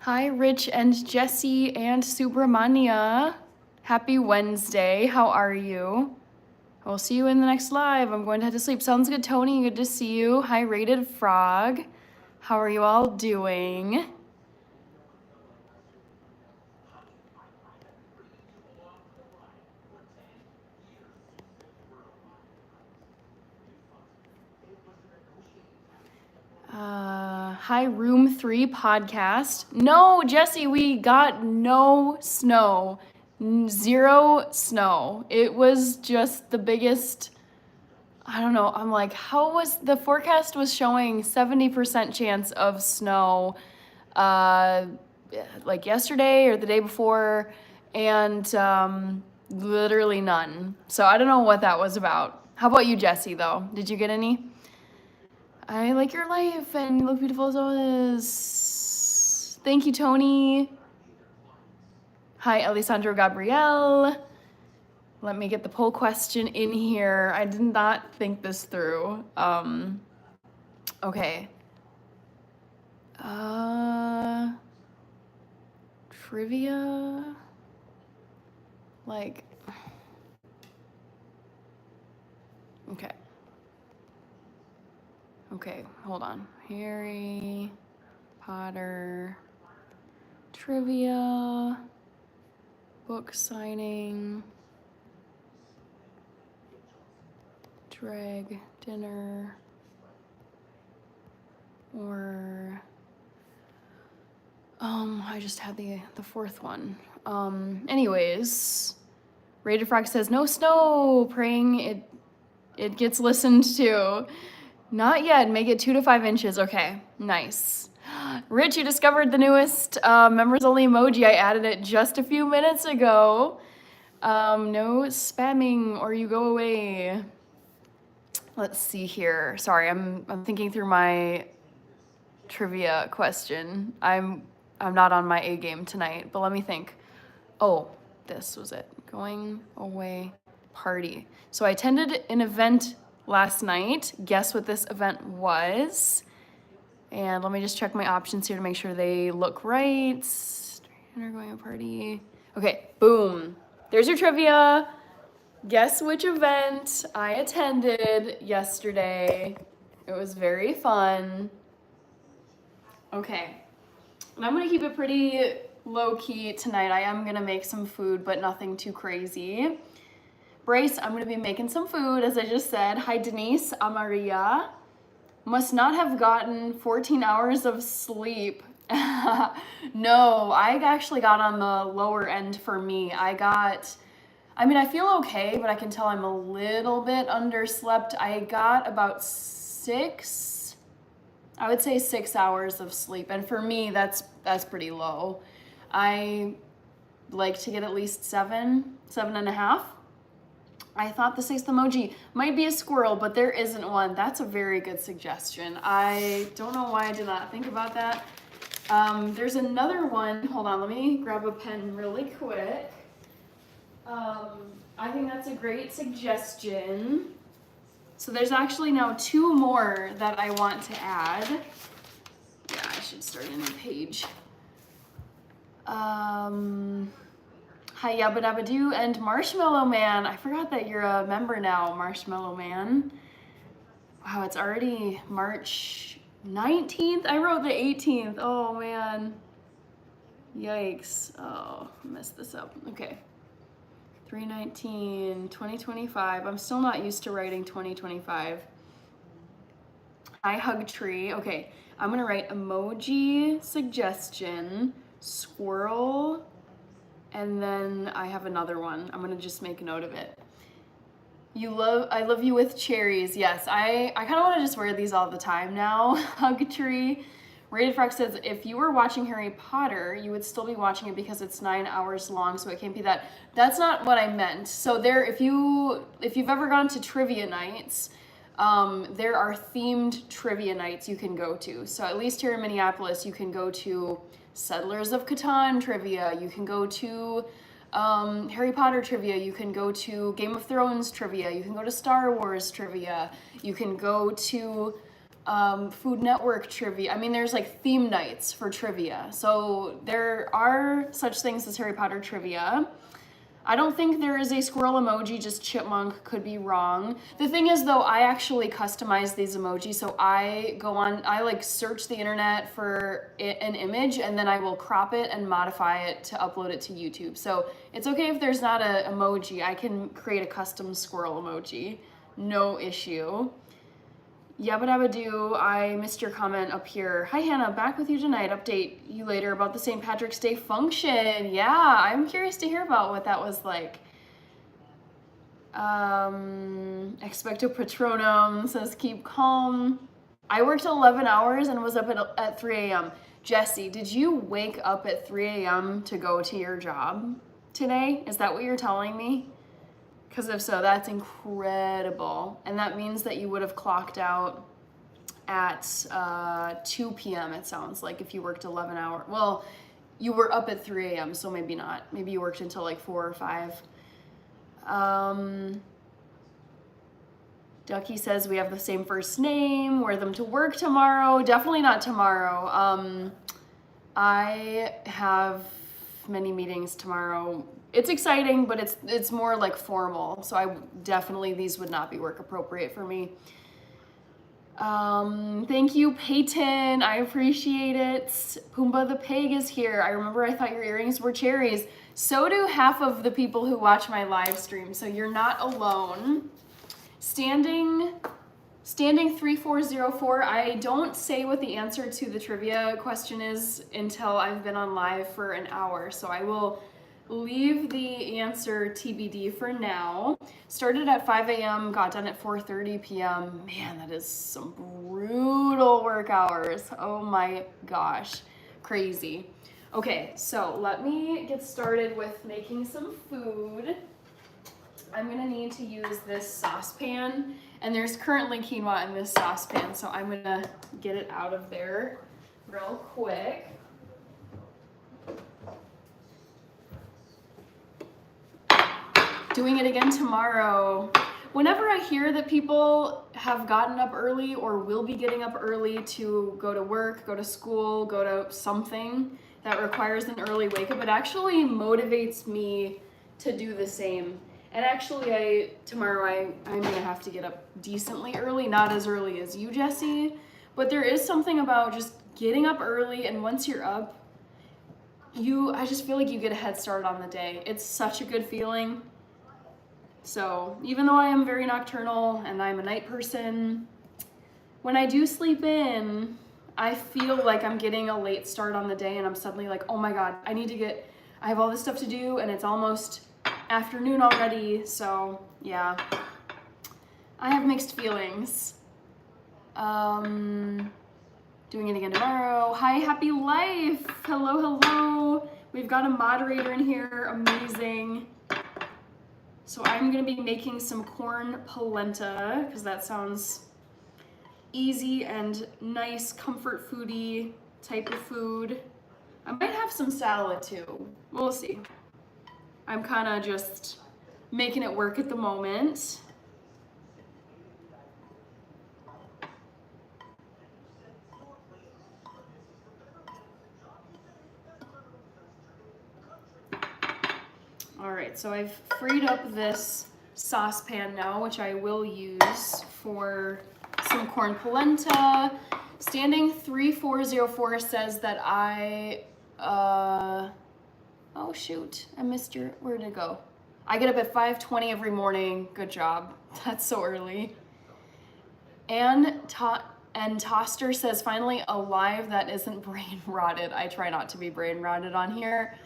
Hi, Rich and Jesse and Subramania. Happy Wednesday. How are you? I'll see you in the next live. I'm going to head to sleep. Sounds good, Tony. Good to see you. Hi, Rated Frog. How are you all doing? Hi, Room 3 podcast. No, Jesse, we got no snow. Zero snow. It was just the biggest. I don't know. I'm like, how was the forecast was showing 70% chance of snow uh, like yesterday or the day before, and literally none. So I don't know what that was about. How about you, Jesse, though? Did you get any? I like your life and you look beautiful as always. Thank you, Tony. Hi, Alessandro Gabriel. Let me get the poll question in here. I did not think this through. Okay. Trivia? Like, okay. Okay, hold on. Harry Potter trivia, book signing, drag dinner, or I just had the fourth one. Anyways, Rated Frog says no snow, praying it gets listened to. Not yet. Make it 2 to 5 inches. Okay, nice. Rich, you discovered the newest members only emoji. I added it just a few minutes ago. No spamming or you go away. Let's see here. Sorry, I'm thinking through my trivia question. I'm not on my A game tonight, but let me think. Oh, this was it. Going away party. So I attended an event last night. Guess what this event was? And let me just check my options here to make sure they look right. Dinner, going to party. Okay, boom. There's your trivia. Guess which event I attended yesterday. It was very fun. Okay, and I'm gonna keep it pretty low key tonight. I am gonna make some food, but nothing too crazy. Brace, I'm gonna be making some food, as I just said. Hi, Denise, Amaria. Must not have gotten 14 hours of sleep. No, I actually got on the lower end for me. I feel okay, but I can tell I'm a little bit underslept. I got about 6 hours of sleep. And for me, that's pretty low. I like to get at least 7.5. I thought the 6th emoji might be a squirrel, but there isn't one. That's a very good suggestion. I don't know why I did not think about that. There's another one. Hold on, let me grab a pen really quick. I think that's a great suggestion. So there's actually now 2 more that I want to add. Yeah, I should start a new page. Hi, Yabba Dabba Doo and Marshmallow Man. I forgot that you're a member now, Marshmallow Man. Wow, it's already March 19th? I wrote the 18th. Oh, man. Yikes. Oh, I messed this up. Okay. 3/19/2025. I'm still not used to writing 2025. Hi, Hug Tree. Okay, I'm gonna write emoji suggestion, squirrel, and then I have another one. I'm gonna just make a note of it. I love you with cherries. Yes, I kind of want to just wear these all the time now. Hug Tree. Rated Frog says, if you were watching Harry Potter, you would still be watching it because it's 9 hours long, so it can't be that. That's not what I meant. So if you've ever gone to trivia nights, there are themed trivia nights you can go to. So at least here in Minneapolis, you can go to Settlers of Catan trivia. You can go to Harry Potter trivia. You can go to Game of Thrones trivia. You can go to Star Wars trivia. You can go to Food Network trivia. I mean, there's like theme nights for trivia. So there are such things as Harry Potter trivia. I don't think there is a squirrel emoji, just chipmunk, could be wrong. The thing is though, I actually customize these emojis. So I like search the internet for an image and then I will crop it and modify it to upload it to YouTube. So it's okay if there's not an emoji. I can create a custom squirrel emoji, no issue. Yabba dabba doo, I missed your comment up here. Hi Hannah, back with you tonight. Update you later about the St. Patrick's Day function. Yeah, I'm curious to hear about what that was like. Expecto Patronum says keep calm. I worked 11 hours and was up at 3 a.m. Jesse, did you wake up at 3 a.m. to go to your job today? Is that what you're telling me? Because if so, that's incredible. And that means that you would have clocked out at 2 p.m. it sounds like, if you worked 11 hours. Well, you were up at 3 a.m., so maybe not. Maybe you worked until like 4 or 5. Ducky says we have the same first name. Wear them to work tomorrow. Definitely not tomorrow. I have many meetings tomorrow. It's exciting, but it's more like formal. So these would not be work appropriate for me. Thank you, Peyton. I appreciate it. Pumbaa the pig is here. I remember I thought your earrings were cherries. So do half of the people who watch my live stream. So you're not alone. Standing 3404, I don't say what the answer to the trivia question is until I've been on live for an hour. So I will leave the answer TBD for now. Started at 5 a.m., got done at 4:30 p.m. Man, that is some brutal work hours. Oh my gosh, crazy. Okay, so let me get started with making some food. I'm gonna need to use this saucepan, and there's currently quinoa in this saucepan, so I'm gonna get it out of there real quick. Doing it again tomorrow. Whenever I hear that people have gotten up early or will be getting up early to go to work, go to school, go to something that requires an early wake up, it actually motivates me to do the same. And actually tomorrow I'm gonna have to get up decently early, not as early as you, Jesse, but there is something about just getting up early, and once you're up, I just feel like you get a head start on the day. It's such a good feeling. So even though I am very nocturnal and I'm a night person, when I do sleep in, I feel like I'm getting a late start on the day, and I'm suddenly like, oh my God, I have all this stuff to do, and it's almost afternoon already. So yeah, I have mixed feelings. Doing it again tomorrow. Hi, happy life. Hello. We've got a moderator in here. Amazing. So I'm gonna be making some corn polenta because that sounds easy and nice, comfort foodie type of food. I might have some salad too. We'll see. I'm kind of just making it work at the moment. All right, so I've freed up this saucepan now, which I will use for some corn polenta. Standing 3404 says that oh shoot, I missed where'd it go? I get up at 5:20 every morning. Good job. That's so early. And Toster says, finally a live that isn't brain rotted. I try not to be brain rotted on here.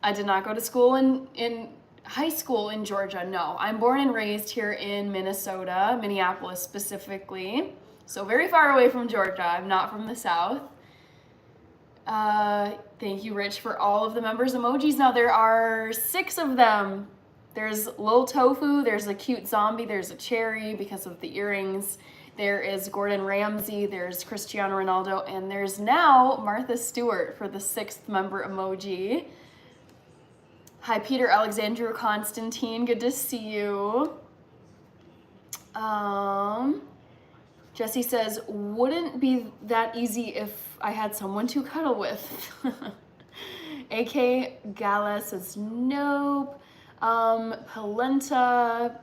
I did not go to school in high school in Georgia. No, I'm born and raised here in Minnesota, Minneapolis specifically. So very far away from Georgia. I'm not from the South. Thank you, Rich, for all of the members emojis. Now there are 6 of them. There's Lil Tofu, there's a cute zombie, there's a cherry because of the earrings. There is Gordon Ramsay, there's Cristiano Ronaldo, and there's now Martha Stewart for the 6th member emoji. Hi, Peter Alexandru Constantine, good to see you. Jesse says, wouldn't be that easy if I had someone to cuddle with. AK Gala says, nope. Polenta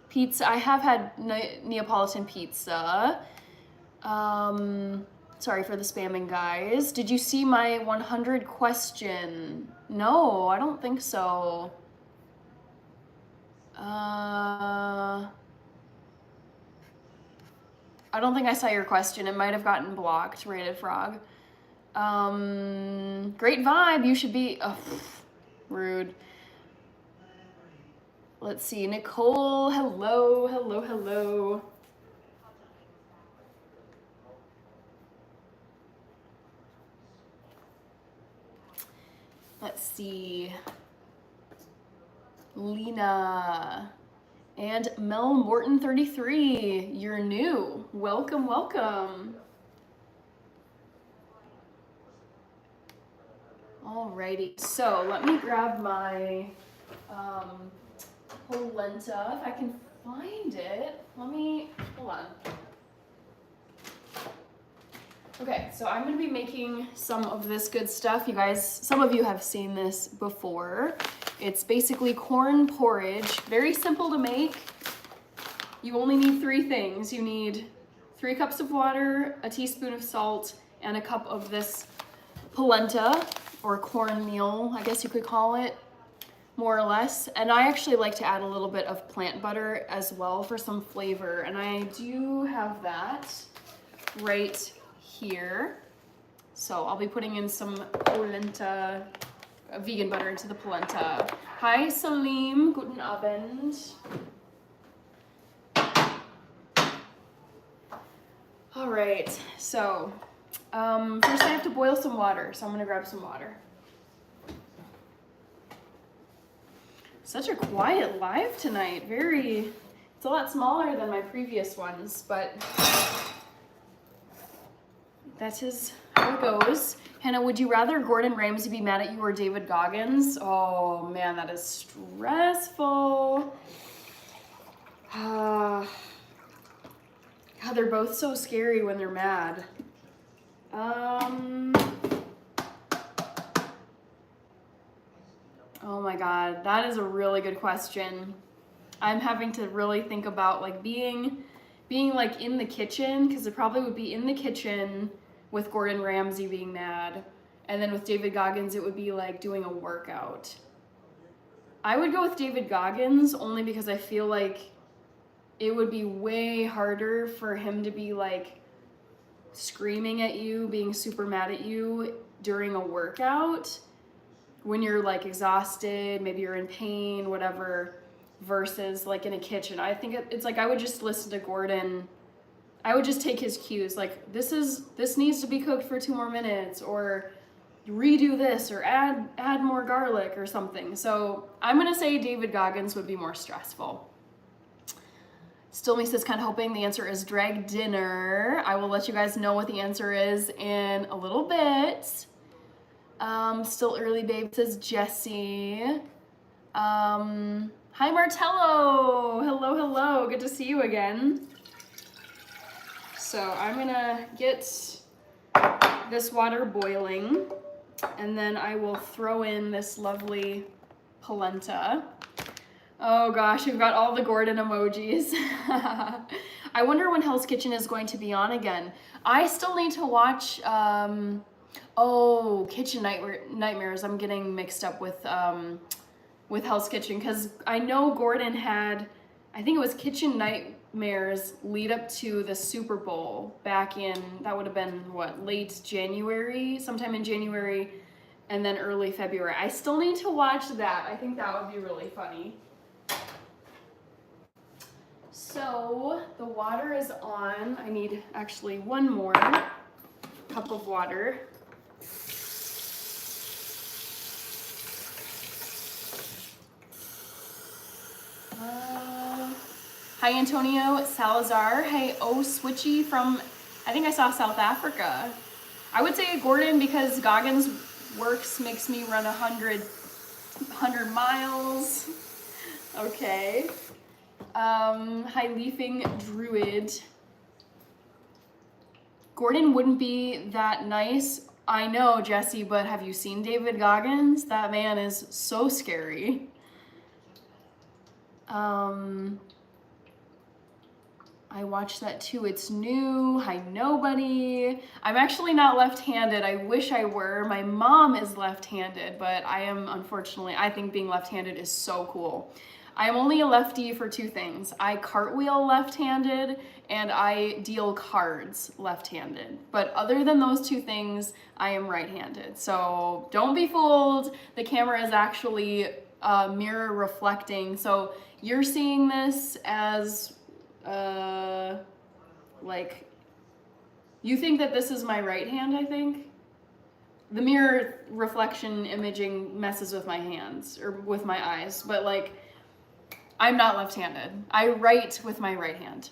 pizza. I have had Neapolitan pizza. Sorry for the spamming, guys. Did you see my 100 question? No, I don't think so. I don't think I saw your question. It might have gotten blocked, Rated Frog. Great vibe. You should be... Oh, rude. Let's see. Nicole, hello, hello, hello. Let's see. Lena. And Mel Morton 33. You're new. Welcome, welcome. Alrighty, so let me grab my polenta, if I can find it. Hold on. Okay, so I'm gonna be making some of this good stuff. You guys, some of you have seen this before. It's basically corn porridge, very simple to make. You only need 3 things. You need 3 cups of water, a teaspoon of salt, and a cup of this polenta, or cornmeal, I guess you could call it, more or less. And I actually like to add a little bit of plant butter as well for some flavor. And I do have that right here. So I'll be putting in some polenta, vegan butter into the polenta. Hi Salim, guten Abend. All right, so first I have to boil some water, so I'm gonna grab some water. Such a quiet live tonight. It's a lot smaller than my previous ones, but that is how it goes. Hannah, would you rather Gordon Ramsay be mad at you or David Goggins? Oh man, that is stressful. God, they're both so scary when they're mad. Oh my God, that is a really good question. I'm having to really think about like being like in the kitchen, because it probably would be in the kitchen with Gordon Ramsay being mad, and then with David Goggins it would be like doing a workout. I would go with David Goggins only because I feel like it would be way harder for him to be like screaming at you, being super mad at you during a workout when you're like exhausted, maybe you're in pain, whatever, versus like in a kitchen. I think it's like I would just listen to Gordon. I would just take his cues, like this needs to be cooked for 2 more minutes, or redo this, or add more garlic or something. So I'm gonna say David Goggins would be more stressful. Still me says, kind of hoping the answer is drag dinner. I will let you guys know what the answer is in a little bit. Still early babe says Jesse. Hi Martello, hello, hello, good to see you again. So I'm gonna get this water boiling, and then I will throw in this lovely polenta. Oh gosh, we've got all the Gordon emojis. I wonder when Hell's Kitchen is going to be on again. I still need to watch, Kitchen Nightmares. I'm getting mixed up with Hell's Kitchen, because I know Gordon had, I think it was Kitchen Nightmares lead up to the Super Bowl back in, that would have been what, late January, sometime in January, and then early February. I still need to watch that. I think that would be really funny. So the water is on. I need actually 1 more cup of water. Hi Antonio Salazar. Hey, Switchy from, I think I saw South Africa. I would say Gordon, because Goggins works makes me run 100 miles. Okay. Hi Leafing Druid. Gordon wouldn't be that nice. I know, Jesse, but have you seen David Goggins? That man is so scary. I watched that too. It's new. Hi, nobody. I'm actually not left-handed. I wish I were. My mom is left-handed, but I am, unfortunately, I think being left-handed is so cool. I am only a lefty for two things. I cartwheel left-handed and I deal cards left-handed. But other than those two things, I am right-handed. So don't be fooled. The camera is actually mirror reflecting. So you're seeing this as like, you think that this is my right hand, I think? The mirror reflection imaging messes with my hands, or with my eyes, but like, I'm not left-handed. I write with my right hand.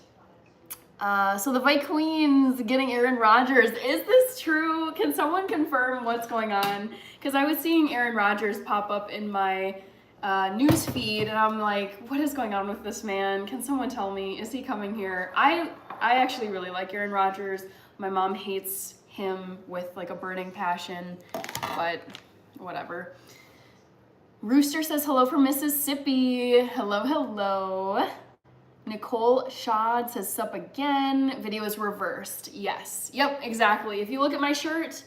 So the White Queen's getting Aaron Rodgers. Is this true? Can someone confirm what's going on? Because I was seeing Aaron Rodgers pop up in my news feed, and I'm like, what is going on with this man? Can someone tell me? Is he coming here? I actually really like Aaron Rodgers. My mom hates him with like a burning passion, but whatever. Rooster says hello from Mississippi. Hello, hello. Nicole Shad says sup again. Video is reversed. Yes. Yep, exactly. If you look at my shirt,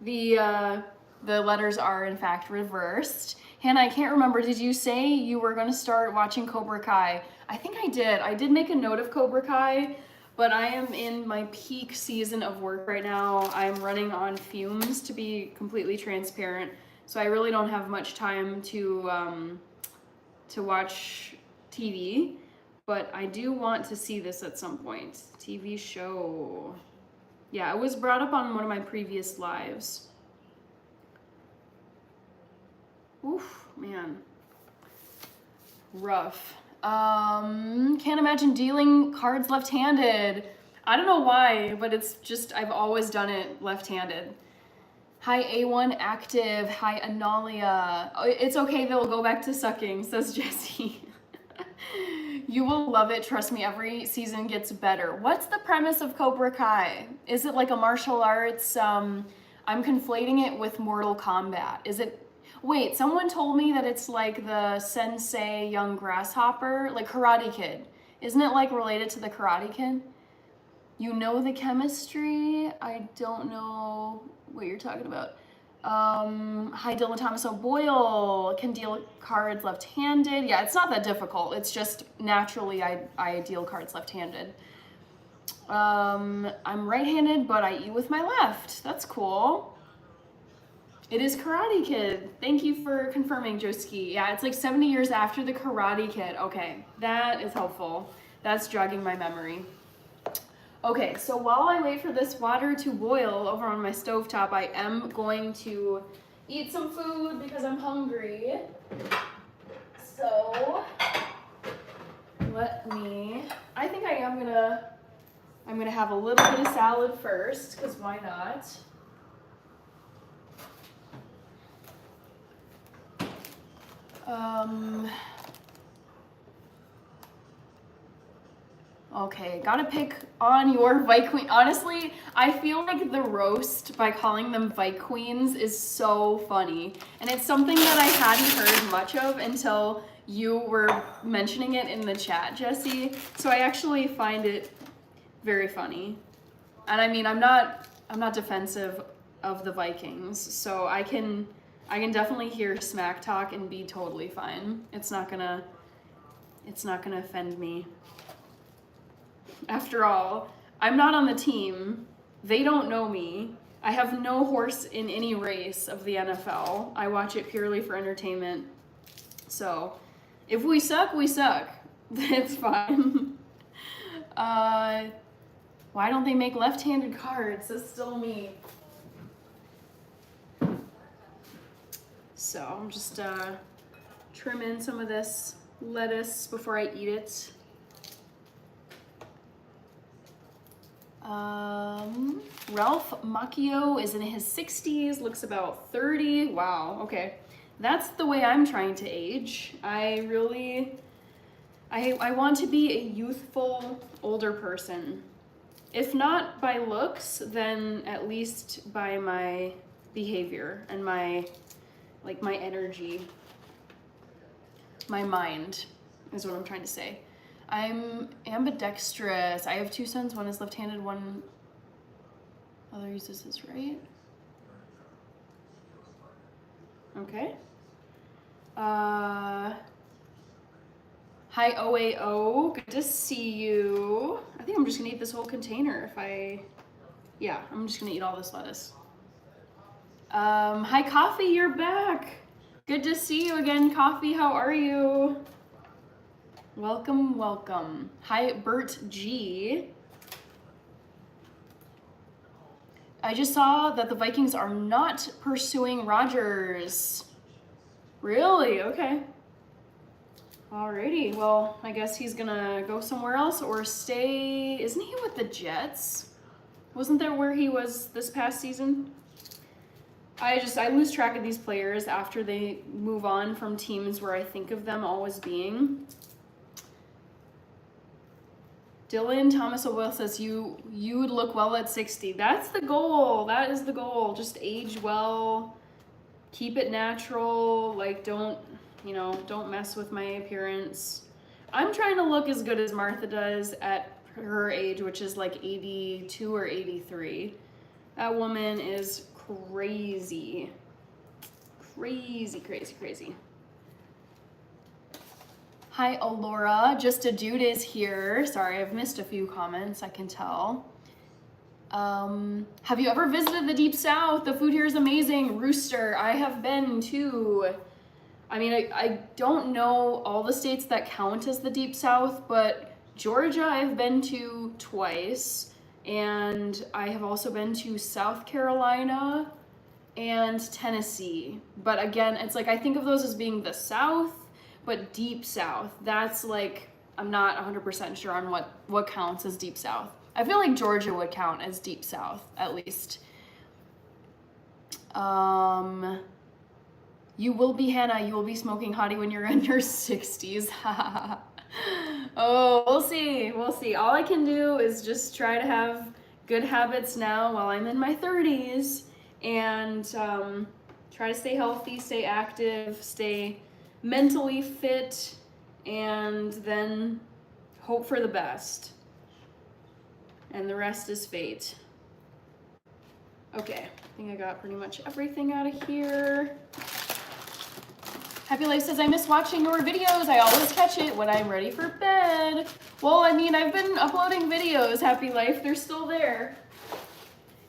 the letters are in fact reversed. Hannah, I can't remember, did you say you were gonna start watching Cobra Kai? I think I did. I did make a note of Cobra Kai, but I am in my peak season of work right now. I'm running on fumes, to be completely transparent. So I really don't have much time to watch TV, but I do want to see this at some point. TV show. Yeah, it was brought up on one of my previous lives. Oof, man. Rough. Can't imagine dealing cards left-handed. I don't know why, but it's just, I've always done it left-handed. Hi, A1 Active. Hi, Analia. Oh, it's okay, they'll go back to sucking, says Jesse. You will love it. Trust me, every season gets better. What's the premise of Cobra Kai? Is it like a martial arts? I'm conflating it with Mortal Kombat. Is it... Wait, someone told me that it's like the Sensei Young Grasshopper, like Karate Kid. Isn't it like related to the Karate Kid? You know the chemistry? I don't know what you're talking about. Hi, Dylan Thomas O'Boyle. Can deal cards left-handed. Yeah, it's not that difficult. It's just naturally I deal cards left-handed. I'm right-handed, but I eat with my left. That's cool. It is Karate Kid. Thank you for confirming, Joski. Yeah, it's like 70 years after the Karate Kid. Okay, that is helpful. That's jogging my memory. Okay, so while I wait for this water to boil over on my stovetop, I am going to eat some food because I'm hungry. So, I think I'm gonna have a little bit of salad first, because why not? Okay, gotta pick on your Vike Queen. Honestly, I feel like the roast by calling them Vike Queens is so funny. And it's something that I hadn't heard much of until you were mentioning it in the chat, Jesse. So I actually find it very funny. And I mean, I'm not defensive of the Vikings, so I can definitely hear smack talk and be totally fine. It's not gonna offend me. After all, I'm not on the team. They don't know me. I have no horse in any race of the NFL. I watch it purely for entertainment. So, if we suck, we suck. It's fine. Why don't they make left-handed cards? That's still me. So, I'm just trimming some of this lettuce before I eat it. Ralph Macchio is in his 60s, looks about 30. Wow, okay. That's the way I'm trying to age. I want to be a youthful older person. If not by looks, then at least by my behavior and my energy. My mind is what I'm trying to say. I'm ambidextrous. I have 2 sons. One is left-handed, one other uses his right. Okay. Hi OAO, good to see you. I think I'm just gonna eat this whole container yeah, I'm just gonna eat all this lettuce. Hi Coffee, you're back. Good to see you again, Coffee, how are you? Welcome, welcome. Hi Bert G. I just saw that the Vikings are not pursuing Rodgers. Really? Okay. Alrighty, well, I guess he's gonna go somewhere else or stay. Isn't he with the Jets? Wasn't that where he was this past season? I lose track of these players after they move on from teams where I think of them always being. Dylan Thomas O'Boyle says you would look well at 60. That's the goal. That is the goal. Just age well, keep it natural. Like don't mess with my appearance. I'm trying to look as good as Martha does at her age, which is like 82 or 83. That woman is crazy. Crazy, crazy, crazy. Hi, Alora. Just a Dude is here. Sorry, I've missed a few comments, I can tell. Have you ever visited the Deep South? The food here is amazing. Rooster, I have been too. I mean, I don't know all the states that count as the Deep South, but Georgia I've been to twice, and I have also been to South Carolina and Tennessee. But again, it's like I think of those as being the South, but Deep South, that's like, I'm not 100% sure on what counts as Deep South. I feel like Georgia would count as Deep South, at least. You will be, Hannah, you will be smoking hottie when you're in your 60s. Oh, we'll see, we'll see. All I can do is just try to have good habits now while I'm in my 30s and try to stay healthy, stay active, stay mentally fit, and then hope for the best. And the rest is fate. Okay, I think I got pretty much everything out of here. Happy Life says, I miss watching your videos. I always catch it when I'm ready for bed. Well, I mean, I've been uploading videos, Happy Life. They're still there.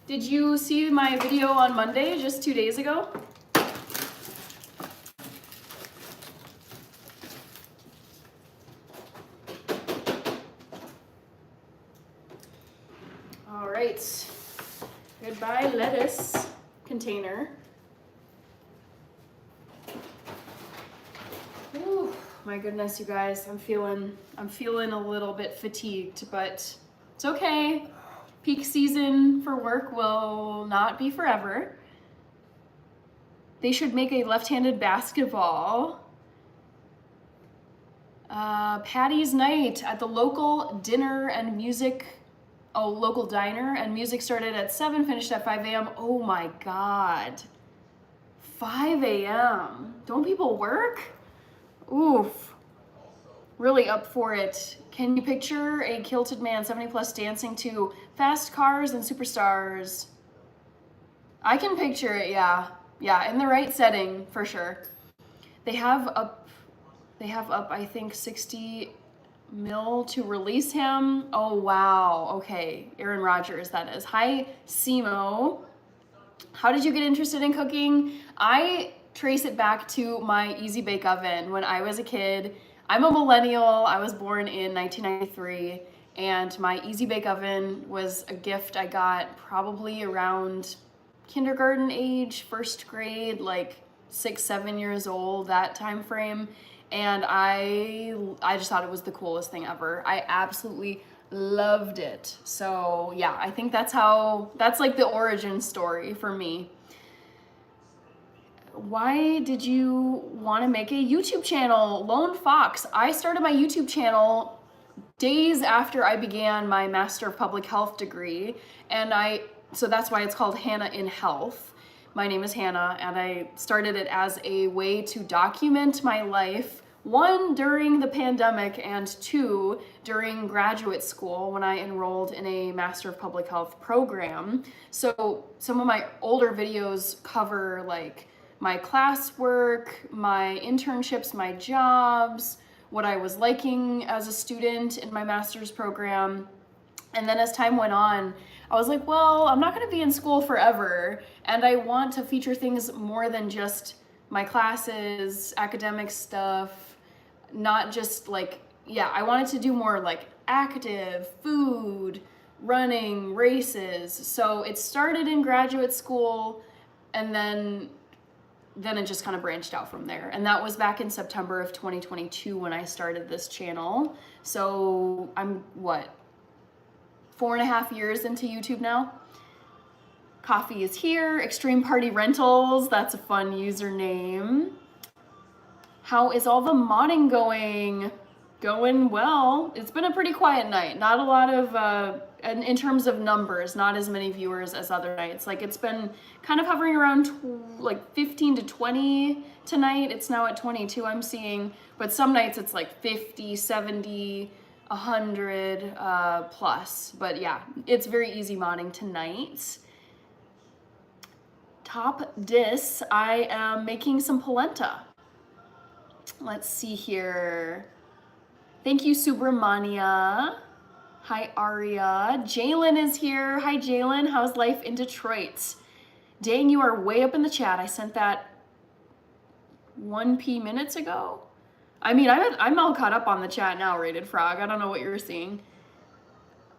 Did you see my video on Monday, just 2 days ago? All right. Goodbye, lettuce container. Ooh, my goodness, you guys, I'm feeling a little bit fatigued, but it's okay. Peak season for work will not be forever. They should make a left-handed basketball. Patty's night at the local diner and music. Oh, local diner and music started at 7, finished at 5 a.m. Oh my God. 5 a.m. Don't people work? Oof. Really up for it. Can you picture a kilted man, 70 plus, dancing to fast cars and superstars? I can picture it, yeah. Yeah, in the right setting, for sure. They have up, I think, 60 mil to release him. Oh, wow. Okay, Aaron Rodgers, that is. Hi, Simo. How did you get interested in cooking? I trace it back to my Easy Bake Oven when I was a kid. I'm a millennial. I was born in 1993, and my Easy Bake Oven was a gift I got probably around kindergarten age, first grade, like 6, 7 years old, that time frame. And I just thought it was the coolest thing ever. I absolutely loved it. So yeah, I think that's like the origin story for me. Why did you want to make a YouTube channel? Lone Fox. I started my YouTube channel days after I began my Master of Public Health degree, and so that's why it's called Hannah in Health. My name is Hannah, and I started it as a way to document my life, one, during the pandemic, and two, during graduate school when I enrolled in a Master of Public Health program. So some of my older videos cover like my classwork, my internships, my jobs, what I was liking as a student in my master's program. And then as time went on, I was like, well, I'm not going to be in school forever, and I want to feature things more than just my classes, academic stuff, not just like, yeah, I wanted to do more like active, food, running, races. So it started in graduate school, and then it just kind of branched out from there. And that was back in September of 2022 when I started this channel. So I'm, 4.5 years into YouTube now. Coffee is here. Extreme Party Rentals, that's a fun username. How is all the modding going? Going well. It's been a pretty quiet night. Not a lot of, in terms of numbers, not as many viewers as other nights. Like it's been kind of hovering around like 15 to 20 tonight. It's now at 22 I'm seeing, but some nights it's like 50, 70, 100 plus. But yeah, it's very easy modding tonight. Top dis, I am making some polenta. Let's see here. Thank you, Subramania. Hi, Aria. Jalen is here. Hi, Jalen. How's life in Detroit? Dang, you are way up in the chat. I sent that 1p minutes ago. I mean, I'm all caught up on the chat now, Rated Frog. I don't know what you're seeing.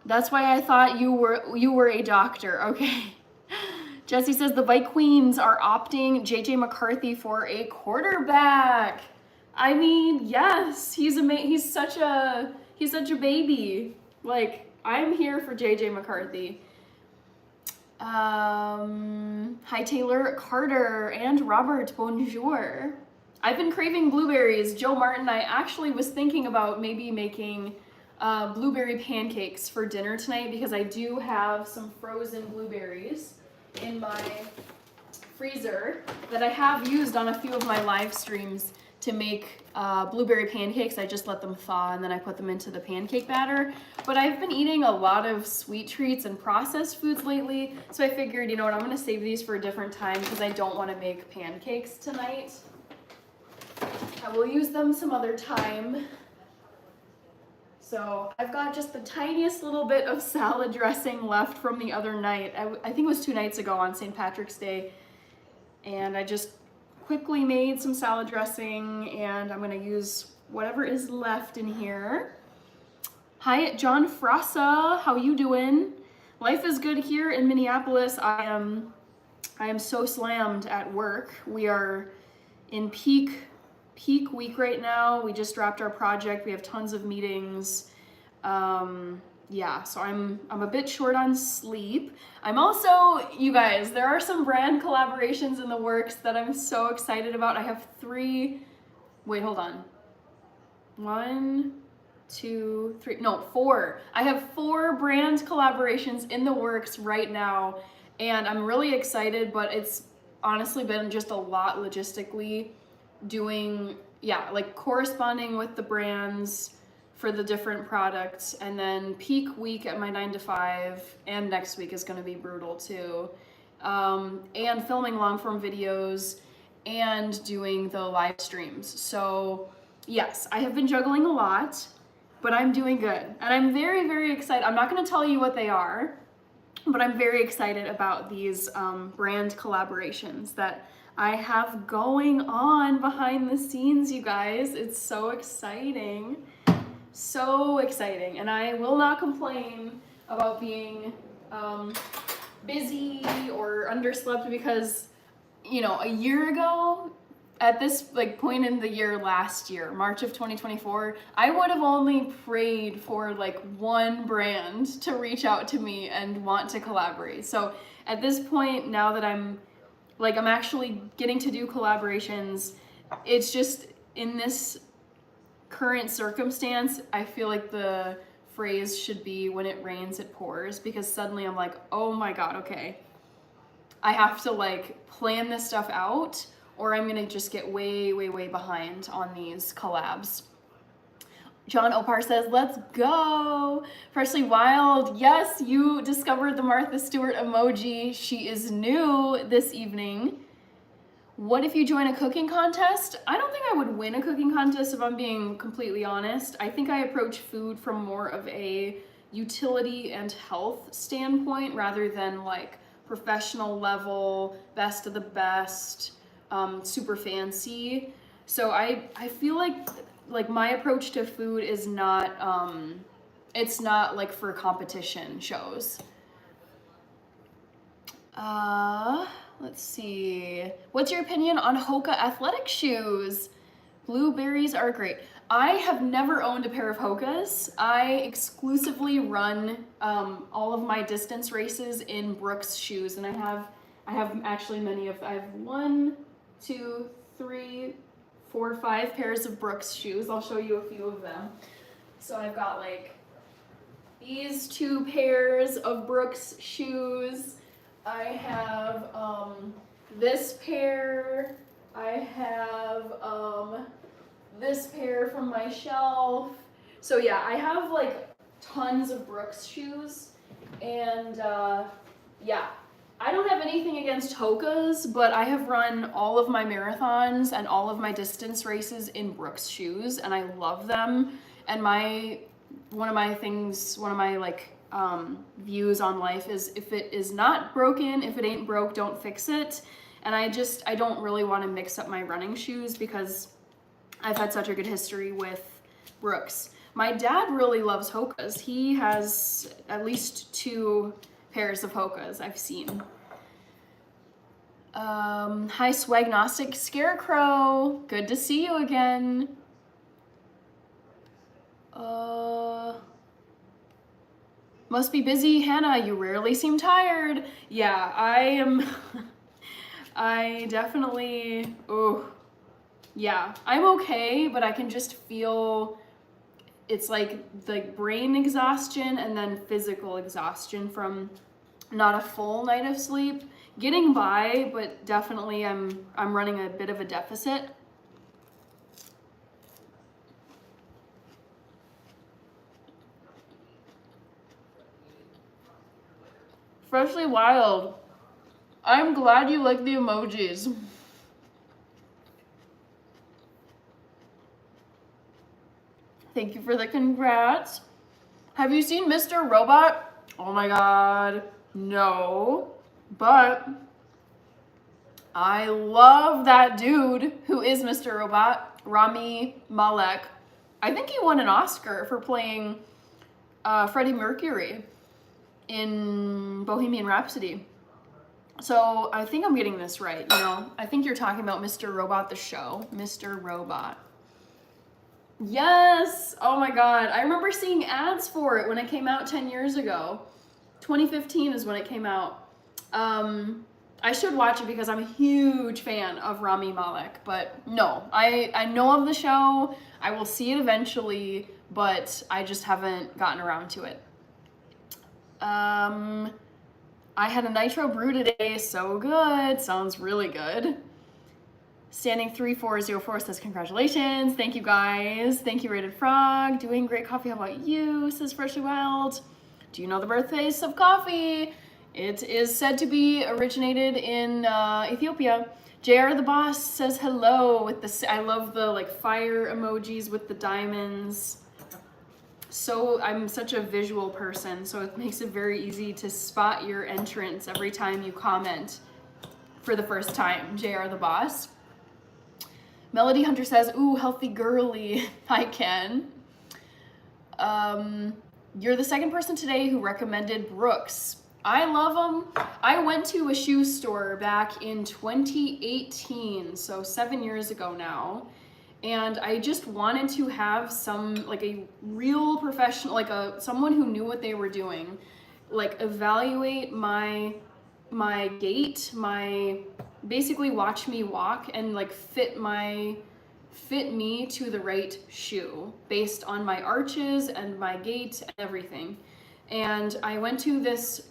That's why I thought you were a doctor. Okay. Jesse says the Bike Queens are opting JJ McCarthy for a quarterback. I mean, yes, he's such a baby. Like, I'm here for JJ McCarthy. Hi Taylor, Carter, and Robert, bonjour. I've been craving blueberries. Joe Martin, I actually was thinking about maybe making blueberry pancakes for dinner tonight because I do have some frozen blueberries in my freezer that I have used on a few of my live streams to make blueberry pancakes. I just let them thaw and then I put them into the pancake batter. But I've been eating a lot of sweet treats and processed foods lately, so I figured, you know what, I'm gonna save these for a different time because I don't want to make pancakes tonight. I will use them some other time. So I've got just the tiniest little bit of salad dressing left from the other night. I think it was 2 nights ago on St. Patrick's Day. And I just quickly made some salad dressing and I'm gonna use whatever is left in here. Hi, John Frassa, how you doing? Life is good here in Minneapolis. I am so slammed at work. We are in peak week right now. We just dropped our project. We have tons of meetings. Yeah, so I'm a bit short on sleep. I'm also, you guys, there are some brand collaborations in the works that I'm so excited about. I have 3, wait, hold on. 1, 2, 3, no, 4. I have 4 brand collaborations in the works right now, and I'm really excited, but it's honestly been just a lot logistically doing, yeah, like corresponding with the brands for the different products, and then peak week at my 9 to 5, and next week is going to be brutal too, and filming long form videos and doing the live streams. So yes, I have been juggling a lot, but I'm doing good, and I'm very, very excited. I'm not going to tell you what they are, but I'm very excited about these brand collaborations that I have going on behind the scenes, you guys. It's so exciting. So exciting, and I will not complain about being busy or underslept because, you know, a year ago at this like point in the year last year, March of 2024, I would have only prayed for like one brand to reach out to me and want to collaborate. So at this point, now that I'm actually getting to do collaborations, it's just in this current circumstance, I feel like the phrase should be, when it rains, it pours, because suddenly I'm like, oh my God, okay. I have to like plan this stuff out, or I'm gonna just get way, way, way behind on these collabs. John Opar says, let's go. Freshly Wild, yes, you discovered the Martha Stewart emoji. She is new this evening. What if you join a cooking contest? I don't think I would win a cooking contest, if I'm being completely honest. I think I approach food from more of a utility and health standpoint rather than like professional level, best of the best, super fancy. So I feel like my approach to food is not, it's not like for competition shows. Let's see. What's your opinion on Hoka athletic shoes? Blueberries are great. I have never owned a pair of Hokas. I exclusively run all of my distance races in Brooks shoes, and I have actually I have 1, 2, 3, 4, 5 pairs of Brooks shoes. I'll show you a few of them. So I've got like these 2 pairs of Brooks shoes. I have this pair. I have this pair from my shelf. So yeah, I have like tons of Brooks shoes, and yeah, I don't have anything against Hokas, but I have run all of my marathons and all of my distance races in Brooks shoes, and I love them. And one of my like views on life is, if it is not broken, if it ain't broke, don't fix it. And I don't really want to mix up my running shoes because I've had such a good history with Brooks. My dad really loves Hokas. He has at least 2 pairs of Hokas I've seen. Hi, Swagnostic Scarecrow. Good to see you again. Must be busy, Hannah. You rarely seem tired. Yeah, I am. I definitely, yeah, I'm okay, but I can just feel it's like brain exhaustion and then physical exhaustion from not a full night of sleep. Getting by, but definitely I'm running a bit of a deficit. Freshly Wild, I'm glad you like the emojis. Thank you for the congrats. Have you seen Mr. Robot? Oh my God, no. But I love that dude who is Mr. Robot, Rami Malek. I think he won an Oscar for playing Freddie Mercury in Bohemian Rhapsody. So I think I'm getting this right, you know? I think you're talking about Mr. Robot, the show. Mr. Robot. Yes! Oh my God. I remember seeing ads for it when it came out 10 years ago. 2015 is when it came out. I should watch it because I'm a huge fan of Rami Malek, but no, I know of the show. I will see it eventually, but I just haven't gotten around to it. I had a nitro brew today, so good. Sounds really good. Standing 3404 says congratulations. Thank you guys. Thank you, Rated Frog. Doing great coffee. How about you? Says Freshly Wild. Do you know the birthplace of coffee? It is said to be originated in Ethiopia. JR the Boss says hello with the, I love the like fire emojis with the diamonds. So I'm such a visual person, so it makes it very easy to spot your entrance every time you comment for the first time, JR the Boss. Melody Hunter says, ooh, healthy girly. Hi, Ken. You're the second person today who recommended Brooks. I love them. I went to a shoe store back in 2018, so 7 years ago now. And I just wanted to have some, like a real professional, like someone who knew what they were doing, like evaluate my gait, basically watch me walk and like fit my fit me to the right shoe based on my arches and my gait and everything. And I went to this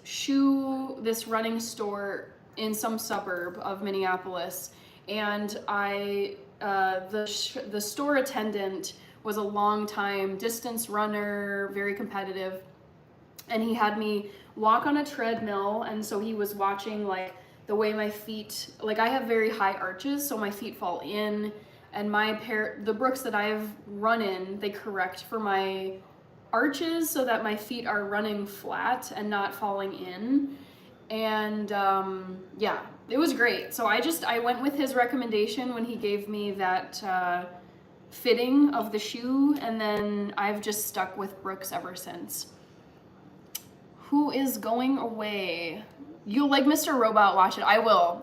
running store in some suburb of Minneapolis, and the store attendant was a long time distance runner, very competitive, and he had me walk on a treadmill, and so he was watching like the way my feet, like I have very high arches, so my feet fall in, and the Brooks that I've run in, they correct for my arches so that my feet are running flat and not falling in. And yeah, it was great. So I went with his recommendation when he gave me that fitting of the shoe, and then I've just stuck with Brooks ever since. Who is going away? You'll like Mr. Robot, watch it. I will,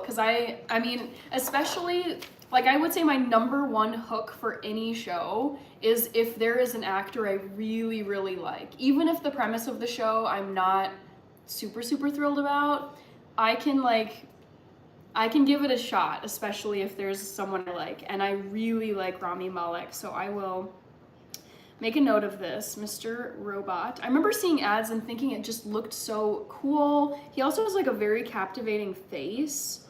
because I mean, especially, like I would say my #1 hook for any show is if there is an actor I really, really like. Even if the premise of the show I'm not super, super thrilled about, I can give it a shot, especially if there's someone I like. And I really like Rami Malek, so I will make a note of this. Mr. Robot. I remember seeing ads and thinking it just looked so cool. He also has like a very captivating face.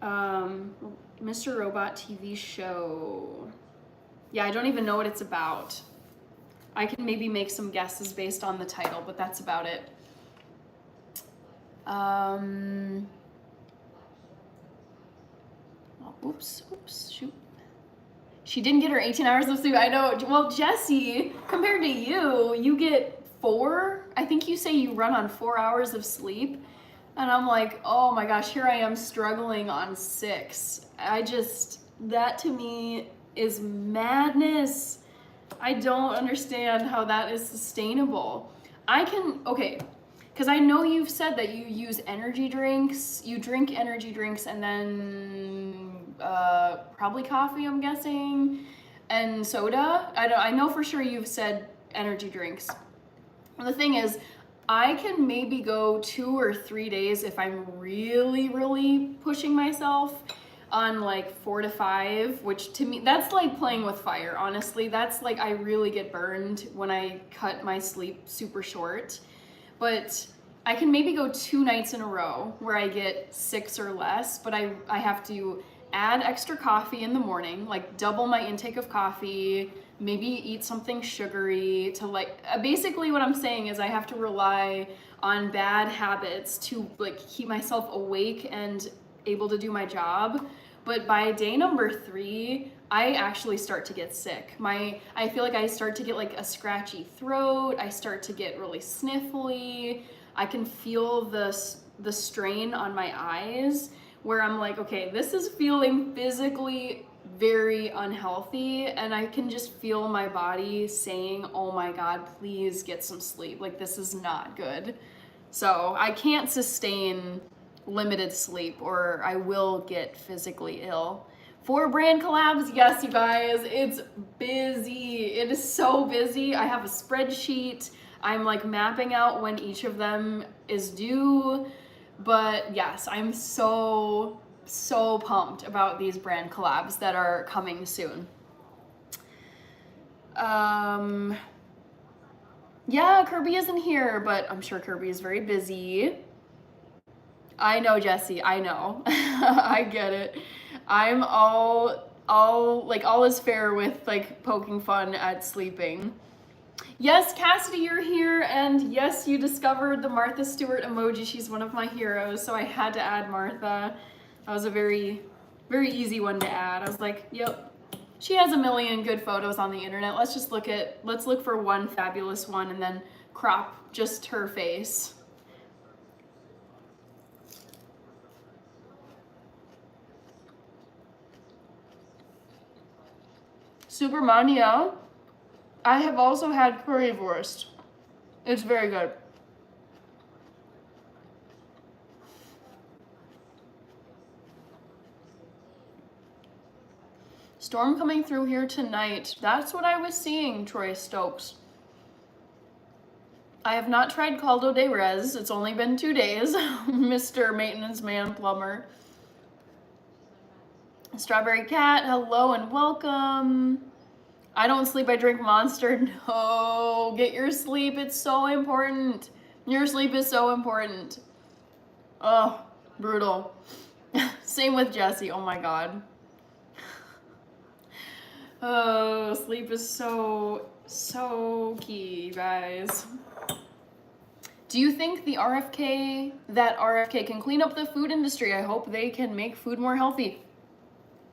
Mr. Robot TV show. Yeah, I don't even know what it's about. I can maybe make some guesses based on the title, but that's about it. Oops, shoot. She didn't get her 18 hours of sleep. I know. Well, Jessie, compared to you get 4. I think you say you run on 4 hours of sleep. And I'm like, oh my gosh, here I am struggling on 6. That to me is madness. I don't understand how that is sustainable. Because I know you've said that you use energy drinks, you drink energy drinks, and then probably coffee, I'm guessing, and soda. I know for sure you've said energy drinks. The thing is, I can maybe go 2 or 3 days if I'm really, really pushing myself on like 4 to 5, which to me, that's like playing with fire, honestly. That's like, I really get burned when I cut my sleep super short. But I can maybe go 2 nights in a row where I get 6 or less, but I have to add extra coffee in the morning, like double my intake of coffee, maybe eat something sugary to basically what I'm saying is I have to rely on bad habits to like keep myself awake and able to do my job. But by day number 3, I actually start to get sick. I feel like I start to get like a scratchy throat. I start to get really sniffly. I can feel the strain on my eyes where I'm like, okay, this is feeling physically very unhealthy, and I can just feel my body saying, oh my God, please get some sleep. Like, this is not good. So I can't sustain limited sleep or I will get physically ill. 4 brand collabs, yes, you guys, it's busy. It is so busy. I have a spreadsheet. I'm like mapping out when each of them is due. But yes, I'm so pumped about these brand collabs that are coming soon. Yeah, Kirby isn't here, but I'm sure Kirby is very busy. I know, Jessie, I know. I get it. I'm all is fair with like poking fun at sleeping. Yes, Cassidy, you're here, and yes, you discovered the Martha Stewart emoji. She's one of my heroes, so I had to add Martha. That was a very, very easy one to add. I was like, yep, she has a million good photos on the internet. Let's look for one fabulous one and then crop just her face. Supermania. I have also had currywurst. It's very good. Storm coming through here tonight. That's what I was seeing, Troy Stokes. I have not tried Caldo de Res. It's only been 2 days. Mr. Maintenance Man Plumber. Strawberry Cat, hello and welcome. I don't sleep, I drink Monster. No, get your sleep. It's so important. Your sleep is so important. Oh, brutal. Same with Jesse. Oh my God. Oh, sleep is so key, guys. Do you think that RFK can clean up the food industry? I hope they can make food more healthy.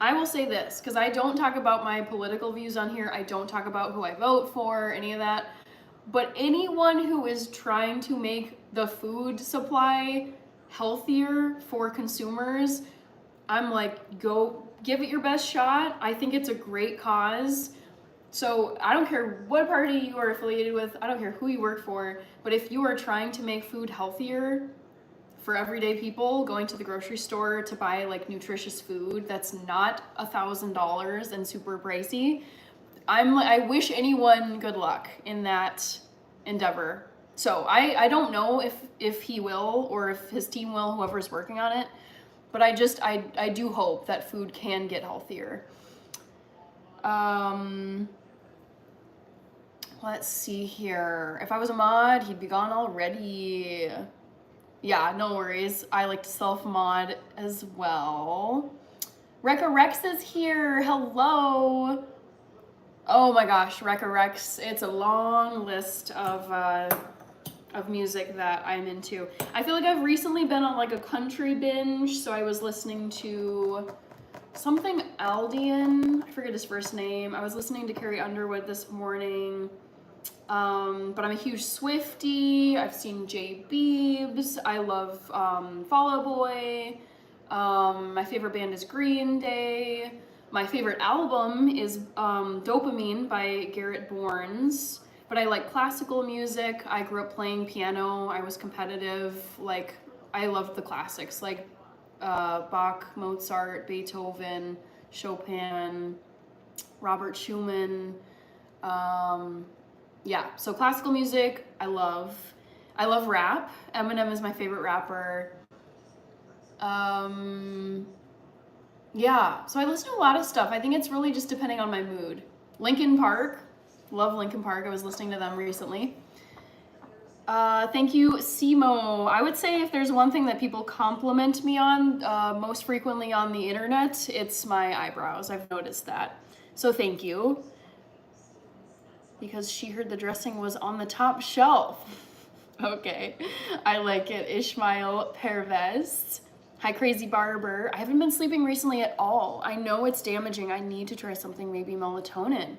I will say this, because I don't talk about my political views on here. I don't talk about who I vote for, any of that. But anyone who is trying to make the food supply healthier for consumers, I'm like, go give it your best shot. I think it's a great cause. So I don't care what party you are affiliated with, I don't care who you work for, but if you are trying to make food healthier for everyday people going to the grocery store to buy like nutritious food that's not $1,000 and super pricey, I wish anyone good luck in that endeavor. So I don't know if he will or if his team will, whoever's working on it, but I do hope that food can get healthier. Let's see here. If I was a mod, he'd be gone already. Yeah, no worries. I like to self-mod as well. Rekka Rex is here. Hello. Oh my gosh, Rekka Rex. It's a long list of music that I'm into. I feel like I've recently been on like a country binge, so I was listening to something Aldian. I forget his first name. I was listening to Carrie Underwood this morning. But I'm a huge Swiftie. I've seen J Beebs. I love Fall Out Boy. My favorite band is Green Day. My favorite album is Dopamine by Garrett Borns. But I like classical music. I grew up playing piano. I was competitive. Like, I loved the classics like Bach, Mozart, Beethoven, Chopin, Robert Schumann. Yeah, so classical music, I love rap. Eminem is my favorite rapper. Yeah, so I listen to a lot of stuff. I think it's really just depending on my mood. Linkin Park, love Linkin Park. I was listening to them recently. Thank you, Simo. I would say if there's one thing that people compliment me on most frequently on the internet, it's my eyebrows. I've noticed that. So thank you. Because she heard the dressing was on the top shelf. Okay, I like it. Ishmael Pervez. Hi, Crazy Barber. I haven't been sleeping recently at all. I know it's damaging. I need to try something, maybe melatonin.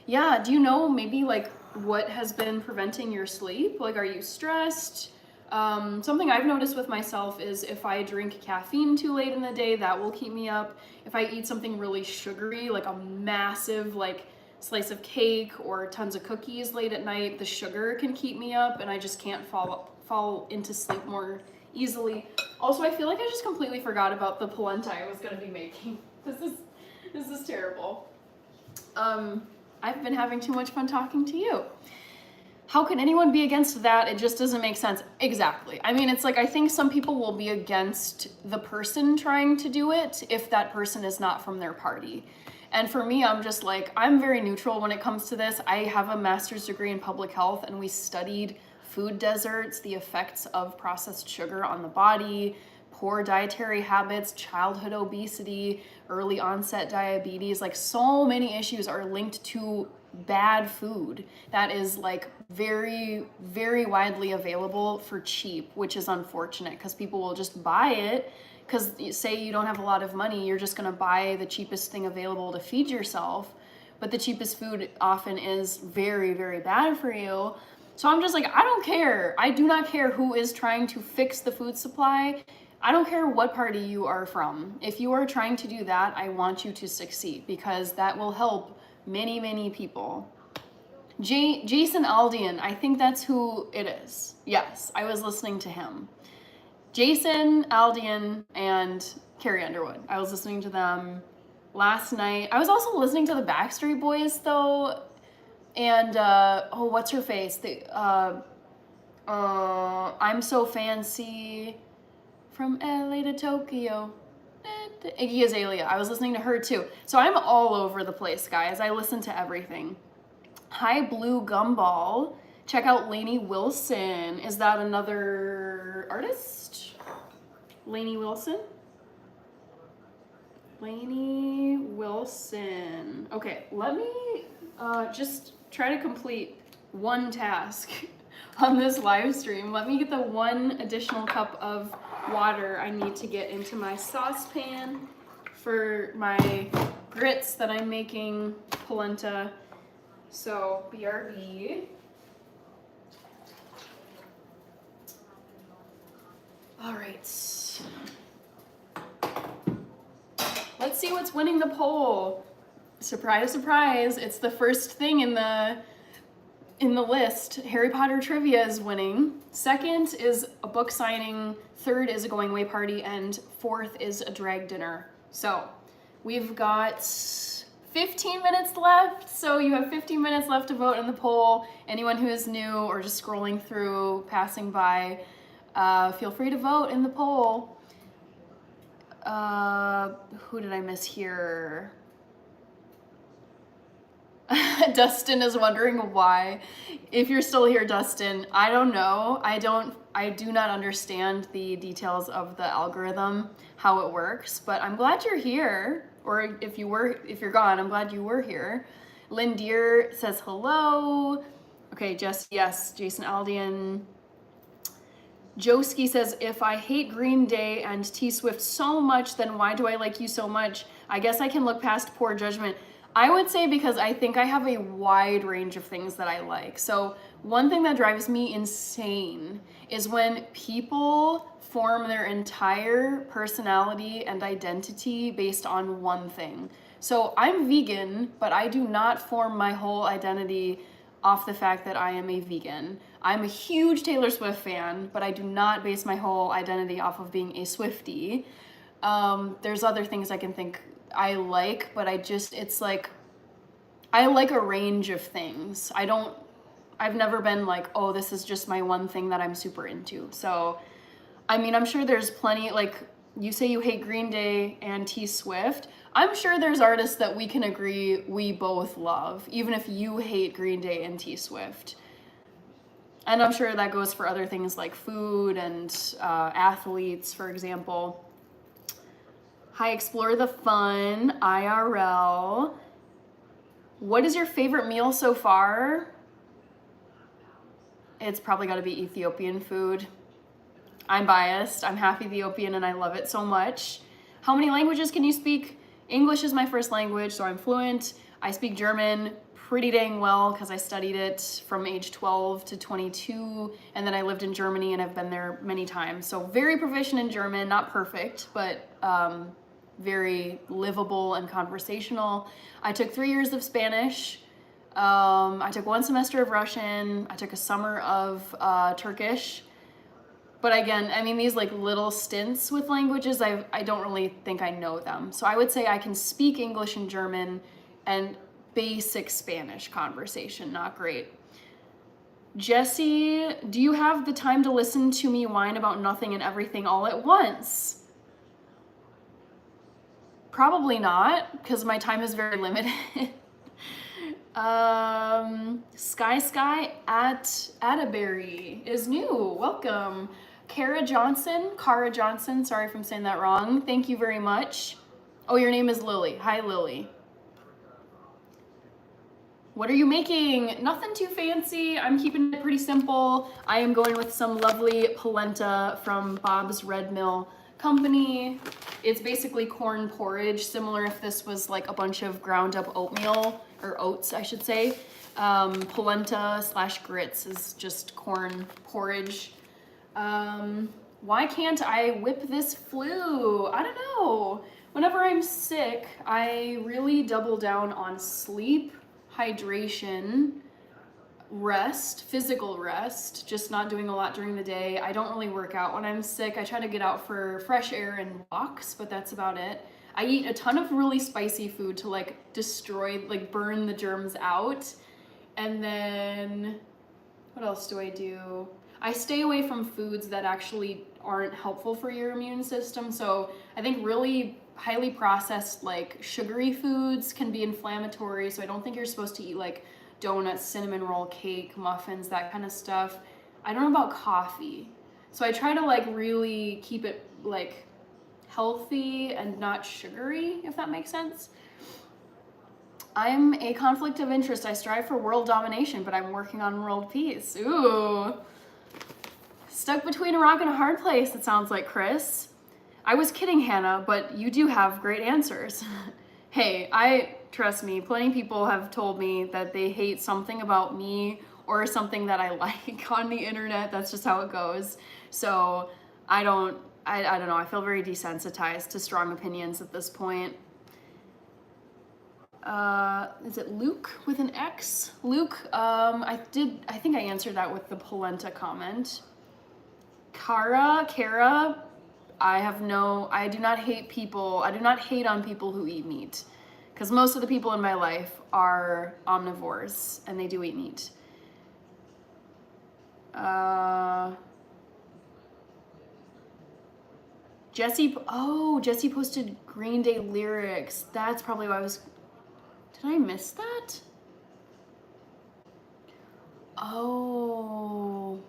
Yeah, do you know maybe like what has been preventing your sleep? Like, are you stressed? Something I've noticed with myself is if I drink caffeine too late in the day, that will keep me up. If I eat something really sugary, like a massive like slice of cake or tons of cookies late at night, the sugar can keep me up and I just can't fall into sleep more easily. Also, I feel like I just completely forgot about the polenta I was gonna be making. This is terrible. I've been having too much fun talking to you. How can anyone be against that? It just doesn't make sense. Exactly. I mean, it's like, I think some people will be against the person trying to do it if that person is not from their party. And for me, I'm just like, I'm very neutral when it comes to this. I have a master's degree in public health and we studied food deserts, the effects of processed sugar on the body, poor dietary habits, childhood obesity, early onset diabetes. Like, so many issues are linked to bad food that is like very, very widely available for cheap, which is unfortunate because people will just buy it. Because say you don't have a lot of money, you're just gonna buy the cheapest thing available to feed yourself. But the cheapest food often is very, very bad for you. So I'm just like, I don't care. I do not care who is trying to fix the food supply. I don't care what party you are from. If you are trying to do that, I want you to succeed because that will help many, many people. Jason Aldean, I think that's who it is. Yes, I was listening to him. Jason Aldean and Carrie Underwood. I was listening to them last night. I was also listening to the Backstreet Boys though, and oh, what's her face? I'm So Fancy, from LA to Tokyo. Iggy Azalea. I was listening to her too. So I'm all over the place, guys. I listen to everything. Hi, Blue Gumball. Check out Lainey Wilson. Is that another artist? Lainey Wilson? Lainey Wilson. Okay, let me just try to complete one task on this live stream. Let me get the one additional cup of water I need to get into my saucepan for my grits that I'm making polenta. So, BRB. All right. Let's see what's winning the poll. Surprise, surprise. It's the first thing in the list. Harry Potter trivia is winning. Second is a book signing. Third is a going away party. And fourth is a drag dinner. So we've got 15 minutes left. So you have 15 minutes left to vote in the poll. Anyone who is new or just scrolling through, passing by, feel free to vote in the poll. Who did I miss here? Dustin is wondering why. If you're still here, Dustin, I don't know. I do not understand the details of the algorithm, how it works, but I'm glad you're here. Or if you're gone, I'm glad you were here. Lynn Deere says hello. Okay, yes, Jason Aldian. Joski says, if I hate Green Day and T Swift so much, then why do I like you so much? I guess I can look past poor judgment. I would say because I think I have a wide range of things that I like. So one thing that drives me insane is when people form their entire personality and identity based on one thing. So I'm vegan, but I do not form my whole identity off the fact that I am a vegan. I'm a huge Taylor Swift fan, but I do not base my whole identity off of being a Swiftie. There's other things I can think I like, but it's like, I like a range of things. I've never been like, oh, this is just my one thing that I'm super into. So, I mean, I'm sure there's plenty, like, you say you hate Green Day and T Swift. I'm sure there's artists that we can agree we both love, even if you hate Green Day and T Swift. And I'm sure that goes for other things like food and athletes, for example. Hi, Explore the Fun, IRL. What is your favorite meal so far? It's probably got to be Ethiopian food. I'm biased. I'm half Ethiopian and I love it so much. How many languages can you speak? English is my first language, so I'm fluent. I speak German pretty dang well because I studied it from age 12 to 22, and then I lived in Germany and I've been there many times. So very proficient in German, not perfect, but very livable and conversational. I took 3 years of Spanish. I took 1 semester of Russian. I took a summer of Turkish. But again, I mean, these like little stints with languages, I don't really think I know them. So I would say I can speak English and German and basic Spanish conversation, not great. Jesse, do you have the time to listen to me whine about nothing and everything all at once? Probably not, because my time is very limited. Sky at Atterbury is new. Welcome. Kara Johnson, sorry if I'm saying that wrong. Thank you very much. Oh, your name is Lily. Hi, Lily. What are you making? Nothing too fancy. I'm keeping it pretty simple. I am going with some lovely polenta from Bob's Red Mill Company. It's basically corn porridge, similar if this was like a bunch of ground up oatmeal, or oats, I should say. Polenta / grits is just corn porridge. Why can't I whip this flu? I don't know. Whenever I'm sick, I really double down on sleep, hydration, rest, physical rest, just not doing a lot during the day. I don't really work out when I'm sick. I try to get out for fresh air and walks, but that's about it. I eat a ton of really spicy food to like destroy, like burn the germs out. And then what else do I do? I stay away from foods that actually aren't helpful for your immune system. So I think really highly processed, like sugary foods can be inflammatory. So I don't think you're supposed to eat like donuts, cinnamon roll, cake, muffins, that kind of stuff. I don't know about coffee. So I try to like really keep it like healthy and not sugary, if that makes sense. I'm a conflict of interest. I strive for world domination, but I'm working on world peace. Ooh. Stuck between a rock and a hard place, it sounds like, Chris. I was kidding, Hannah, but you do have great answers. Hey, trust me, plenty of people have told me that they hate something about me or something that I like on the internet. That's just how it goes. So I don't know. I feel very desensitized to strong opinions at this point. Is it Luke with an X? Luke, I think I answered that with the polenta comment. Kara, I do not hate people. I do not hate on people who eat meat, because most of the people in my life are omnivores and they do eat meat. Jesse posted Green Day lyrics. That's probably why did I miss that? Oh,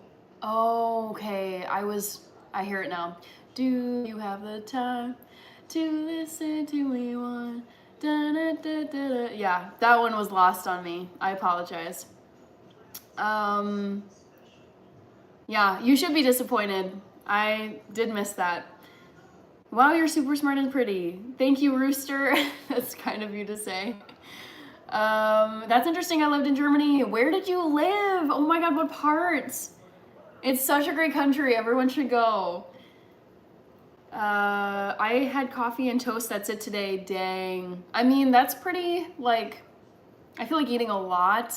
okay. I hear it now. Do you have the time to listen to me one? Da, da, da, da, da. Yeah, that one was lost on me. I apologize. Yeah, you should be disappointed. I did miss that. Wow, you're super smart and pretty. Thank you, Rooster. That's kind of you to say. That's interesting. I lived in Germany. Where did you live? Oh my God, what parts? It's such a great country. Everyone should go. I had coffee and toast. That's it today. Dang. I mean, that's pretty, like, I feel like eating a lot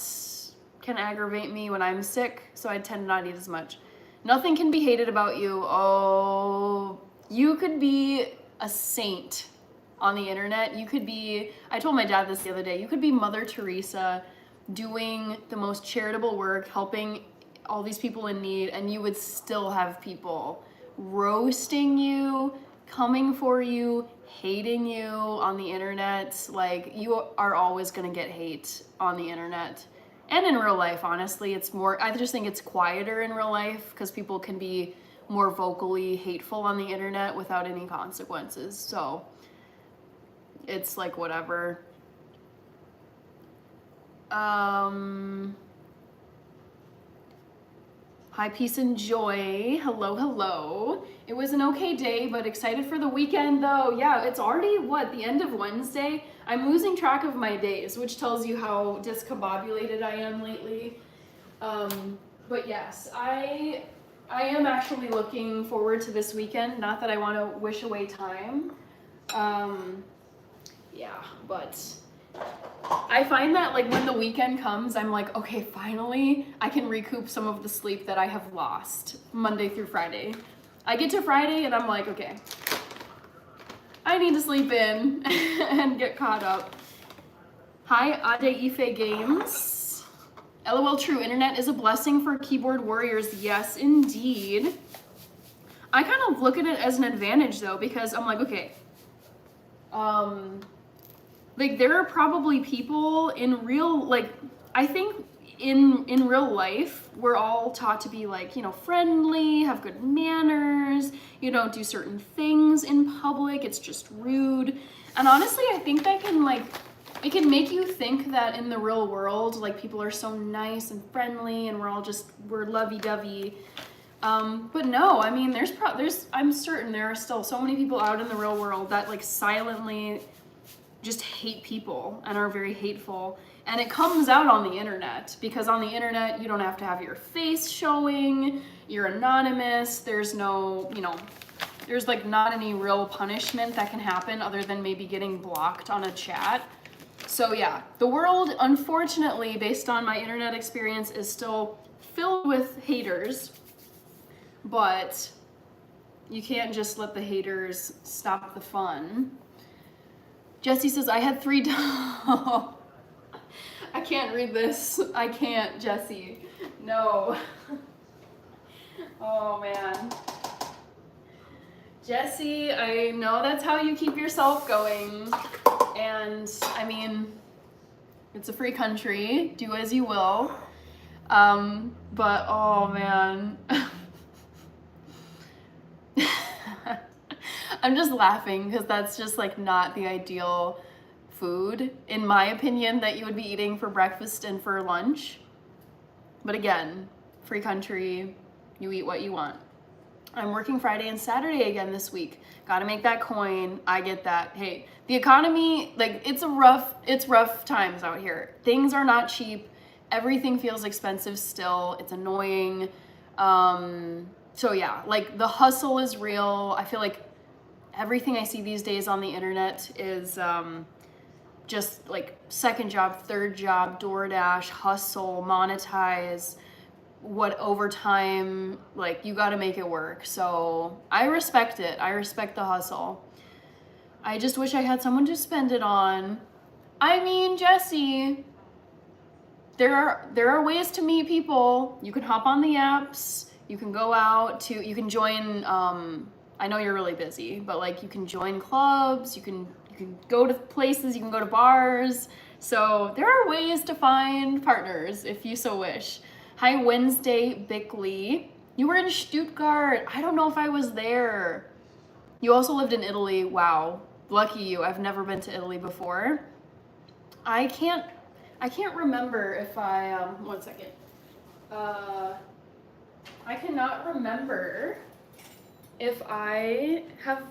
can aggravate me when I'm sick, so I tend to not eat as much. Nothing can be hated about you. Oh, you could be a saint on the internet. You could be, I told my dad this the other day, you could be Mother Teresa doing the most charitable work, helping all these people in need, and you would still have people roasting you, coming for you, hating you on the internet. Like, you are always gonna get hate on the internet. And in real life, honestly, it's more, I just think it's quieter in real life because people can be more vocally hateful on the internet without any consequences. So it's like whatever. Hi, peace and joy. Hello. It was an okay day, but excited for the weekend though. Yeah, it's already the end of Wednesday. I'm losing track of my days, which tells you how discombobulated I am lately. But yes, I am actually looking forward to this weekend. Not that I want to wish away time. Yeah, but I find that like when the weekend comes, I'm like, okay, finally I can recoup some of the sleep that I have lost Monday through Friday. I get to Friday and I'm like, okay, I need to sleep in and get caught up. Hi, Ade Ife Games. LOL, true, internet is a blessing for keyboard warriors. Yes, indeed. I kind of look at it as an advantage though, because I'm like, okay, like there are probably people in real, like, I think in real life, we're all taught to be like, you know, friendly, have good manners, you don't do certain things in public, it's just rude. And honestly, I think that can like, it can make you think that in the real world, like people are so nice and friendly and we're lovey-dovey. But no, I mean, I'm certain there are still so many people out in the real world that like silently just hate people and are very hateful. And it comes out on the internet, because on the internet, you don't have to have your face showing, you're anonymous, there's no, you know, there's like not any real punishment that can happen other than maybe getting blocked on a chat. So yeah, the world, unfortunately, based on my internet experience, is still filled with haters, but you can't just let the haters stop the fun. Jesse says, I had 3 dogs. I can't read this. I can't, Jesse. No. Oh, man. Jesse, I know that's how you keep yourself going. And I mean, it's a free country, do as you will. But oh man. I'm just laughing because that's just like not the ideal food, in my opinion, that you would be eating for breakfast and for lunch. But again, free country, you eat what you want. I'm working Friday and Saturday again this week. Gotta make that coin. I get that. Hey, the economy, like it's rough times out here. Things are not cheap. Everything feels expensive still. It's annoying. So yeah, like the hustle is real. I feel like everything I see these days on the internet is just like second job, third job, DoorDash, hustle, monetize, what overtime, like you got to make it work. So I respect it. I respect the hustle. I just wish I had someone to spend it on. I mean, Jesse, there are ways to meet people. You can hop on the apps. You can go out to, you can join, I know you're really busy, but like you can join clubs, you can go to places, you can go to bars. So there are ways to find partners if you so wish. Hi, Wednesday Bickley. You were in Stuttgart. I don't know if I was there. You also lived in Italy. Wow, lucky you. I've never been to Italy before. I can't remember if I, one second. I cannot remember if I have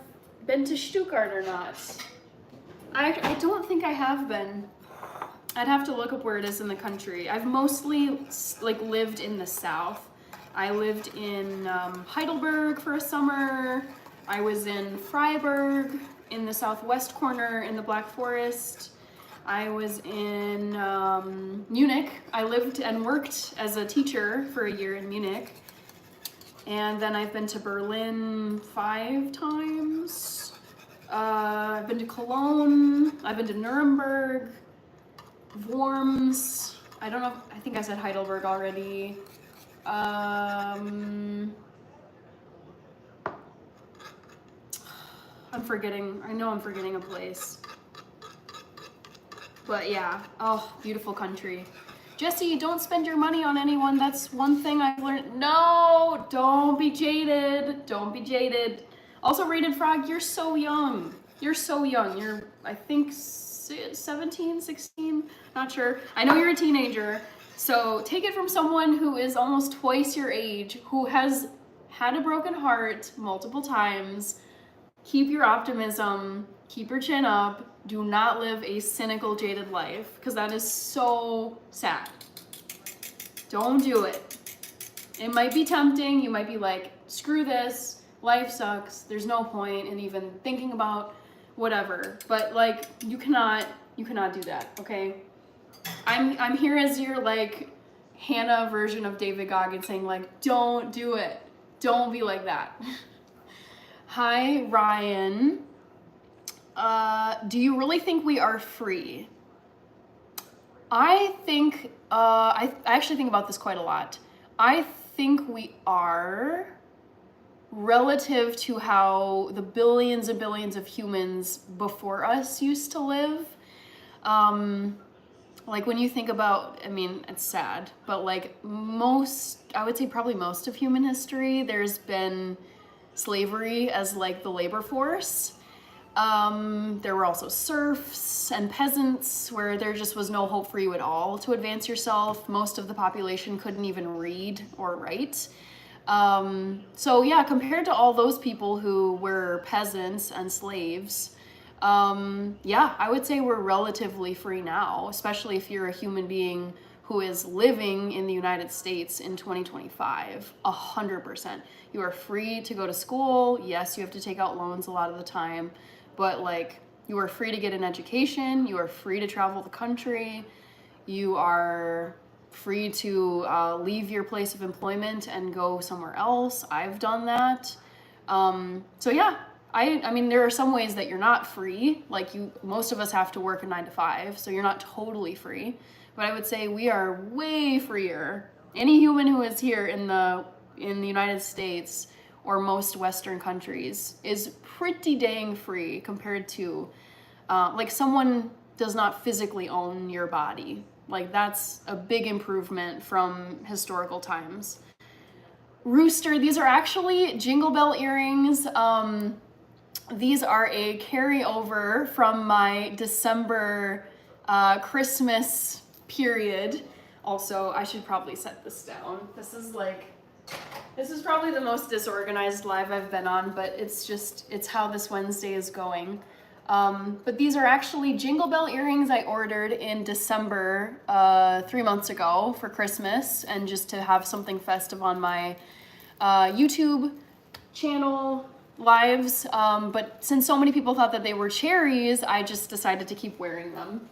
been to Stuttgart or not. I don't think I have been. I'd have to look up where it is in the country. I've mostly like lived in the south. I lived in Heidelberg for a summer. I was in Freiburg in the southwest corner in the Black Forest. I was in Munich. I lived and worked as a teacher for a year in Munich. And then I've been to Berlin 5 times. I've been to Cologne. I've been to Nuremberg. Worms. I don't know. I think I said Heidelberg already. I'm forgetting. I know I'm forgetting a place. But yeah. Oh, beautiful country. Jesse, don't spend your money on anyone. That's one thing I've learned. No, don't be jaded. Don't be jaded. Also, Rated Frog, you're so young. You're so young. You're, I think, 17, 16, not sure. I know you're a teenager, so take it from someone who is almost twice your age, who has had a broken heart multiple times. Keep your optimism, keep your chin up. Do not live a cynical, jaded life, because that is so sad. Don't do it. It might be tempting. You might be like, screw this, life sucks. There's no point in even thinking about whatever, but like you cannot do that, okay? I'm here as your like Hannah version of David Goggins saying like, don't do it. Don't be like that. Hi, Ryan. Do you really think we are free? I think, I actually think about this quite a lot. I think we are, relative to how the billions and billions of humans before us used to live. Like when you think about, I mean, it's sad, but like I would say probably most of human history, there's been slavery as like the labor force. There were also serfs and peasants where there just was no hope for you at all to advance yourself. Most of the population couldn't even read or write. So yeah, compared to all those people who were peasants and slaves, yeah, I would say we're relatively free now, especially if you're a human being who is living in the United States in 2025, 100%. You are free to go to school. Yes, you have to take out loans a lot of the time, but like you are free to get an education. You are free to travel the country. You are free to leave your place of employment and go somewhere else. I've done that. So yeah, I mean, there are some ways that you're not free. Like most of us have to work a 9 to 5, so you're not totally free. But I would say we are way freer. Any human who is here in the United States or most Western countries, is pretty dang free compared to, like, someone does not physically own your body. Like, that's a big improvement from historical times. Rooster, these are actually Jingle Bell earrings. These are a carryover from my December Christmas period. Also, I should probably set this down. This is probably the most disorganized live I've been on, but it's how this Wednesday is going. But these are actually Jingle Bell earrings I ordered in December 3 months ago for Christmas, and just to have something festive on my YouTube channel lives. But since so many people thought that they were cherries, I just decided to keep wearing them.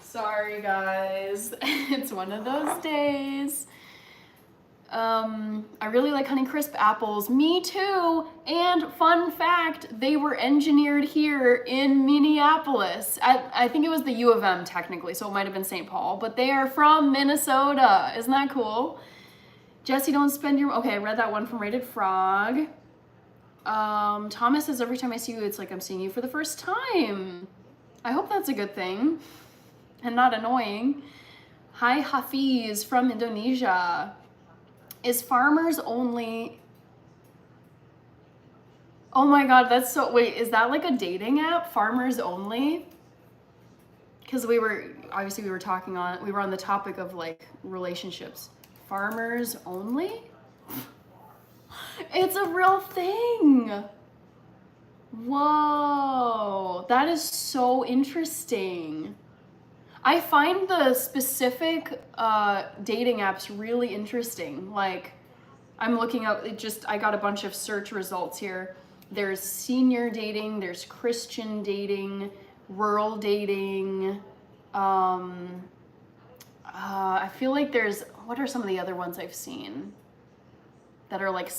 Sorry guys, it's one of those days. I really like Honeycrisp apples. Me too. And fun fact, they were engineered here in Minneapolis. I think it was the U of M technically, so it might have been St. Paul, but they are from Minnesota. Isn't that cool? Jesse, don't spend your... Okay, I read that one from Rated Frog. Thomas says, every time I see you, it's like I'm seeing you for the first time. I hope that's a good thing and not annoying. Hi, Hafiz from Indonesia. Is farmers only... Oh my god, that's so... Wait, is that like a dating app? Farmers only? Because we were talking on... We were on the topic of like relationships. Farmers only? It's a real thing. Whoa, that is so interesting. I find the specific dating apps really interesting. Like, I'm looking up, I got a bunch of search results here. There's senior dating, there's Christian dating, rural dating. I feel like what are some of the other ones I've seen that are like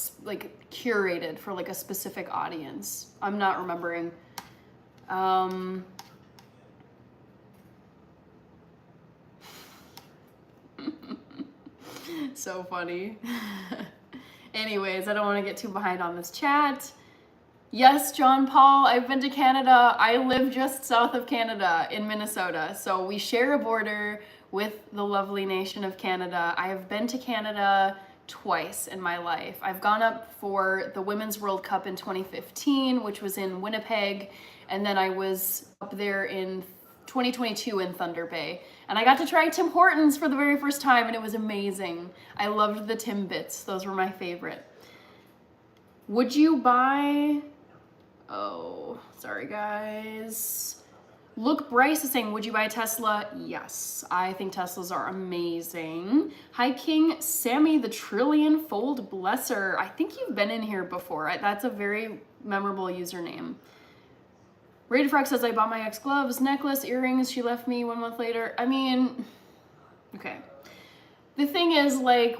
curated for like a specific audience? I'm not remembering. So funny. Anyways, I don't want to get too behind on this chat. Yes, John Paul, I've been to Canada. I live just south of Canada in Minnesota. So we share a border with the lovely nation of Canada. I have been to Canada twice in my life. I've gone up for the Women's World Cup in 2015, which was in Winnipeg. And then I was up there in 2022 in Thunder Bay. And I got to try Tim Hortons for the very first time, and it was amazing. I loved the Timbits. Those were my favorite. Would you buy... Oh, sorry guys. Look, Bryce is saying, would you buy a Tesla? Yes, I think Teslas are amazing. Hi, King Sammy, the Trillion-Fold Blesser. I think you've been in here before. That's a very memorable username. Rated Frog says, I bought my ex gloves, necklace, earrings. She left me 1 month later. I mean, okay. The thing is, like,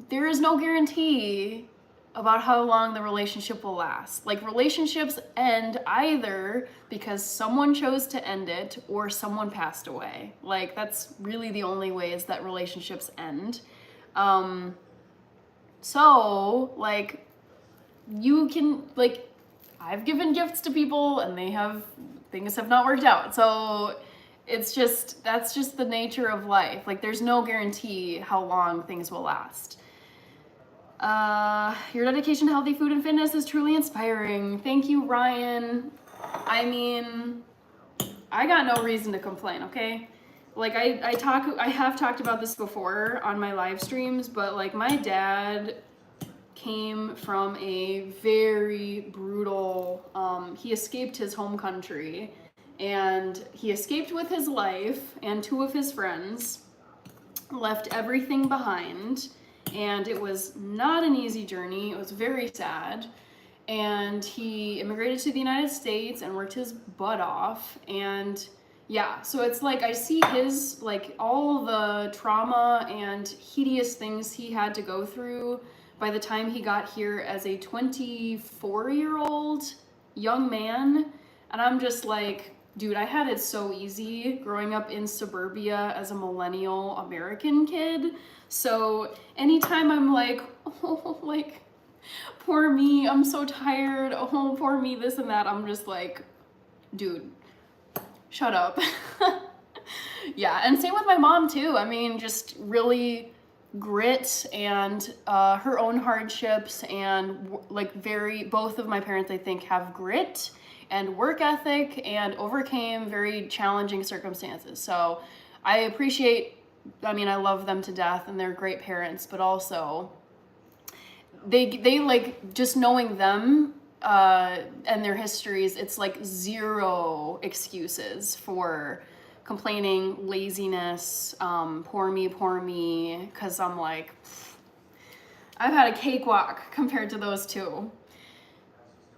there is no guarantee about how long the relationship will last. Like, relationships end either because someone chose to end it or someone passed away. Like, that's really the only ways that relationships end. So, like, you can, like, I've given gifts to people and things have not worked out. So that's just the nature of life. Like, there's no guarantee how long things will last. Your dedication to healthy food and fitness is truly inspiring. Thank you, Ryan. I mean, I got no reason to complain, okay? Like, I have talked about this before on my live streams, but like, my dad came from a very brutal, he escaped his home country, and he escaped with his life and 2 of his friends, left everything behind. And it was not an easy journey. It was very sad. And he immigrated to the United States and worked his butt off. And yeah, so it's like, I see his, like, all the trauma and hideous things he had to go through by the time he got here as a 24-year-old young man. And I'm just like, Dude, I had it so easy growing up in suburbia as a millennial American kid. So anytime I'm like, oh, like, poor me, I'm so tired, oh, poor me, this and that, I'm just like, dude, shut up. Yeah, and same with my mom too. I mean, just really grit and her own hardships, and like both of my parents, I think, have grit and work ethic and overcame very challenging circumstances. So I appreciate, I mean, I love them to death and they're great parents, but also they like, just knowing them and their histories, it's like zero excuses for complaining, laziness, poor me, because I'm like, I've had a cakewalk compared to those two.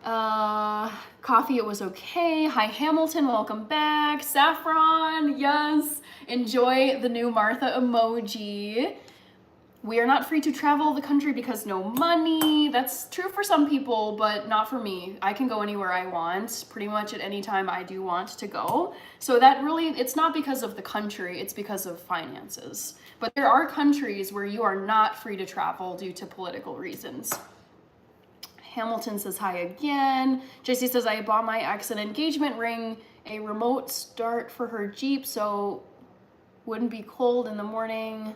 Coffee, it was okay. Hi Hamilton, welcome back. Saffron, yes. Enjoy the new Martha emoji. We are not free to travel the country because no money. That's true for some people, but not for me. I can go anywhere I want, pretty much at any time I do want to go. So that really, it's not because of the country, it's because of finances. But there are countries where you are not free to travel due to political reasons. Hamilton says hi again. JC says, I bought my ex an engagement ring, a remote start for her Jeep, so wouldn't be cold in the morning.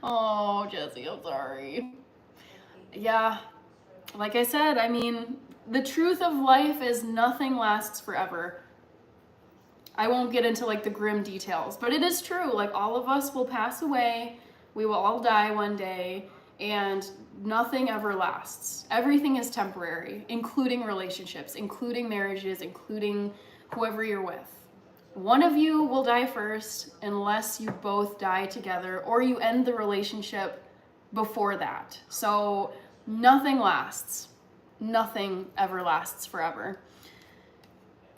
Oh, Jesse, I'm sorry. Yeah, like I said, I mean, the truth of life is nothing lasts forever. I won't get into like the grim details, but it is true. Like, all of us will pass away. We will all die one day, and nothing ever lasts. Everything is temporary, including relationships, including marriages, including whoever you're with. One of you will die first unless you both die together, or you end the relationship before that. So nothing lasts. Nothing ever lasts forever.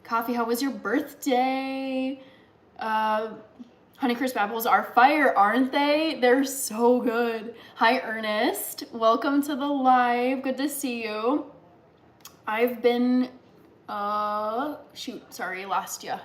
Coffee, how was your birthday? Honeycrisp apples are fire, aren't they? They're so good. Hi, Ernest. Welcome to the live. Good to see you. I've been, lost ya.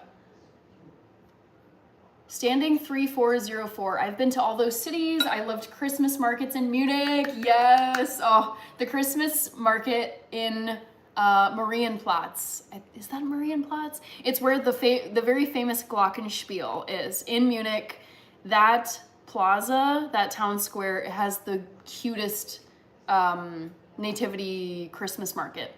Standing 3404. I've been to all those cities. I loved Christmas markets in Munich. Yes. Oh, the Christmas market in Marienplatz. Is that Marienplatz? It's where the very famous Glockenspiel is in Munich. That plaza, that town square, it has the cutest nativity Christmas market.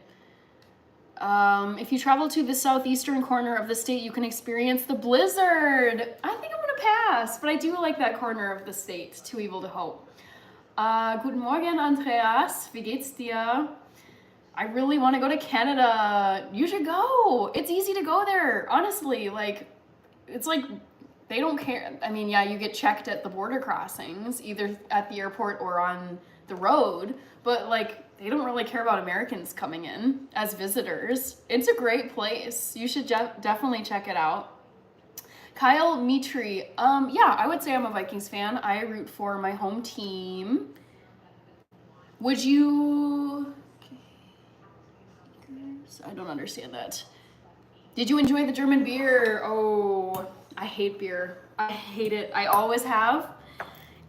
If you travel to the southeastern corner of the state, you can experience the blizzard. I think I'm gonna pass, but I do like that corner of the state. Too evil to hope. Guten Morgen, Andreas. Wie geht's dir? I really want to go to Canada. You should go. It's easy to go there, honestly. Like, it's like they don't care. I mean, yeah, you get checked at the border crossings, either at the airport or on the road, but like, they don't really care about Americans coming in as visitors. It's a great place. You should definitely check it out. Kyle Mitri, yeah, I would say I'm a Vikings fan. I root for my home team. Would you... I don't understand that. Did you enjoy the German beer? Oh, I hate beer. I hate it. I always have.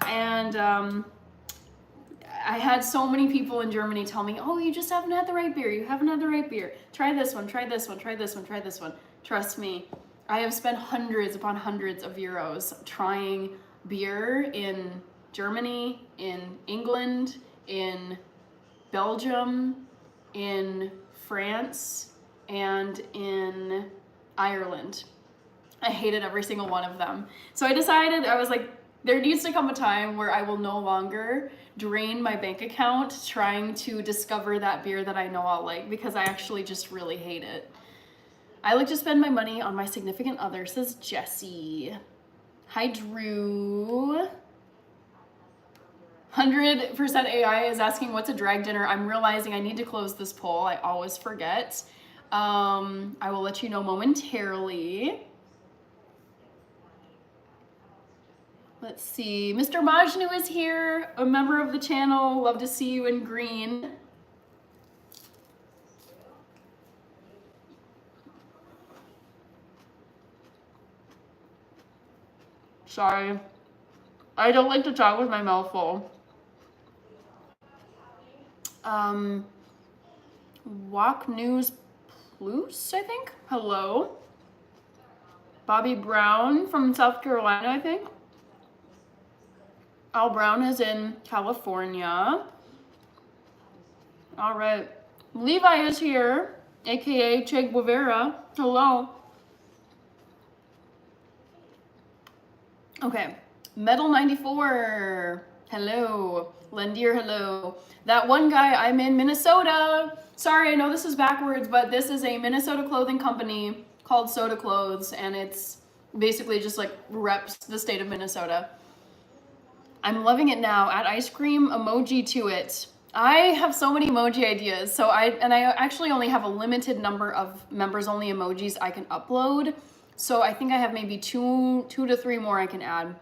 And I had so many people in Germany tell me, oh, you just haven't had the right beer. You haven't had the right beer. Try this one, try this one, try this one, try this one. Trust me, I have spent hundreds upon hundreds of euros trying beer in Germany, in England, in Belgium, in France, and in Ireland. I hated every single one of them. So I decided, I was like, there needs to come a time where I will no longer drain my bank account trying to discover that beer that I know I'll like, because I actually just really hate it. I like to spend my money on my significant other, says Jessie. Hi, Drew. 100% AI is asking what's a drag dinner. I'm realizing I need to close this poll. I always forget. I will let you know momentarily. Let's see. Mr. Majnu is here, a member of the channel. Love to see you in green. Sorry. I don't like to talk with my mouth full. Walk News Plus, I think. Hello. Bobby Brown from South Carolina, I think. Al Brown is in California. All right. Levi is here, aka Che Guevara. Hello. Okay. Metal 94. Hello. Lendier, hello. That one guy, I'm in Minnesota. Sorry, I know this is backwards, but this is a Minnesota clothing company called Soda Clothes, and it's basically just like reps the state of Minnesota. I'm loving it now. Add ice cream emoji to it. I have so many emoji ideas. So I actually only have a limited number of members only emojis I can upload. So I think I have maybe two to three more I can add.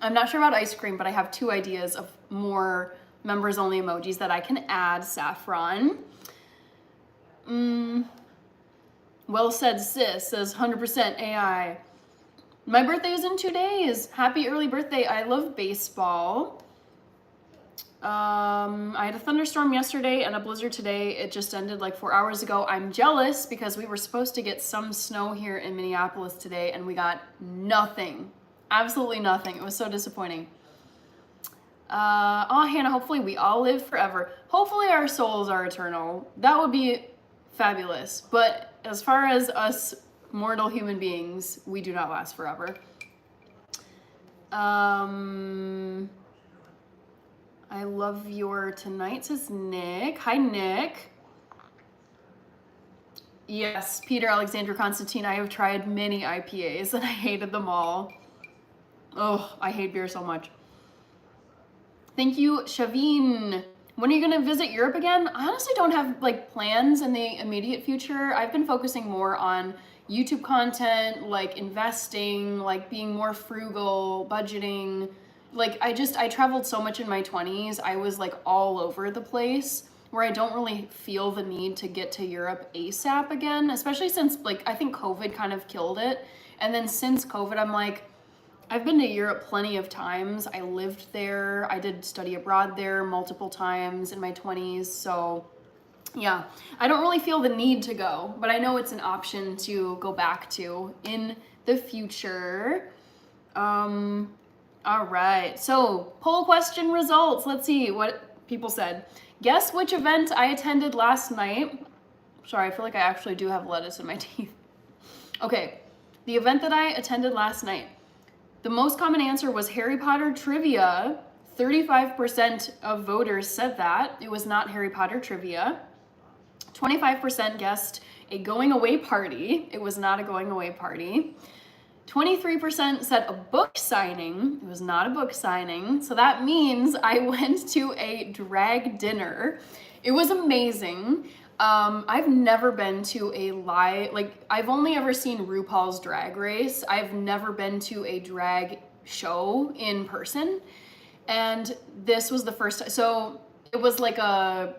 I'm not sure about ice cream, but I have 2 ideas of more members only emojis that I can add. Saffron. Well said, sis, says 100% AI. My birthday is in 2 days. Happy early birthday. I love baseball. I had a thunderstorm yesterday and a blizzard today. It just ended like 4 hours ago. I'm jealous because we were supposed to get some snow here in Minneapolis today and we got nothing. Absolutely nothing. It was so disappointing. Oh, Hannah, hopefully we all live forever. Hopefully our souls are eternal. That would be fabulous. But as far as us mortal human beings, we do not last forever. I love your tonight, says Nick. Hi, Nick. Yes, Peter Alexander Constantine. I have tried many IPAs and I hated them all. Oh, I hate beer so much. Thank you, Shavine. When are you gonna visit Europe again? I honestly don't have like plans in the immediate future. I've been focusing more on YouTube content, like investing, like being more frugal, budgeting. Like I traveled so much in my 20s. I was like all over the place where I don't really feel the need to get to Europe ASAP again, especially since like I think COVID kind of killed it. And then since COVID, I'm like, I've been to Europe plenty of times. I lived there. I did study abroad there multiple times in my 20s. So yeah, I don't really feel the need to go, but I know it's an option to go back to in the future. All right, so poll question results. Let's see what people said. Guess which event I attended last night. Sorry, I feel like I actually do have lettuce in my teeth. Okay, the event that I attended last night. The most common answer was Harry Potter trivia. 35% of voters said that. It was not Harry Potter trivia. 25% guessed a going away party. It was not a going away party. 23% said a book signing. It was not a book signing. So that means I went to a drag dinner. It was amazing. I've never been to a live, like I've only ever seen RuPaul's Drag Race. I've never been to a drag show in person. And this was the first time. So it was like a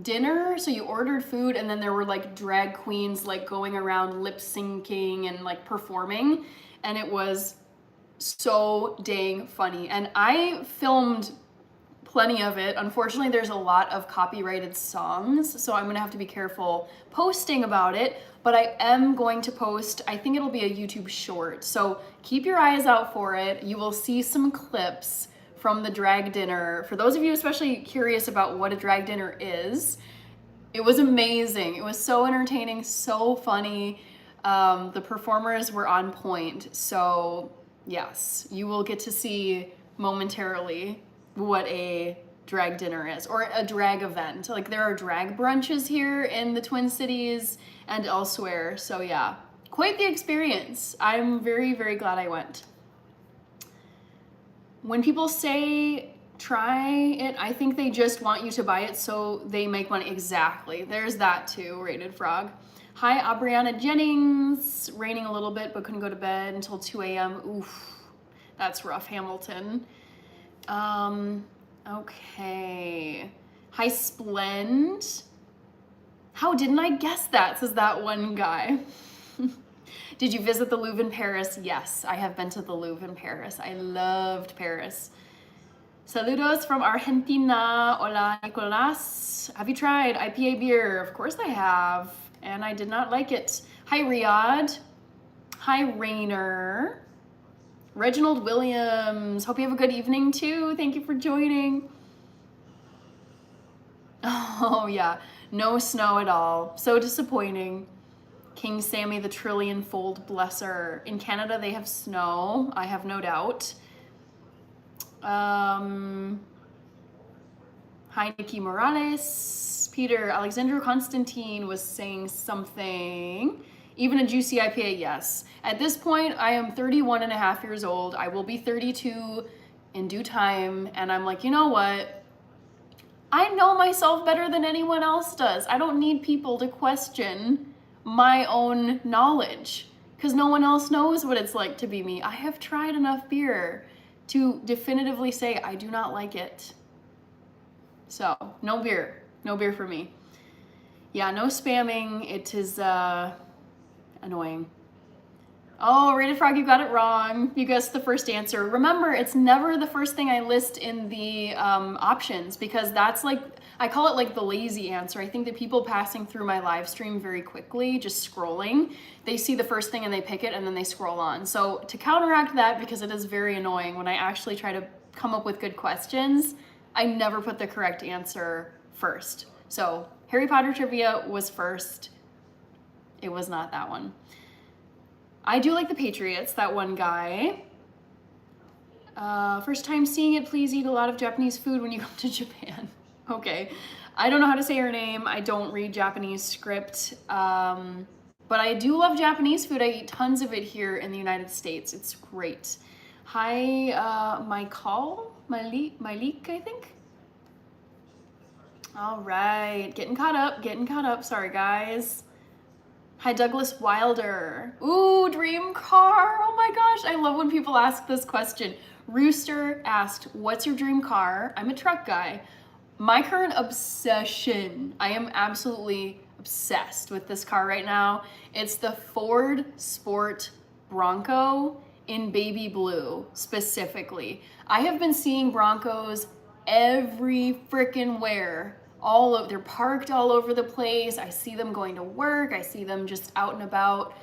dinner. So you ordered food and then there were like drag queens like going around lip syncing and like performing. And it was so dang funny. And I filmed plenty of it. Unfortunately, there's a lot of copyrighted songs, so I'm gonna have to be careful posting about it, but I am going to post, I think it'll be a YouTube short, so keep your eyes out for it. You will see some clips from the drag dinner. For those of you especially curious about what a drag dinner is, it was amazing. It was so entertaining, so funny. The performers were on point, so yes, you will get to see momentarily what a drag dinner is, or a drag event. Like there are drag brunches here in the Twin Cities and elsewhere. So yeah, quite the experience. I'm very, very glad I went. When people say try it, I think they just want you to buy it so they make money. Exactly. There's that too, Rated Frog. Hi, Abriana Jennings. Raining a little bit, but couldn't go to bed until 2 a.m. Oof, that's rough, Hamilton. Okay. Hi, Splend. How didn't I guess that, says that one guy. Did you visit the Louvre in Paris? Yes, I have been to the Louvre in Paris. I loved Paris. Saludos from Argentina. Hola, Nicolas. Have you tried IPA beer? Of course I have, and I did not like it. Hi, Riyadh. Hi, Rainer. Reginald Williams. Hope you have a good evening too. Thank you for joining. Oh yeah, no snow at all. So disappointing. King Sammy the Trillion-fold Blesser. In Canada they have snow, I have no doubt. Hi Nikki Morales. Peter, Alexandra Constantine was saying something. Even a juicy IPA, yes. At this point, I am 31 and a half years old. I will be 32 in due time. And I'm like, you know what? I know myself better than anyone else does. I don't need people to question my own knowledge because no one else knows what it's like to be me. I have tried enough beer to definitively say I do not like it. So, no beer. No beer for me. Yeah, no spamming. It is annoying. Oh, Rated Frog, you got it wrong. You guessed the first answer. Remember, it's never the first thing I list in the options because that's like, I call it like the lazy answer. I think that people passing through my live stream very quickly, just scrolling, they see the first thing and they pick it and then they scroll on. So to counteract that, because it is very annoying when I actually try to come up with good questions, I never put the correct answer first. So Harry Potter trivia was first. It was not that one. I do like the Patriots, that one guy. First time seeing it, please eat a lot of Japanese food when you come to Japan. Okay. I don't know how to say her name. I don't read Japanese script. But I do love Japanese food. I eat tons of it here in the United States. It's great. Hi, Malik, I think. All right, getting caught up. Sorry, guys. Hi, Douglas Wilder. Ooh, dream car. Oh my gosh, I love when people ask this question. Rooster asked, what's your dream car? I'm a truck guy. My current obsession, I am absolutely obsessed with this car right now. It's the Ford Sport Bronco in baby blue, specifically. I have been seeing Broncos every frickin' where. They're parked all over the place. I see them going to work. I see them just out and about.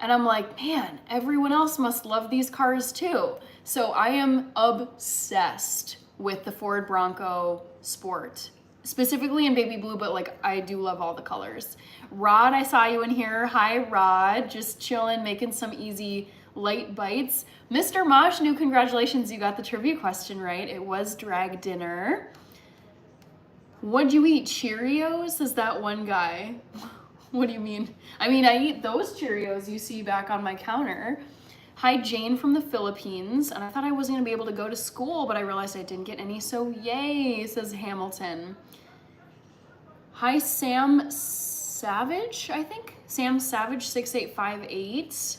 And I'm like, man, everyone else must love these cars too. So I am obsessed with the Ford Bronco Sport, specifically in baby blue, but like I do love all the colors. Rod, I saw you in here. Hi, Rod. Just chilling, making some easy light bites. Mr. Mosh, new congratulations. You got the trivia question right. It was drag dinner. What'd you eat? Cheerios? Is that one guy? What do you mean? I mean, I eat those Cheerios you see back on my counter. Hi, Jane from the Philippines. And I thought I wasn't gonna be able to go to school, but I realized I didn't get any, so yay, says Hamilton. Hi, Sam Savage, I think? Sam Savage 6858.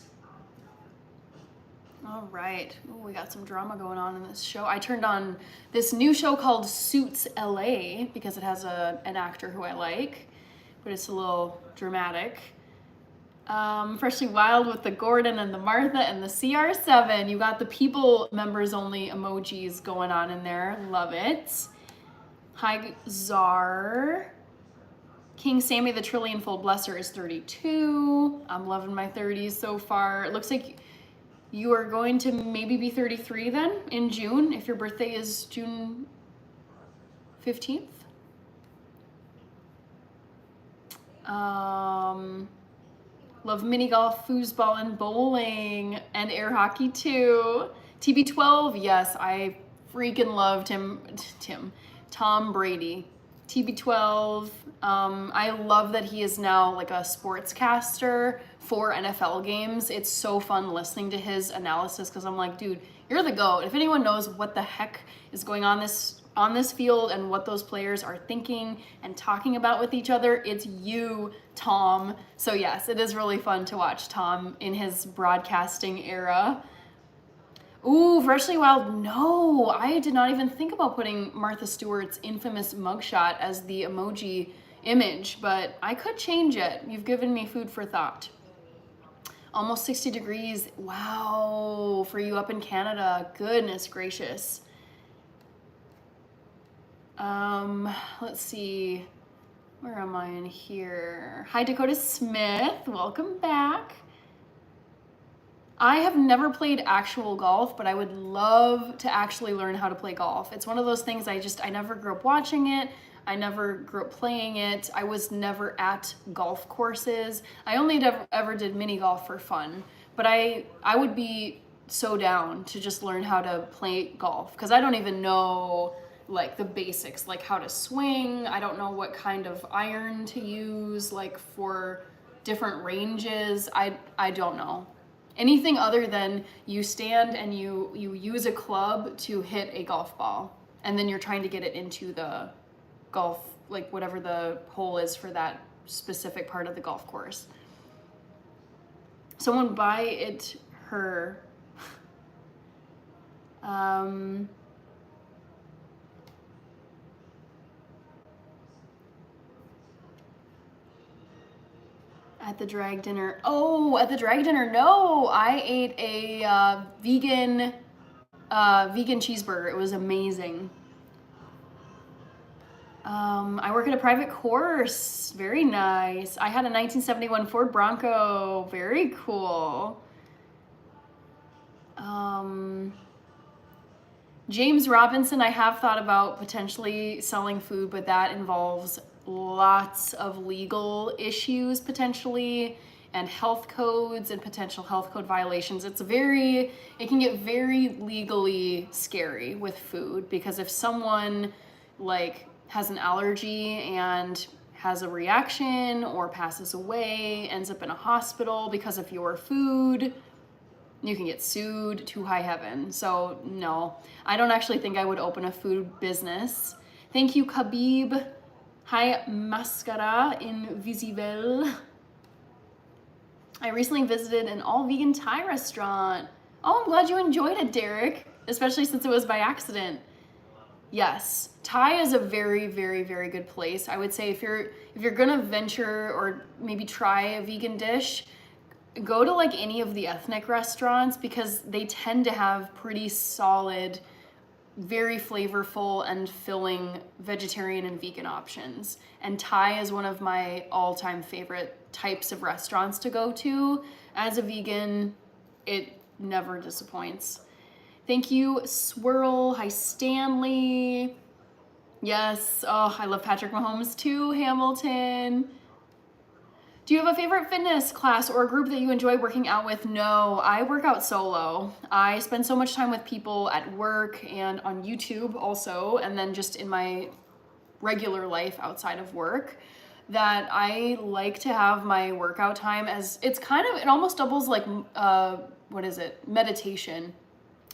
All right. Ooh, we got some drama going on in this show. I turned on this new show called Suits LA because it has an actor who I like, but it's a little dramatic. Freshly Wild with the Gordon and the Martha and the CR7. You got the people members only emojis going on in there. Love it. Hi, Czar. King Sammy the Trillion-fold Blesser is 32. I'm loving my 30s so far. It looks like you are going to maybe be 33 then in June, if your birthday is June 15th. Love mini golf, foosball, and bowling, and air hockey too. TB12, yes, I freaking love Tom Brady. TB12, I love that he is now like a sportscaster for NFL games. It's so fun listening to his analysis because I'm like, dude, you're the GOAT. If anyone knows what the heck is going on this field and what those players are thinking and talking about with each other, it's you, Tom. So yes, it is really fun to watch Tom in his broadcasting era. Ooh, Freshly Wild, no, I did not even think about putting Martha Stewart's infamous mugshot as the emoji image, but I could change it. You've given me food for thought. Almost 60 degrees. Wow, for you up in Canada. Goodness gracious. Let's see. Where am I in here? Hi, Dakota Smith. Welcome back. I have never played actual golf, but I would love to actually learn how to play golf. It's one of those things I never grew up watching it. I never grew up playing it. I was never at golf courses. I only ever did mini golf for fun. But I would be so down to just learn how to play golf, because I don't even know like the basics, like how to swing. I don't know what kind of iron to use, like for different ranges. I don't know. Anything other than you stand and you use a club to hit a golf ball, and then you're trying to get it into the golf, like whatever the hole is for that specific part of the golf course. Someone buy it her. At the drag dinner. Oh, at the drag dinner. No, I ate a vegan cheeseburger. It was amazing. I work at a private course. Very nice. I had a 1971 Ford Bronco. Very cool. James Robinson, I have thought about potentially selling food, but that involves lots of legal issues potentially, and health codes and potential health code violations. It can get very legally scary with food, because if someone like has an allergy and has a reaction or passes away, ends up in a hospital because of your food, you can get sued to high heaven. So no, I don't actually think I would open a food business. Thank you, Khabib. Hi, Mascara Invisible. I recently visited an all-vegan Thai restaurant. Oh, I'm glad you enjoyed it, Derek, especially since it was by accident. Yes, Thai is a very, very, very good place. I would say if you're gonna venture or maybe try a vegan dish, go to like any of the ethnic restaurants, because they tend to have pretty solid, very flavorful and filling vegetarian and vegan options. And Thai is one of my all-time favorite types of restaurants to go to. As a vegan, it never disappoints. Thank you, Swirl. Hi, Stanley. Yes, oh, I love Patrick Mahomes too, Hamilton. Do you have a favorite fitness class or group that you enjoy working out with? No, I work out solo. I spend so much time with people at work and on YouTube also, and then just in my regular life outside of work, that I like to have my workout time as, it almost doubles like, meditation.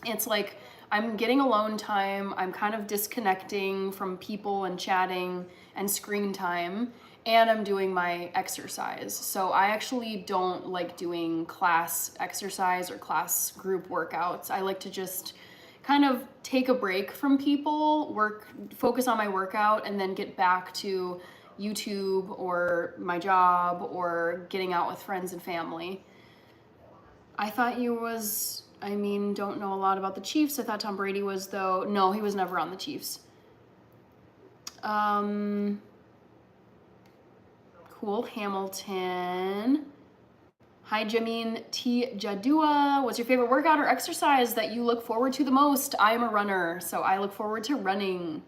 It's like I'm getting alone time, I'm kind of disconnecting from people and chatting and screen time, and I'm doing my exercise. So I actually don't like doing class exercise or class group workouts. I like to just kind of take a break from people, focus on my workout, and then get back to YouTube or my job or getting out with friends and family. I thought don't know a lot about the Chiefs. I thought Tom Brady was, though. No, he was never on the Chiefs. Cool, Hamilton. Hi, Jameen T. Jadua. What's your favorite workout or exercise that you look forward to the most? I am a runner, so I look forward to running.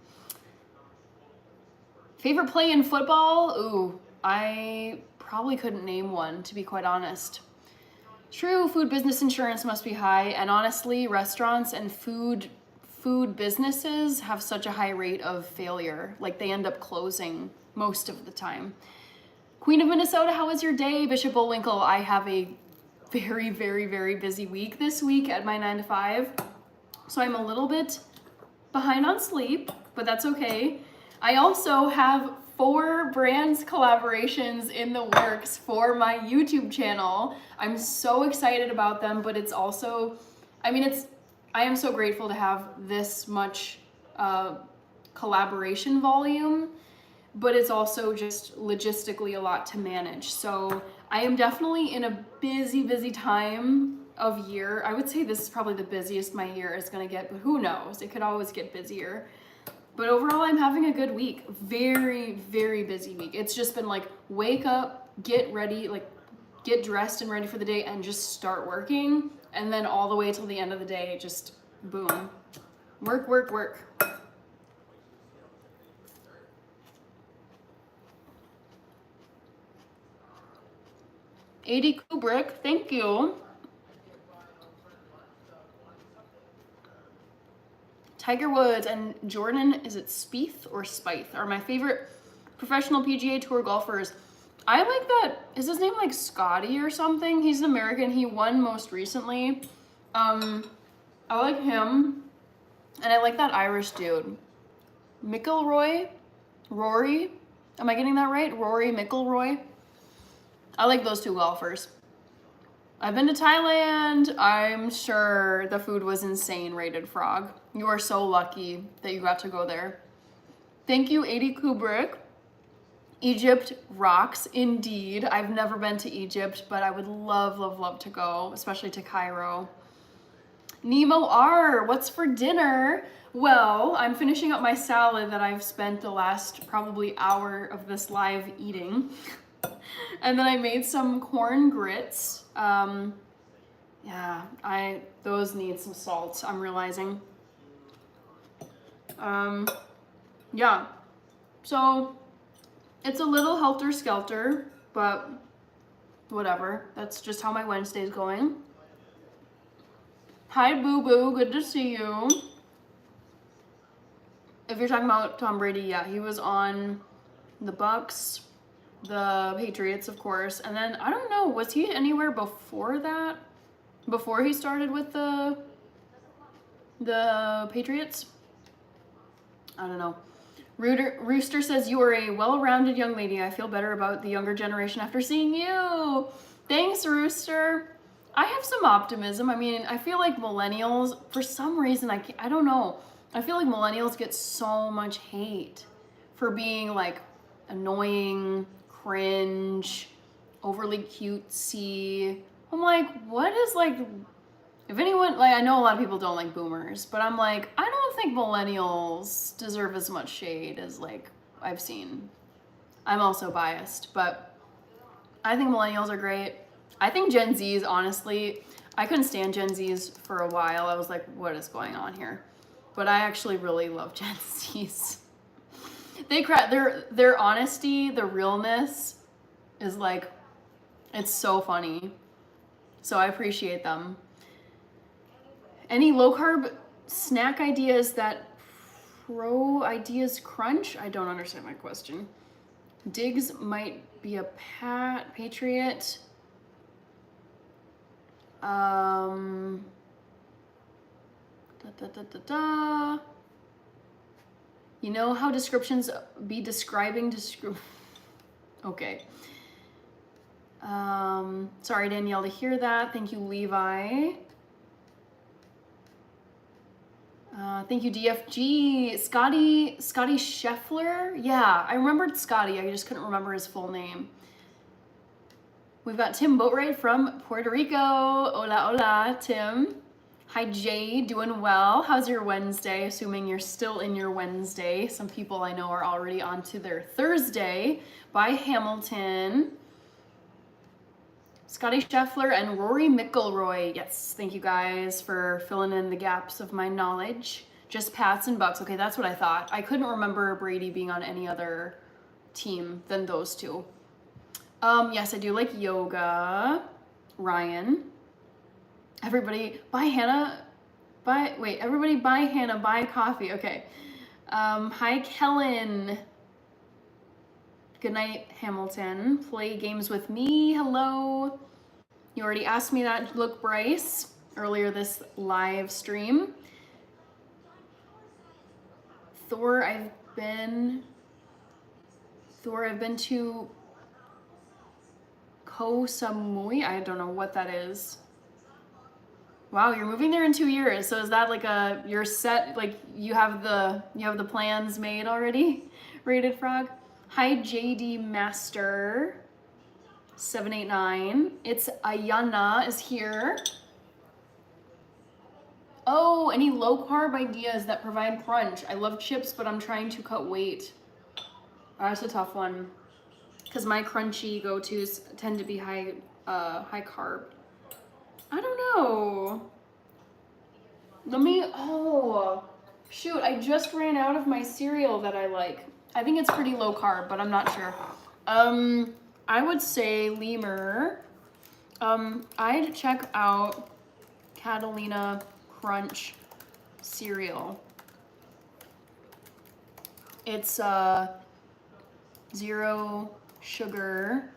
Favorite play in football? Ooh, I probably couldn't name one, to be quite honest. True, food business insurance must be high, and honestly, restaurants and food businesses have such a high rate of failure. Like, they end up closing most of the time. Queen of Minnesota, how was your day? Bishop Bullwinkle, I have a very, very, very busy week this week at my 9 to 5. So I'm a little bit behind on sleep, but that's okay. I also have 4 brands collaborations in the works for my YouTube channel. I'm so excited about them, but it's also, I am so grateful to have this much collaboration volume, but it's also just logistically a lot to manage. So I am definitely in a busy time of year. I would say this is probably the busiest my year is gonna get, but who knows? It could always get busier. But overall, I'm having a good week. Very, very busy week. It's just been like, wake up, get ready, like get dressed and ready for the day and just start working. And then all the way till the end of the day, just boom. Work, work, work. AD Kubrick, thank you. Tiger Woods and Jordan, is it Spieth or Spieth, are my favorite professional PGA Tour golfers. I like that, is his name like Scotty or something? He's an American, he won most recently. I like him, and I like that Irish dude. McIlroy? Rory? Am I getting that right? Rory McIlroy? I like those two golfers. I've been to Thailand. I'm sure the food was insane, Rated Frog. You are so lucky that you got to go there. Thank you, AD Kubrick. Egypt rocks, indeed. I've never been to Egypt, but I would love, love, love to go, especially to Cairo. Nemo R, what's for dinner? Well, I'm finishing up my salad that I've spent the last probably hour of this live eating. And then I made some corn grits. Yeah, those need some salt, I'm realizing. Yeah, so it's a little helter-skelter, but whatever. That's just how my Wednesday's going. Hi, Boo Boo, good to see you. If you're talking about Tom Brady, yeah, he was on the Bucks, the Patriots, of course, and then I don't know, was he anywhere before that? Before he started with the Patriots? I don't know. Rooster says, you are a well-rounded young lady. I feel better about the younger generation after seeing you. Thanks, Rooster. I have some optimism. I mean, I feel like millennials, for some reason, I don't know. I feel like millennials get so much hate for being like annoying, cringe, overly cutesy. I'm like, what is like, if anyone, like, I know a lot of people don't like boomers, but I'm like, I don't think millennials deserve as much shade as like I've seen. I'm also biased, but I think millennials are great. I think Gen Zs, honestly, I couldn't stand Gen Zs for a while. I was like, what is going on here? But I actually really love Gen Zs. Their honesty, their realness is like, it's so funny. So I appreciate them. Any low carb snack ideas that pro ideas crunch? I don't understand my question. Diggs might be a Patriot. You know how descriptions be describing okay. Sorry, Danielle, to hear that. Thank you, Levi. Thank you, DFG. Scotty Scheffler? Yeah, I remembered Scotty. I just couldn't remember his full name. We've got Tim Boatwright from Puerto Rico. Hola, hola, Tim. Hi, Jay. Doing well. How's your Wednesday? Assuming you're still in your Wednesday. Some people I know are already on to their Thursday. By Hamilton. Scotty Scheffler and Rory McIlroy. Yes, thank you guys for filling in the gaps of my knowledge. Just Pats and Bucks. Okay, that's what I thought. I couldn't remember Brady being on any other team than those two. Yes, I do like yoga. Ryan. Everybody buy Hannah. Everybody buy Hannah, buy coffee. Okay. Hi, Kellen. Good night, Hamilton. Play games with me. Hello. You already asked me that, look, Bryce, earlier this live stream. Thor, I've been to Koh Samui. I don't know what that is. Wow, you're moving there in 2 years. So is that like you're set, like you have the plans made already? Rated Frog. Hi, JD Master. 789. It's Ayana is here. Oh, any low carb ideas that provide crunch? I love chips, but I'm trying to cut weight. That's a tough one. Because my crunchy go-tos tend to be high carb. I don't know. Oh, shoot, I just ran out of my cereal that I like. I think it's pretty low carb, but I'm not sure. I would say lemur. I'd check out Catalina Crunch cereal. It's zero sugar,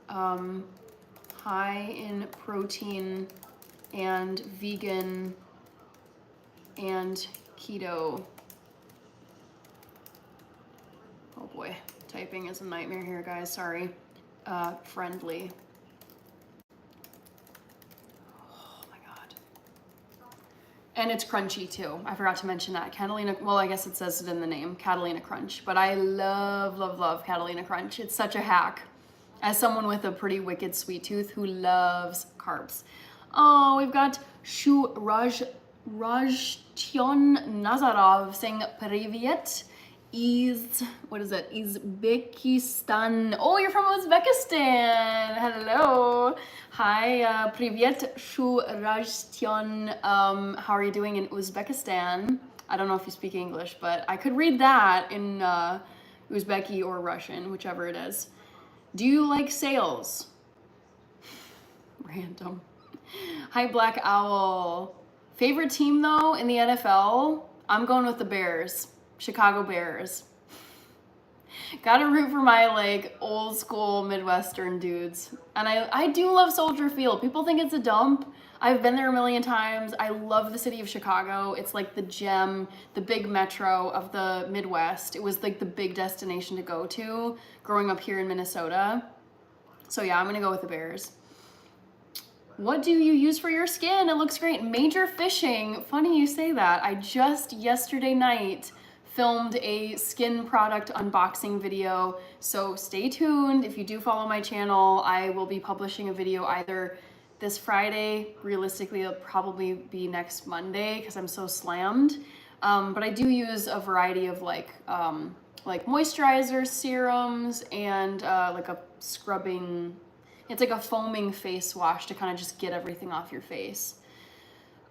high in protein and vegan and keto. Oh boy, typing is a nightmare here, guys, sorry. Friendly. Oh my God. And it's crunchy too. I forgot to mention that. Catalina, well, I guess it says it in the name, Catalina Crunch, but I love, love, love Catalina Crunch. It's such a hack. As someone with a pretty wicked sweet tooth who loves carbs. Oh, we've got Rajtion Nazarov saying Privyet. What is it? Uzbekistan. Oh, you're from Uzbekistan. Hello. Hi, Privyet Rajtion. How are you doing in Uzbekistan? I don't know if you speak English, but I could read that in Uzbeki or Russian, whichever it is. Do you like sales? Random. Hi, Black Owl. Favorite team though in the NFL? I'm going with the Bears. Chicago Bears. Gotta root for my like old school Midwestern dudes. And I do love Soldier Field. People think it's a dump. I've been there a million times. I love the city of Chicago. It's like the gem, the big metro of the Midwest. It was like the big destination to go to growing up here in Minnesota. So yeah, I'm gonna go with the Bears. What do you use for your skin? It looks great. Major Fishing. Funny you say that. I just yesterday night filmed a skin product unboxing video. So stay tuned. If you do follow my channel, I will be publishing a video either this Friday. Realistically, it'll probably be next Monday because I'm so slammed. But I do use a variety of like moisturizers, serums, and like a scrubbing. It's like a foaming face wash to kind of just get everything off your face.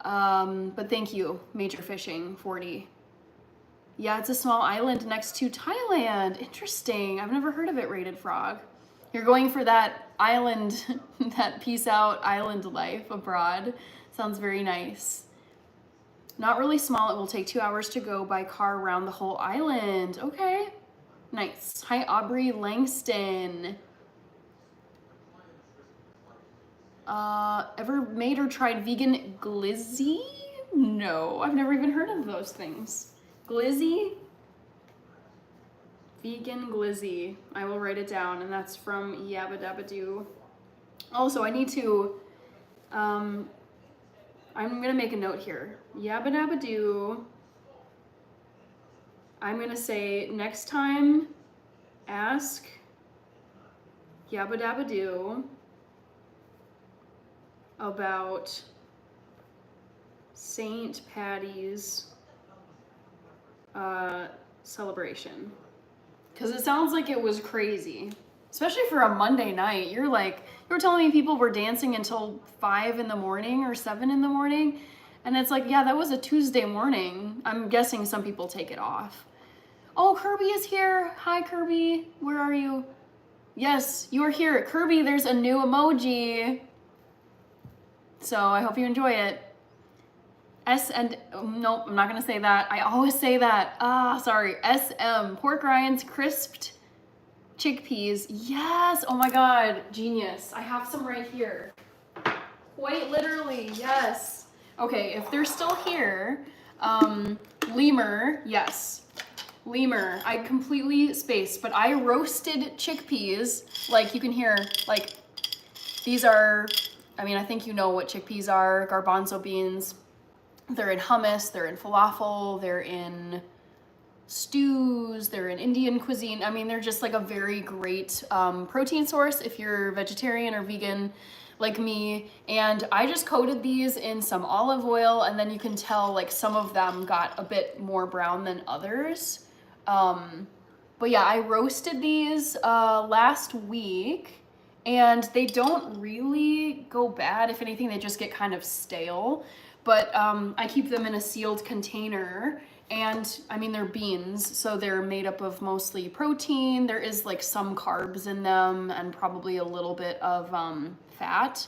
But thank you, Major Fishing 40. Yeah, it's a small island next to Thailand. Interesting. I've never heard of it, Rated Frog. You're going for that island, that peace out island life abroad. Sounds very nice. Not really small. It will take 2 hours to go by car around the whole island. Okay. Nice. Hi, Aubrey Langston. Ever made or tried vegan glizzy? No, I've never even heard of those things. Glizzy? Vegan glizzy. I will write it down, and that's from Yabba Dabba Doo. Also, I need to, I'm gonna make a note here. Yabba Dabba Doo. I'm gonna say next time, ask Yabba Dabba Doo about St. Patty's celebration, because it sounds like it was crazy, especially for a Monday night. You were telling me people were dancing until 5 in the morning or 7 in the morning, and it's like, yeah, that was a Tuesday morning. I'm guessing some people take it off. Oh, Kirby is here. Hi, Kirby. Where are you? Yes, you are here. Kirby, there's a new emoji. So I hope you enjoy it. Nope, I'm not gonna say that. I always say that. Sorry. SM, pork rinds, crisped chickpeas. Yes, oh my God, genius. I have some right here. Quite literally, yes. Okay, if they're still here, lemur, yes. Lemur, I completely spaced, but I roasted chickpeas. Like you can hear, like these are, I mean, I think you know what chickpeas are, garbanzo beans. They're in hummus, they're in falafel, they're in stews, they're in Indian cuisine. I mean, they're just like a very great protein source if you're vegetarian or vegan like me. And I just coated these in some olive oil, and then you can tell like some of them got a bit more brown than others. But yeah, I roasted these last week, and they don't really go bad. If anything, they just get kind of stale. But I keep them in a sealed container, and I mean, they're beans, so they're made up of mostly protein. There is like some carbs in them and probably a little bit of fat.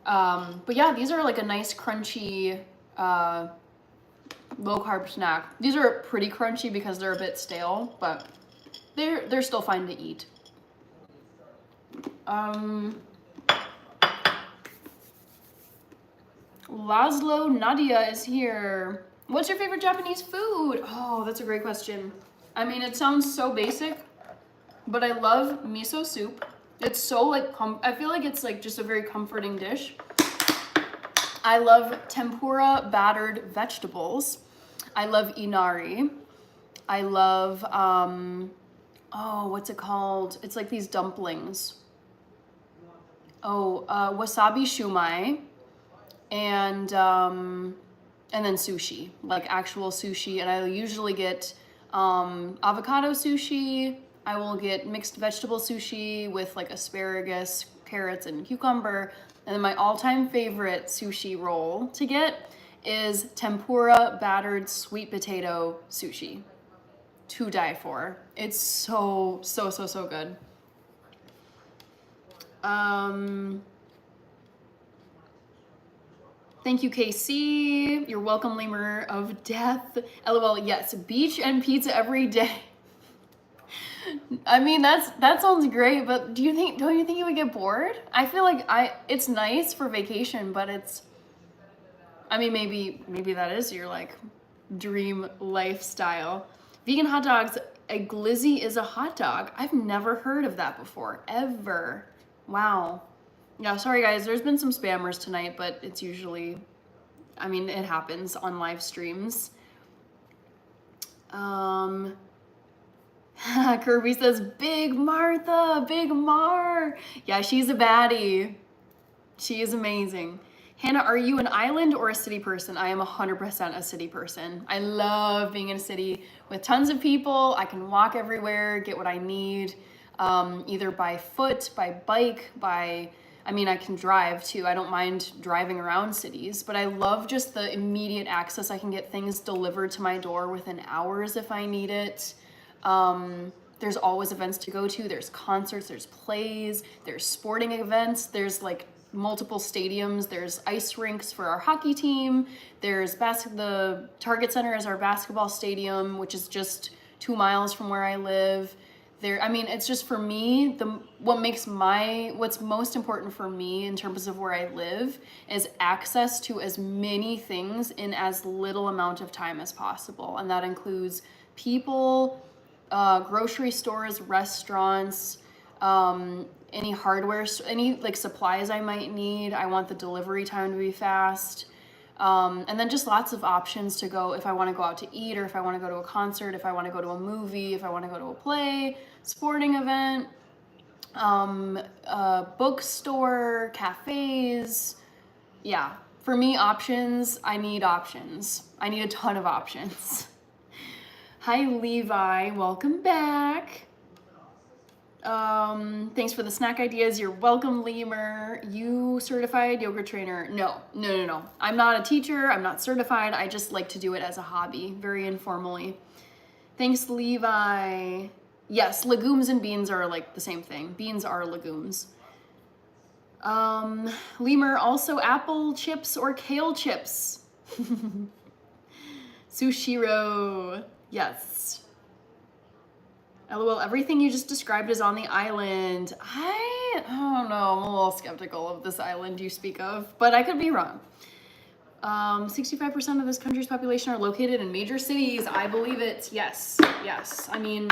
But yeah, these are like a nice crunchy low carb snack. These are pretty crunchy because they're a bit stale, but they're still fine to eat. Laszlo Nadia is here. What's your favorite Japanese food? Oh, that's a great question. I mean, it sounds so basic, but I love miso soup. It's so like, I feel like it's like just a very comforting dish. I love tempura battered vegetables. I love inari. I love, oh, what's it called? It's like these dumplings. Oh, wasabi shumai. And then sushi, like actual sushi. And I usually get avocado sushi. I will get mixed vegetable sushi with like asparagus, carrots, and cucumber. And then my all-time favorite sushi roll to get is tempura battered sweet potato sushi. To die for. It's so good. Thank you, KC. You're welcome, Lemur of Death. LOL, yes, beach and pizza every day. I mean, that sounds great, but don't you think you would get bored? I feel like it's nice for vacation, but I mean, maybe that is your like dream lifestyle. Vegan hot dogs, a glizzy is a hot dog. I've never heard of that before, ever. Wow. Yeah, sorry guys, there's been some spammers tonight, but it's usually, I mean, it happens on live streams. Kirby says, Big Martha, Big Mar. Yeah, she's a baddie. She is amazing. Hannah, are you an island or a city person? I am 100% a city person. I love being in a city with tons of people. I can walk everywhere, get what I need, either by foot, by bike, I mean, I can drive too. I don't mind driving around cities, but I love just the immediate access. I can get things delivered to my door within hours if I need it. There's always events to go to. There's concerts, there's plays, there's sporting events, there's like multiple stadiums, there's ice rinks for our hockey team, there's the Target Center is our basketball stadium, which is just 2 miles from where I live. I mean, it's just for me, what's most important for me in terms of where I live is access to as many things in as little amount of time as possible. And that includes people, grocery stores, restaurants, any hardware, any like supplies I might need. I want the delivery time to be fast. And then just lots of options to go if I want to go out to eat, or if I want to go to a concert, if I want to go to a movie, if I want to go to a play, sporting event, bookstore, cafes. Yeah, for me, options, I need options. I need a ton of options. Hi, Levi, welcome back. Thanks for the snack ideas. You're welcome, Lemur. You certified yoga trainer? No. I'm not a teacher. I'm not certified. I just like to do it as a hobby, very informally. Thanks, Levi. Yes, legumes and beans are like the same thing. Beans are legumes. Lemur, also apple chips or kale chips. Sushiro, yes. LOL, everything you just described is on the island. I don't know, I'm a little skeptical of this island you speak of, but I could be wrong. 65% of this country's population are located in major cities. I believe it, yes. I mean,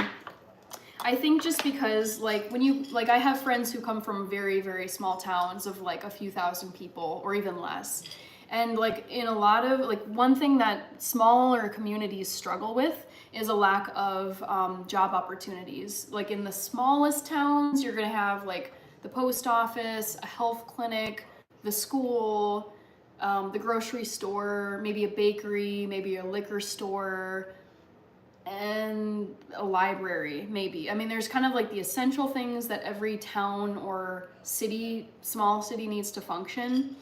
I think just because like I have friends who come from very, very small towns of like a few thousand people or even less. And like in a lot of, like one thing that smaller communities struggle with is a lack of job opportunities. Like in the smallest towns, you're gonna have like the post office, a health clinic, the school, the grocery store, maybe a bakery, maybe a liquor store, and a library, maybe. I mean, there's kind of like the essential things that every town or city, small city needs to function.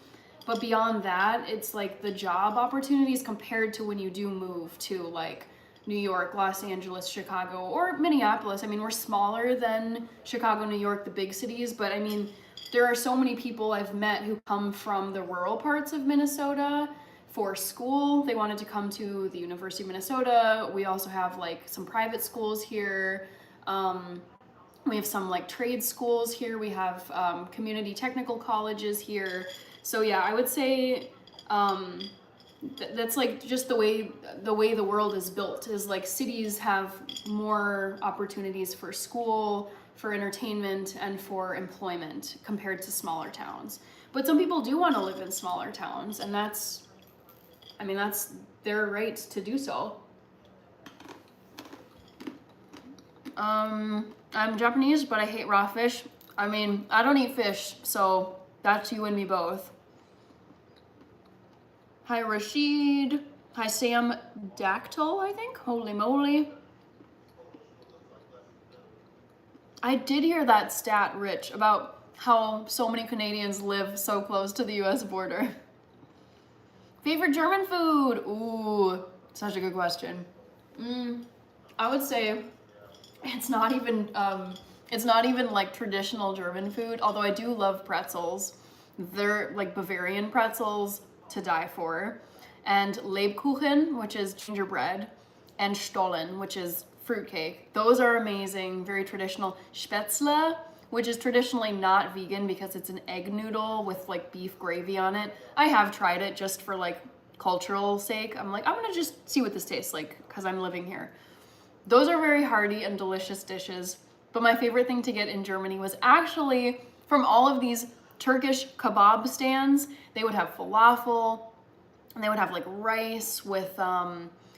But beyond that, it's like the job opportunities compared to when you do move to like New York, Los Angeles, Chicago, or Minneapolis. I mean, we're smaller than Chicago, New York, the big cities, but I mean, there are so many people I've met who come from the rural parts of Minnesota for school. They wanted to come to the University of Minnesota. We also have like some private schools here. We have some like trade schools here. We have community technical colleges here. So yeah, I would say that's like just the way the world is built, is like cities have more opportunities for school, for entertainment, and for employment compared to smaller towns. But some people do want to live in smaller towns, and that's their right to do so. I'm Japanese, but I hate raw fish. I mean, I don't eat fish, so that's you and me both. Hi, Rashid. Hi, Sam Dactyl, I think. Holy moly. I did hear that stat, Rich, about how so many Canadians live so close to the US border. Favorite German food? Ooh, such a good question. I would say it's not even like traditional German food, although I do love pretzels. They're like Bavarian pretzels to die for. And Lebkuchen, which is gingerbread, and Stollen, which is fruitcake. Those are amazing, very traditional. Spätzle, which is traditionally not vegan because it's an egg noodle with like beef gravy on it. I have tried it just for like cultural sake. I'm like, I'm gonna just see what this tastes like because I'm living here. Those are very hearty and delicious dishes. But my favorite thing to get in Germany was actually from all of these Turkish kebab stands. They would have falafel, and they would have like rice with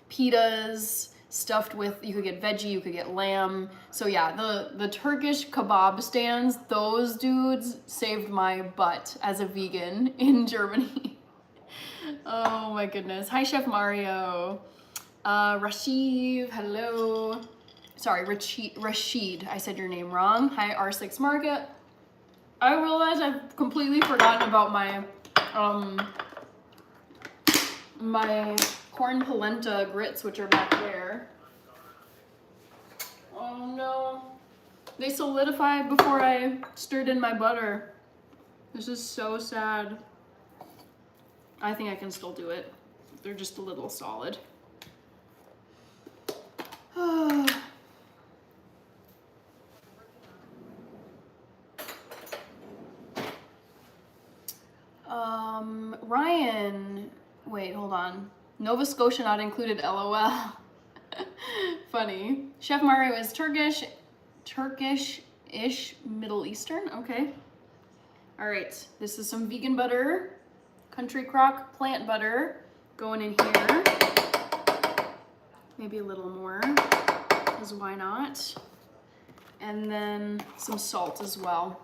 pitas stuffed with, you could get veggie, you could get lamb. So yeah, the Turkish kebab stands, those dudes saved my butt as a vegan in Germany. Oh my goodness. Hi, Chef Mario. Rashid, hello. Sorry, Rashid, I said your name wrong. Hi, R6 Market. I realized I've completely forgotten about my my corn polenta grits, which are back there. Oh no. They solidified before I stirred in my butter. This is so sad. I think I can still do it. They're just a little solid. Ryan, wait, hold on. Nova Scotia not included, LOL. Funny. Chef Mario is Turkish-ish, Middle Eastern, okay. All right, this is some vegan butter, Country Crock plant butter going in here. Maybe a little more, because why not? And then some salt as well.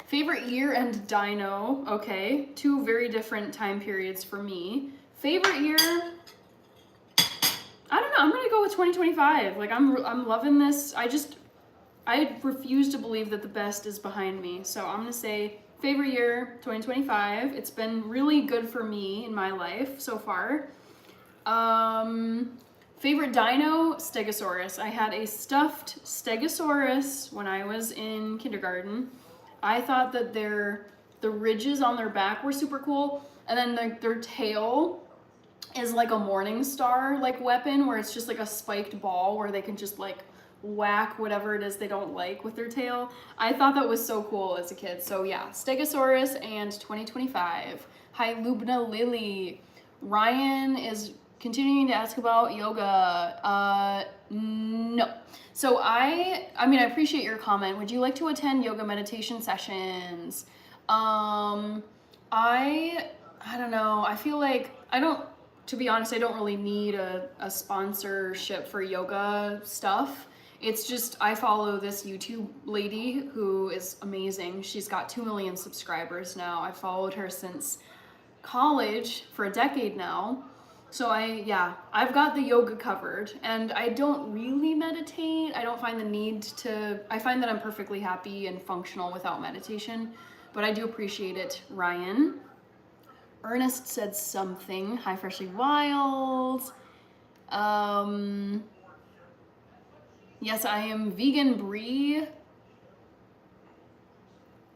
Favorite year and dino, okay. Two very different time periods for me. Favorite year, I don't know, I'm gonna go with 2025. Like I'm loving this. I refuse to believe that the best is behind me. So I'm gonna say favorite year, 2025. It's been really good for me in my life so far. Favorite dino, Stegosaurus. I had a stuffed Stegosaurus when I was in kindergarten. I thought that the ridges on their back were super cool, and then their tail is like a morning star like weapon, where it's just like a spiked ball where they can just like whack whatever it is they don't like with their tail. I thought that was so cool as a kid. So yeah, Stegosaurus and 2025. Hi, Lubna Lily. Ryan is continuing to ask about yoga. No. So I mean, I appreciate your comment. Would you like to attend yoga meditation sessions? I I don't know. I feel like to be honest, I don't really need a sponsorship for yoga stuff. It's just I follow this YouTube lady who is amazing. She's got 2 million subscribers now. I followed her since college for a decade now. So I've got the yoga covered, and I don't really meditate. I don't find the need to, I find that I'm perfectly happy and functional without meditation, but I do appreciate it, Ryan. Ernest said something. Hi, Freshly Wild. Yes, I am vegan Brie.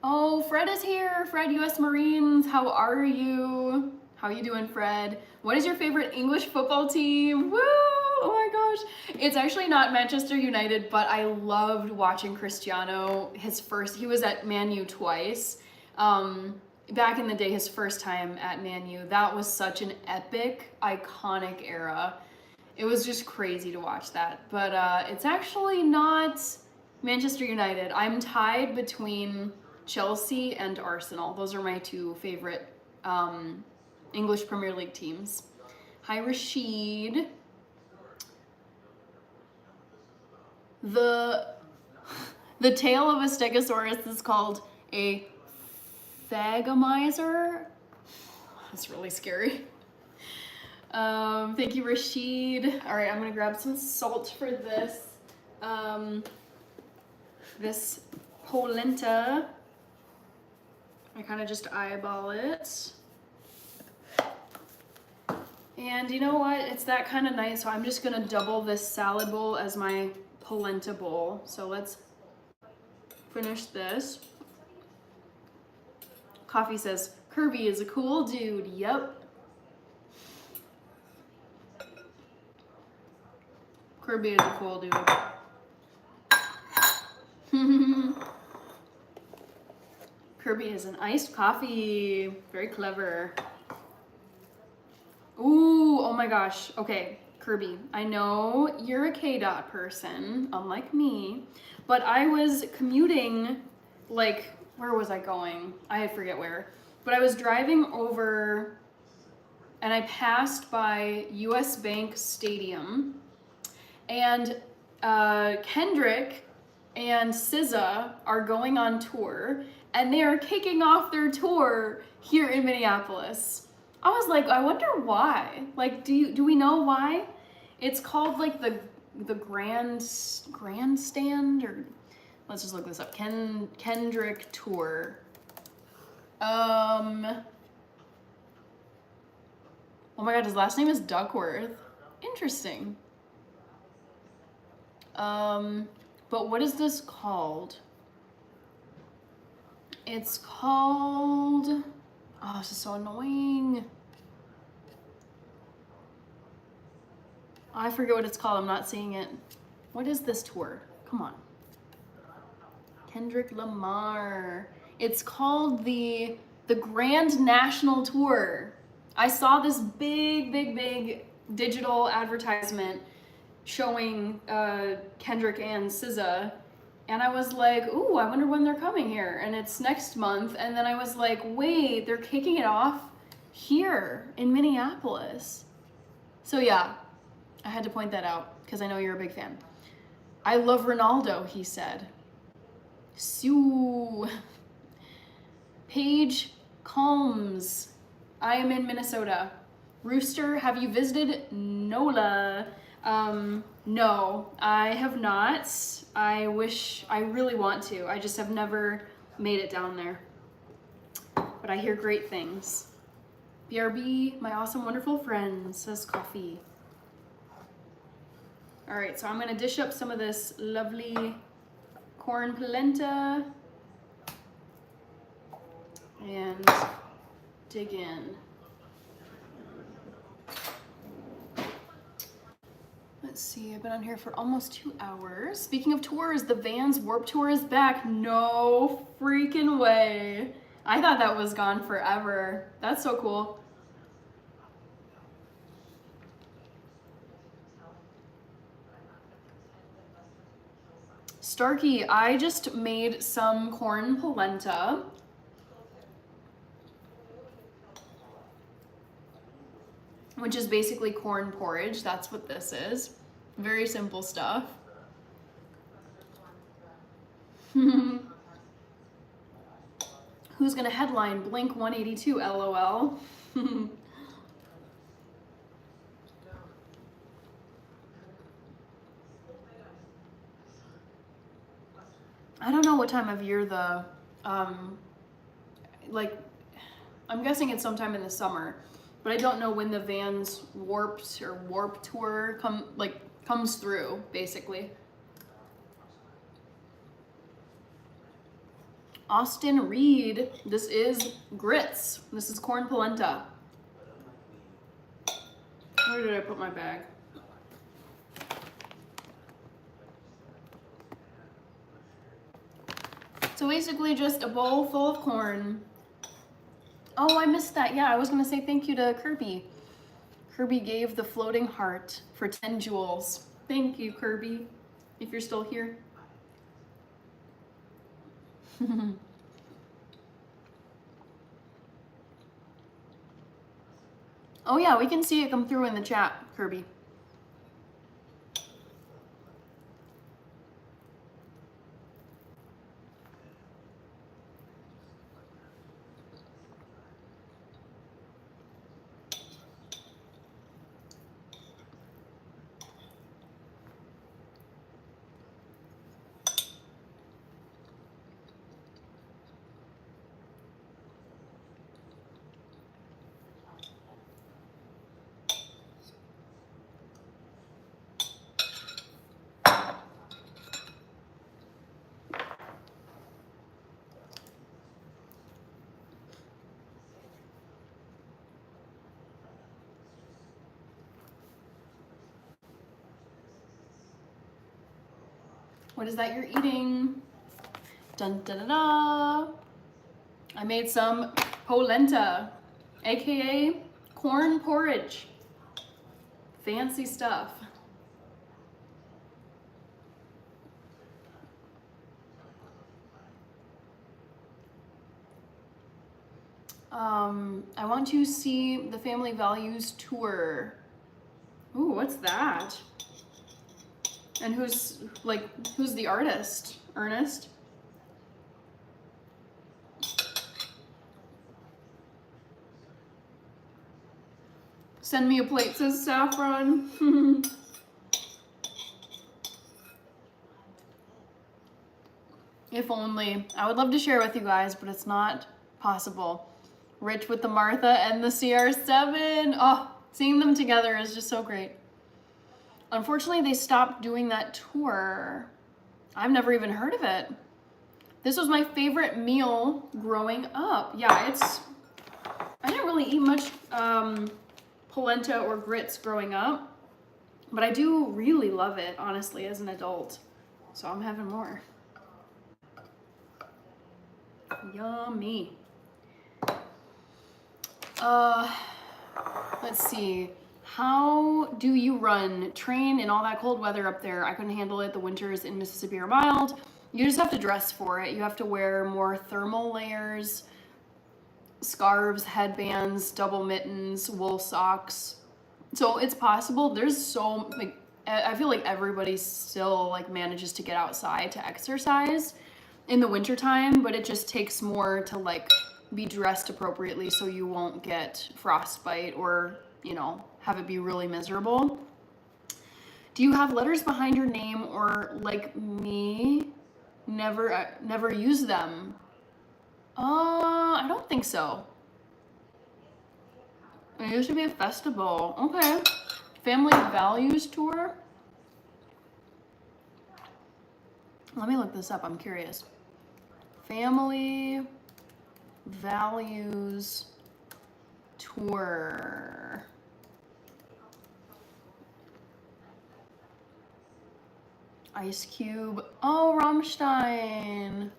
Oh, Fred is here. Fred, US Marines. How are you? How you doing, Fred? What is your favorite English football team? Woo! Oh my gosh. It's actually not Manchester United, but I loved watching Cristiano. He was at Man U twice. Back in the day, his first time at Man U, that was such an epic, iconic era. It was just crazy to watch that. But it's actually not Manchester United. I'm tied between Chelsea and Arsenal. Those are my 2 favorite English Premier League teams. Hi, Rashid. The tail of a stegosaurus is called a thagomizer. That's really scary. Thank you, Rashid. All right, I'm gonna grab some salt for this. This polenta. I kind of just eyeball it. And you know what? It's that kind of night, so I'm just gonna double this salad bowl as my polenta bowl. So let's finish this. Coffee says, Kirby is a cool dude. Yep. Kirby is a cool dude. Kirby is an iced coffee. Very clever. Ooh, oh my gosh. Okay, Kirby, I know you're a K-Dot person, unlike me, but I was commuting, like, where was I going? I forget where. But I was driving over and I passed by US Bank Stadium, and Kendrick and SZA are going on tour, and they are kicking off their tour here in Minneapolis. I was like, I wonder why. Like, do we know why? It's called like the grandstand, or let's just look this up. Kendrick tour. Oh my god, his last name is Duckworth. Interesting. But what is this called? It's called, oh, this is so annoying. I forget what it's called, I'm not seeing it. What is this tour? Come on. Kendrick Lamar. It's called the Grand National Tour. I saw this big digital advertisement showing Kendrick and SZA, and I was like, ooh, I wonder when they're coming here, and it's next month. And then I was like, wait, they're kicking it off here in Minneapolis. So yeah, I had to point that out because I know you're a big fan. I love Ronaldo, he said. Sue. Paige Combs. I am in Minnesota. Rooster, have you visited NOLA? No, I have not. I really want to. I just have never made it down there. But I hear great things. BRB, my awesome, wonderful friend, says coffee. All right, so I'm gonna dish up some of this lovely corn polenta and dig in. Let's see, I've been on here for almost 2 hours. Speaking of tours, the Vans Warped Tour is back. No freaking way. I thought that was gone forever. That's so cool. Starkey, I just made some corn polenta. which is basically corn porridge. That's what this is. Very simple stuff. Who's gonna headline Blink 182 LOL? I don't know what time of year the like, I'm guessing it's sometime in the summer, but I don't know when the Vans Warp Tour comes through, basically. Austin Reed, this is grits. This is corn polenta. Where did I put my bag? So basically just a bowl full of corn. Oh, I missed that. Yeah, I was gonna say thank you to Kirby. Kirby gave the floating heart for 10 jewels. Thank you, Kirby, if you're still here. Oh yeah, we can see it come through in the chat, Kirby. What is that you're eating? Dun da da da. I made some polenta, aka corn porridge. Fancy stuff. I want to see the Family Values tour. Ooh, what's that? And who's the artist? Ernest? Send me a plate, says Saffron. If only. I would love to share with you guys, but it's not possible. Rich with the Martha and the CR7. Oh, seeing them together is just so great. Unfortunately, they stopped doing that tour. I've never even heard of it. This was my favorite meal growing up. Yeah, I didn't really eat much polenta or grits growing up, but I do really love it, honestly, as an adult. So I'm having more. Yummy. Let's see. How do you train in all that cold weather up there? I couldn't handle it. The winters in Mississippi are mild. You just have to dress for it. You have to wear more thermal layers, scarves, headbands, double mittens, wool socks. So it's possible. There's I feel like everybody still manages to get outside to exercise in the wintertime, but it just takes more to be dressed appropriately so you won't get frostbite or, have it be really miserable. Do you have letters behind your name, or like me, never use them? I don't think so. It used to be a festival. Okay. Family Values Tour. Let me look this up. I'm curious. Family Values Tour. Ice Cube. Oh, Rammstein.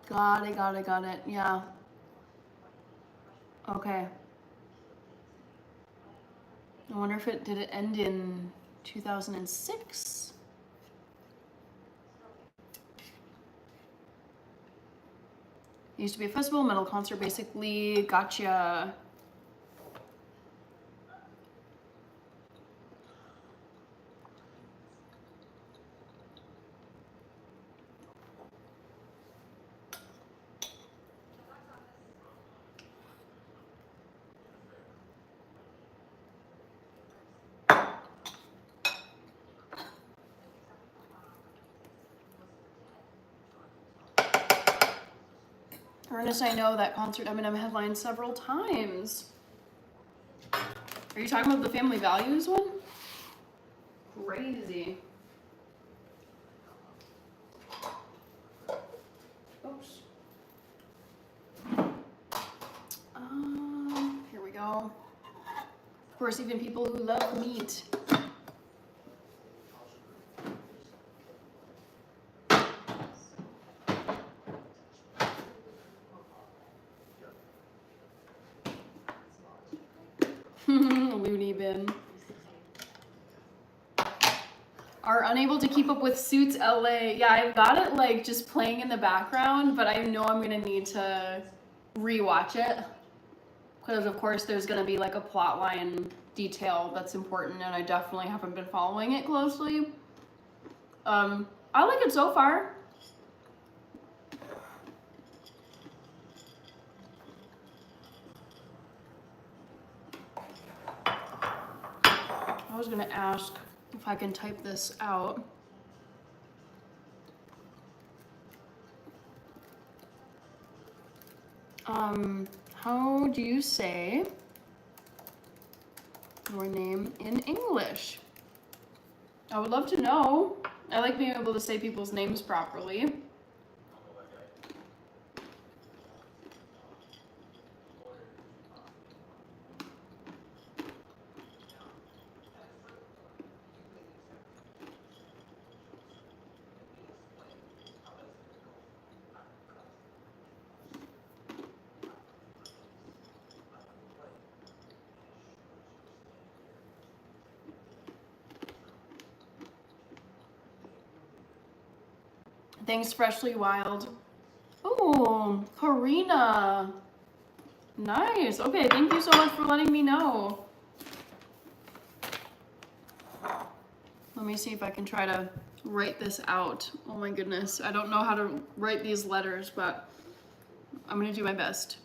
Got it. Yeah. Okay. I wonder if did it end in 2006? It used to be a festival, metal concert, basically. Gotcha. Ernest, I know that concert Eminem headlined several times. Are you talking about the Family Values one? Crazy. Oops. Here we go. Of course, even people who love meat. Looney bin. Are unable to keep up with Suits LA. Yeah, I've got it like just playing in the background, but I know I'm gonna need to rewatch it. Because of course there's gonna be like a plot line detail that's important, and I definitely haven't been following it closely. I like it so far. I was gonna ask if I can type this out. How do you say your name in English? I would love to know. I like being able to say people's names properly. Thanks, Freshly Wild. Oh, Karina. Nice. Okay, thank you so much for letting me know. Let me see if I can try to write this out. Oh my goodness. I don't know how to write these letters, but I'm gonna do my best.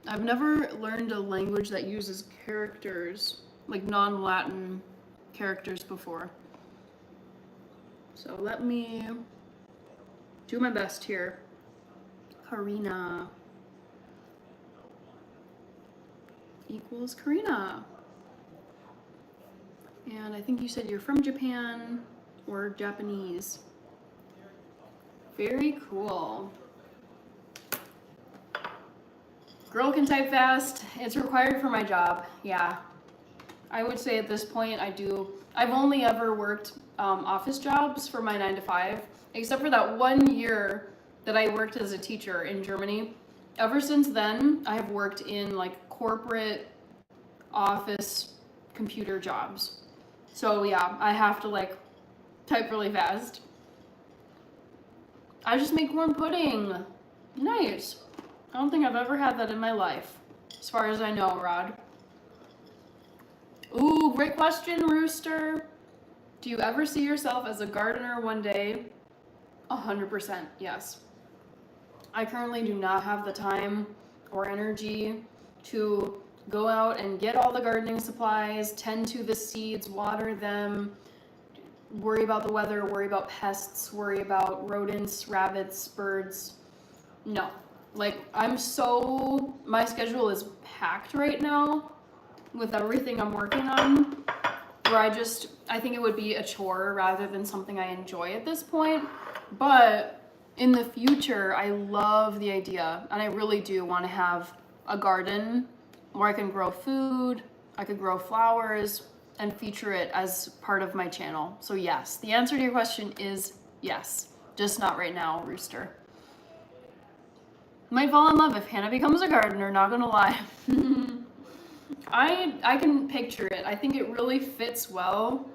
I've never learned a language that uses characters, like non-Latin characters before. So let me do my best here. Karina equals Karina. And I think you said you're from Japan or Japanese. Very cool. Girl can type fast. It's required for my job. Yeah. I would say at this point I've only ever worked office jobs for my 9 to 5, except for that 1 year that I worked as a teacher in Germany. Ever since then, I have worked in like corporate office computer jobs. So yeah, I have to like type really fast. I just make corn pudding. Nice. I don't think I've ever had that in my life, as far as I know, Rod. Ooh, great question, Rooster. Do you ever see yourself as a gardener one day? 100%, yes. I currently do not have the time or energy to go out and get all the gardening supplies, tend to the seeds, water them, worry about the weather, worry about pests, worry about rodents, rabbits, birds. No. Like, my schedule is packed right now with everything I'm working on, where I think it would be a chore rather than something I enjoy at this point. But in the future, I love the idea, and I really do want to have a garden where I can grow food, I could grow flowers, and feature it as part of my channel. So yes, the answer to your question is yes, just not right now, Rooster. Might fall in love if Hannah becomes a gardener, not gonna lie. I can picture it. I think it really fits well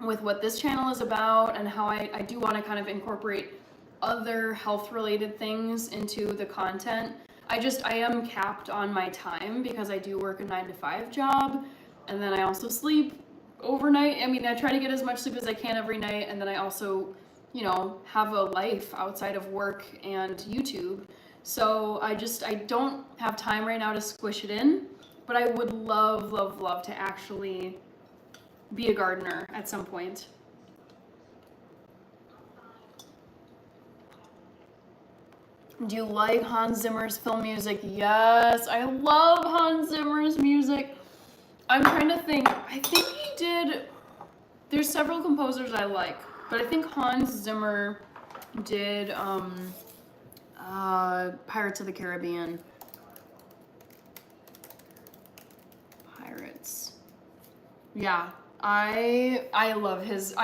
with what this channel is about, and how I do want to kind of incorporate other health related things into the content. I am capped on my time because I do work a 9 to 5 job, and then I also sleep overnight. I mean, I try to get as much sleep as I can every night, and then I also, have a life outside of work and YouTube. So I don't have time right now to squish it in, but I would love, love, love to actually be a gardener at some point. Do you like Hans Zimmer's film music? Yes, I love Hans Zimmer's music. I'm trying to think. I think he did, there's several composers I like, but I think Hans Zimmer did Pirates of the Caribbean. Pirates. Yeah, I love his,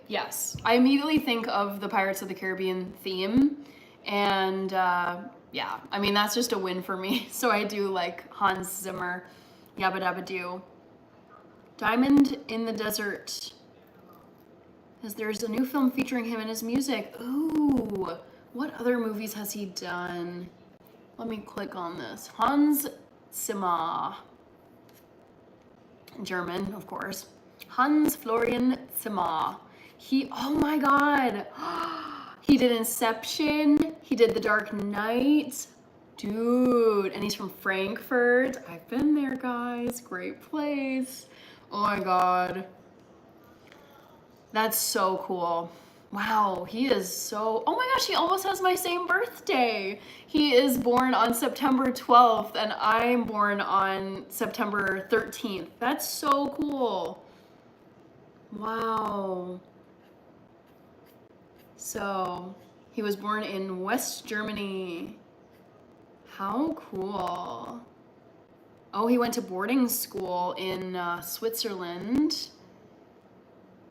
yes. I immediately think of the Pirates of the Caribbean theme, and yeah, I mean, that's just a win for me. So I do like Hans Zimmer. Yabba Dabba Doo. Diamond in the Desert. As there's a new film featuring him and his music. Ooh, what other movies has he done? Let me click on this. Hans Zimmer. German, of course. Hans Florian Zimmer. Oh my God. He did Inception. He did The Dark Knight. Dude, and he's from Frankfurt. I've been there, guys. Great place. Oh my God. That's so cool. Wow, he is so, oh my gosh, he almost has my same birthday. He is born on September 12th and I'm born on September 13th. That's so cool. Wow. So, he was born in West Germany. How cool. Oh, he went to boarding school in Switzerland.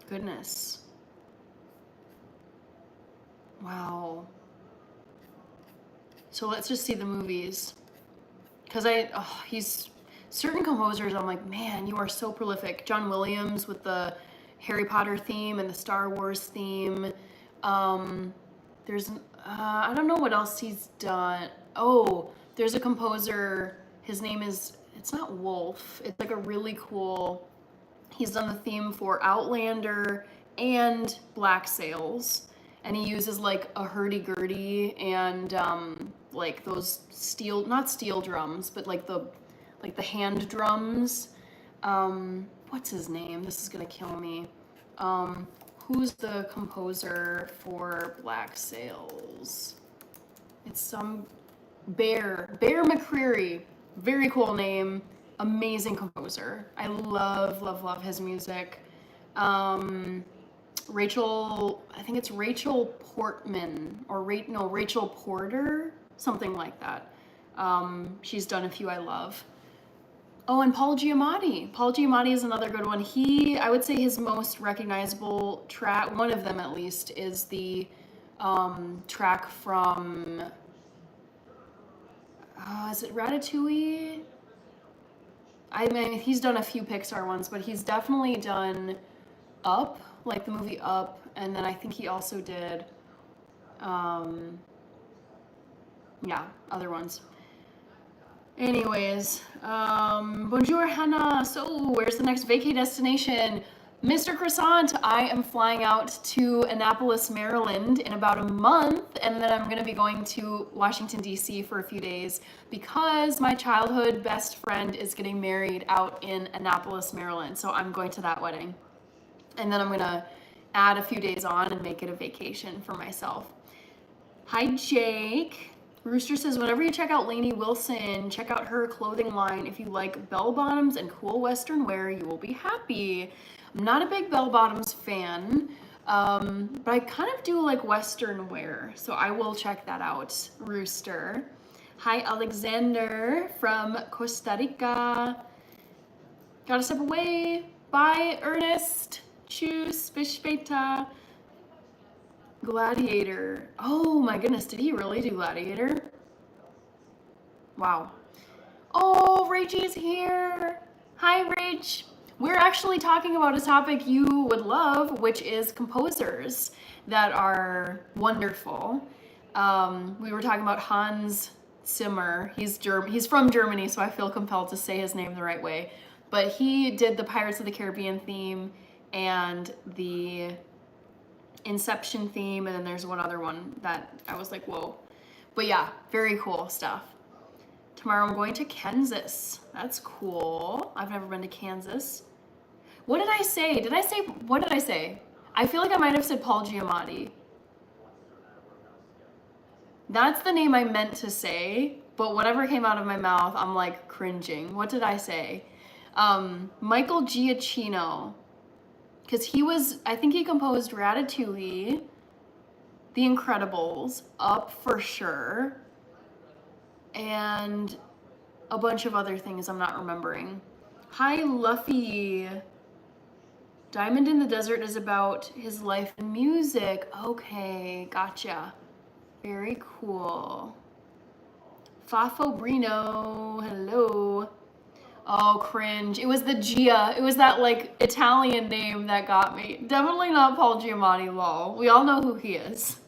Goodness. Wow. So let's just see the movies. Because he's, certain composers, I'm like, man, you are so prolific. John Williams with the Harry Potter theme and the Star Wars theme. There's, I don't know what else he's done. Oh, there's a composer, his name is, it's not Wolf. It's like a really cool, he's done the theme for Outlander and Black Sails. And he uses like a hurdy-gurdy and like those steel, not steel drums, but like the hand drums. What's his name? This is gonna kill me. Who's the composer for Black Sails? It's some Bear McCreary. Very cool name. Amazing composer. I love his music. Rachel, I think it's Rachel Portman or Rachel Porter, something like that. She's done a few I love. Oh, and Paul Giamatti. Paul Giamatti is another good one. I would say his most recognizable track, one of them at least, is the track from, is it Ratatouille? I mean, he's done a few Pixar ones, but he's definitely done Up, like the movie Up, and then I think he also did, yeah, other ones. Anyways, bonjour Hannah. So where's the next vacay destination? Mr. Croissant, I am flying out to Annapolis, Maryland in about a month, and then I'm gonna be going to Washington, DC for a few days because my childhood best friend is getting married out in Annapolis, Maryland. So I'm going to that wedding. And then I'm gonna add a few days on and make it a vacation for myself. Hi, Jake. Rooster says, whenever you check out Lainey Wilson, check out her clothing line. If you like bell bottoms and cool Western wear, you will be happy. I'm not a big bell bottoms fan, but I kind of do like Western wear, so I will check that out, Rooster. Hi, Alexander from Costa Rica. Gotta step away. Bye, Ernest. Tschüss, bis später. Gladiator. Oh my goodness, did he really do Gladiator? Wow. Oh, Rachel's here. Hi, Rach. We're actually talking about a topic you would love, which is composers that are wonderful. We were talking about Hans Zimmer. He's from Germany, so I feel compelled to say his name the right way. But he did the Pirates of the Caribbean theme and the Inception theme, and then there's one other one that I was like, whoa. But yeah, very cool stuff. Tomorrow I'm going to Kansas. That's cool. I've never been to Kansas. What did I say? What did I say? I feel like I might have said Paul Giamatti. That's the name I meant to say, but whatever came out of my mouth, I'm like cringing. What did I say? Michael Giacchino. Because I think he composed Ratatouille, The Incredibles, Up for sure, and a bunch of other things I'm not remembering. Hi, Luffy. Diamond in the Desert is about his life in music. Okay, gotcha. Very cool. Fafo Brino, hello. Oh, cringe. It was the Gia. It was that, like, Italian name that got me. Definitely not Paul Giamatti, lol. We all know who he is.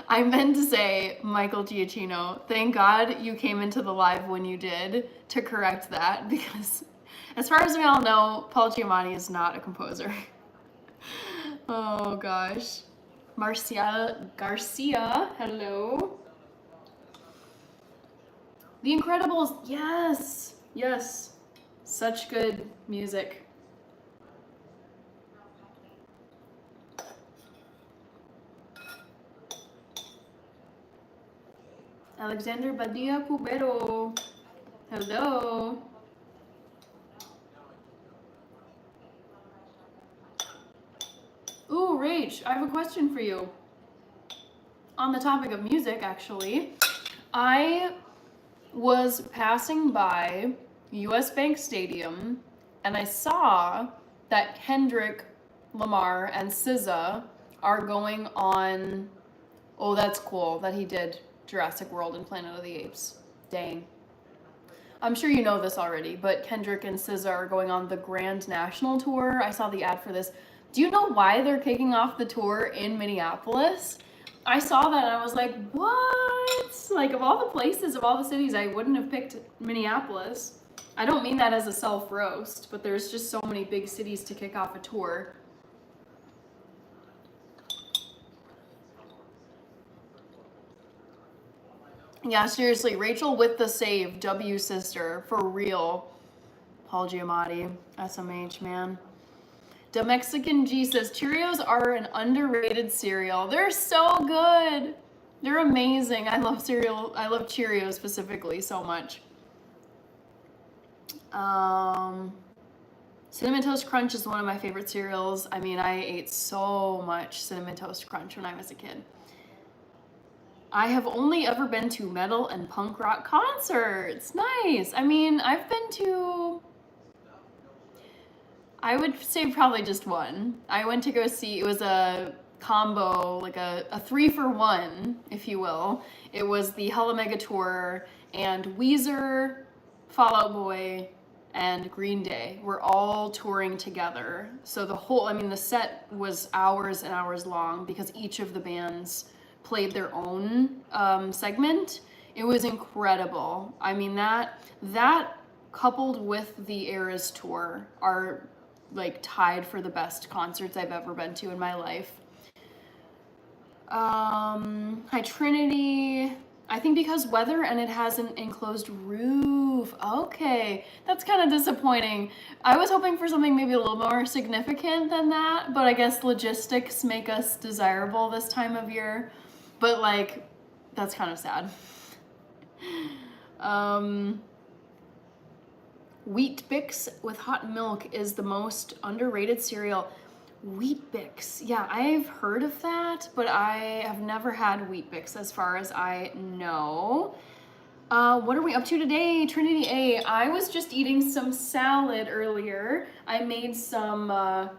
I meant to say Michael Giacchino. Thank God you came into the live when you did to correct that, because as far as we all know, Paul Giamatti is not a composer. Oh, gosh. Marcia Garcia, hello. The Incredibles, yes, yes. Such good music. Alexander Badia Cubero. Hello. Ooh, Rach, I have a question for you. On the topic of music, actually, I was passing by US Bank Stadium and I saw that Kendrick Lamar and SZA are going on. Oh, that's cool that he did Jurassic World and Planet of the Apes. Dang. I'm sure you know this already, but Kendrick and SZA are going on the Grand National Tour. I saw the ad for this. Do you know why they're kicking off the tour in Minneapolis? I saw that and I was like, what? Like, of all the places, of all the cities, I wouldn't have picked Minneapolis. I don't mean that as a self-roast, but there's just so many big cities to kick off a tour. Yeah, seriously, Rachel with the save, W sister, for real. Paul Giamatti, SMH, man. The Mexican G says, Cheerios are an underrated cereal. They're so good. They're amazing. I love cereal. I love Cheerios specifically so much. Cinnamon Toast Crunch is one of my favorite cereals. I mean, I ate so much Cinnamon Toast Crunch when I was a kid. I have only ever been to metal and punk rock concerts. Nice. I mean, I've been to, I would say probably just one. I went to go see, it was a combo, like a 3-for-1, if you will. It was the Hella Mega Tour, and Weezer, Fall Out Boy, and Green Day were all touring together. So the whole, I mean, the set was hours and hours long because each of the bands played their own segment. It was incredible. I mean, that coupled with the Eras tour are like tied for the best concerts I've ever been to in my life. Hi Trinity. I think because weather and it has an enclosed roof. Okay, that's kind of disappointing. I was hoping for something maybe a little more significant than that, but I guess logistics make us desirable this time of year. But like, that's kind of sad. Wheat Bix with hot milk is the most underrated cereal. Wheat Bix, yeah, I've heard of that, but I have never had Wheat Bix as far as I know. What are we up to today? Trinity A, I was just eating some salad earlier. I made some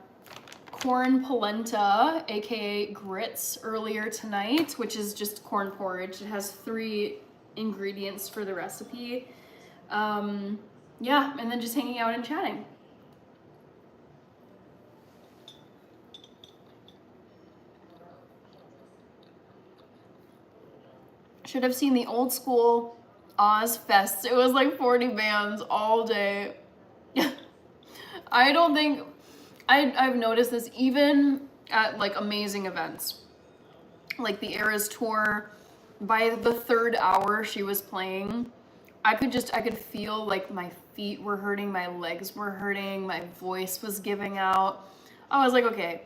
corn polenta, aka grits, earlier tonight, which is just corn porridge. It has 3 ingredients for the recipe. Yeah, and then just hanging out and chatting. Should have seen the old school Oz Fest. It was like 40 bands all day. I don't think, I've noticed this even at like amazing events. Like the Eras tour, by the 3rd hour she was playing, I could feel like my feet were hurting, my legs were hurting, my voice was giving out. I was like, okay,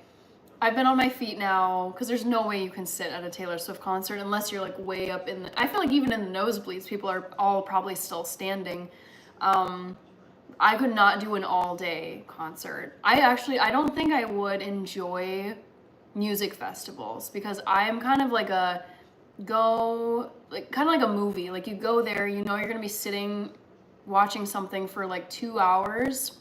I've been on my feet now because there's no way you can sit at a Taylor Swift concert unless you're like way up in the, I feel like even in the nosebleeds, people are all probably still standing. I could not do an all day concert. I don't think I would enjoy music festivals because I'm kind of like a kind of like a movie. Like you go there, you know you're gonna be sitting watching something for like 2 hours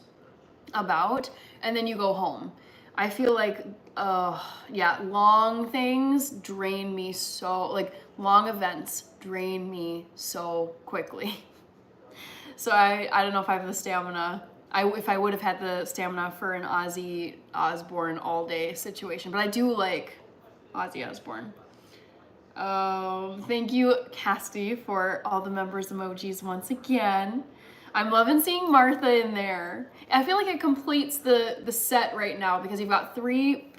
and then you go home. I feel like, yeah, long things drain me so, like long events drain me so quickly. So I don't know if I have the stamina. If I would have had the stamina for an Ozzy Osbourne all day situation, but I do like Ozzy Osbourne. Thank you, Casty, for all the members emojis once again. I'm loving seeing Martha in there. I feel like it completes the set right now because you've got 3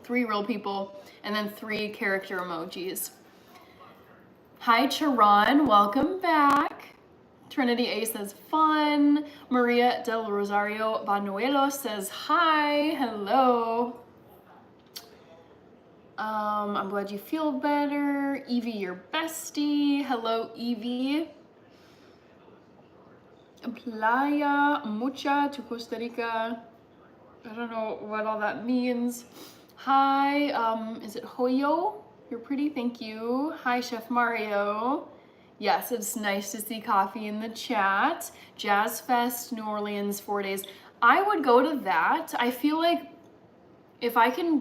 real people, and then 3 character emojis. Hi, Charon, welcome back. Trinity A says fun. Maria del Rosario Banuelo says hi, hello. I'm glad you feel better. Evie, your bestie. Hello, Evie. Playa mucha to Costa Rica. I don't know what all that means. Hi, is it Hoyo? You're pretty, thank you. Hi, Chef Mario. Yes, it's nice to see coffee in the chat. Jazz Fest, New Orleans, 4 days. I would go to that. I feel like if I can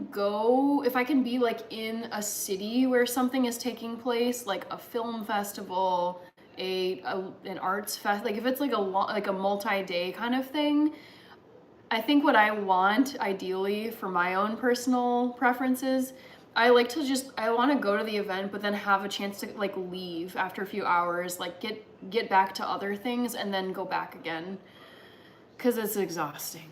be like in a city where something is taking place, like a film festival, an arts fest, like if it's like a multi-day kind of thing, I think what I want ideally for my own personal preferences, I want to go to the event but then have a chance to like leave after a few hours, like get back to other things and then go back again, because it's exhausting.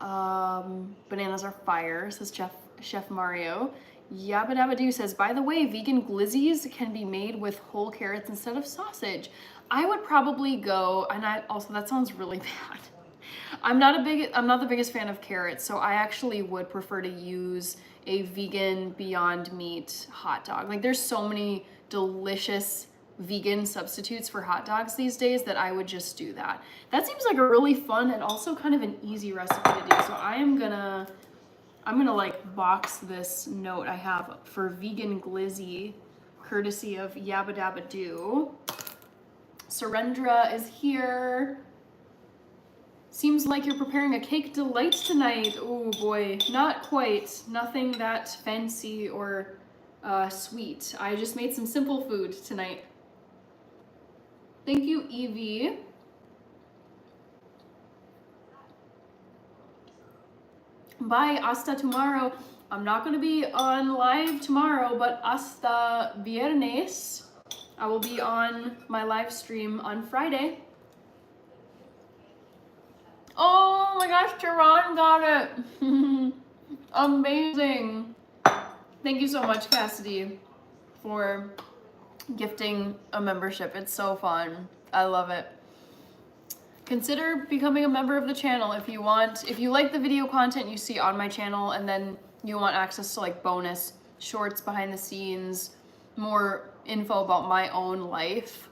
Bananas are fire, says Chef Mario. Yabba Dabba Doo says, by the way, vegan glizzies can be made with whole carrots instead of sausage. I would probably go, and that sounds really bad. I'm not the biggest fan of carrots, so I actually would prefer to use a vegan Beyond Meat hot dog. Like there's so many delicious vegan substitutes for hot dogs these days that I would just do that. That seems like a really fun and also kind of an easy recipe to do. So I'm gonna like box this note I have for vegan glizzy, courtesy of Yabba Dabba Doo. Surendra is here. Seems like you're preparing a cake delight tonight. Oh boy, not quite. Nothing that fancy or sweet. I just made some simple food tonight. Thank you, Evie. Bye, hasta tomorrow. I'm not gonna be on live tomorrow, but hasta viernes. I will be on my live stream on Friday. Oh my gosh, Tehran got it. Amazing. Thank you so much, Cassidy, for gifting a membership. It's so fun. I love it. Consider becoming a member of the channel if you want. If you like the video content you see on my channel and then you want access to like bonus shorts, behind the scenes, more info about my own life,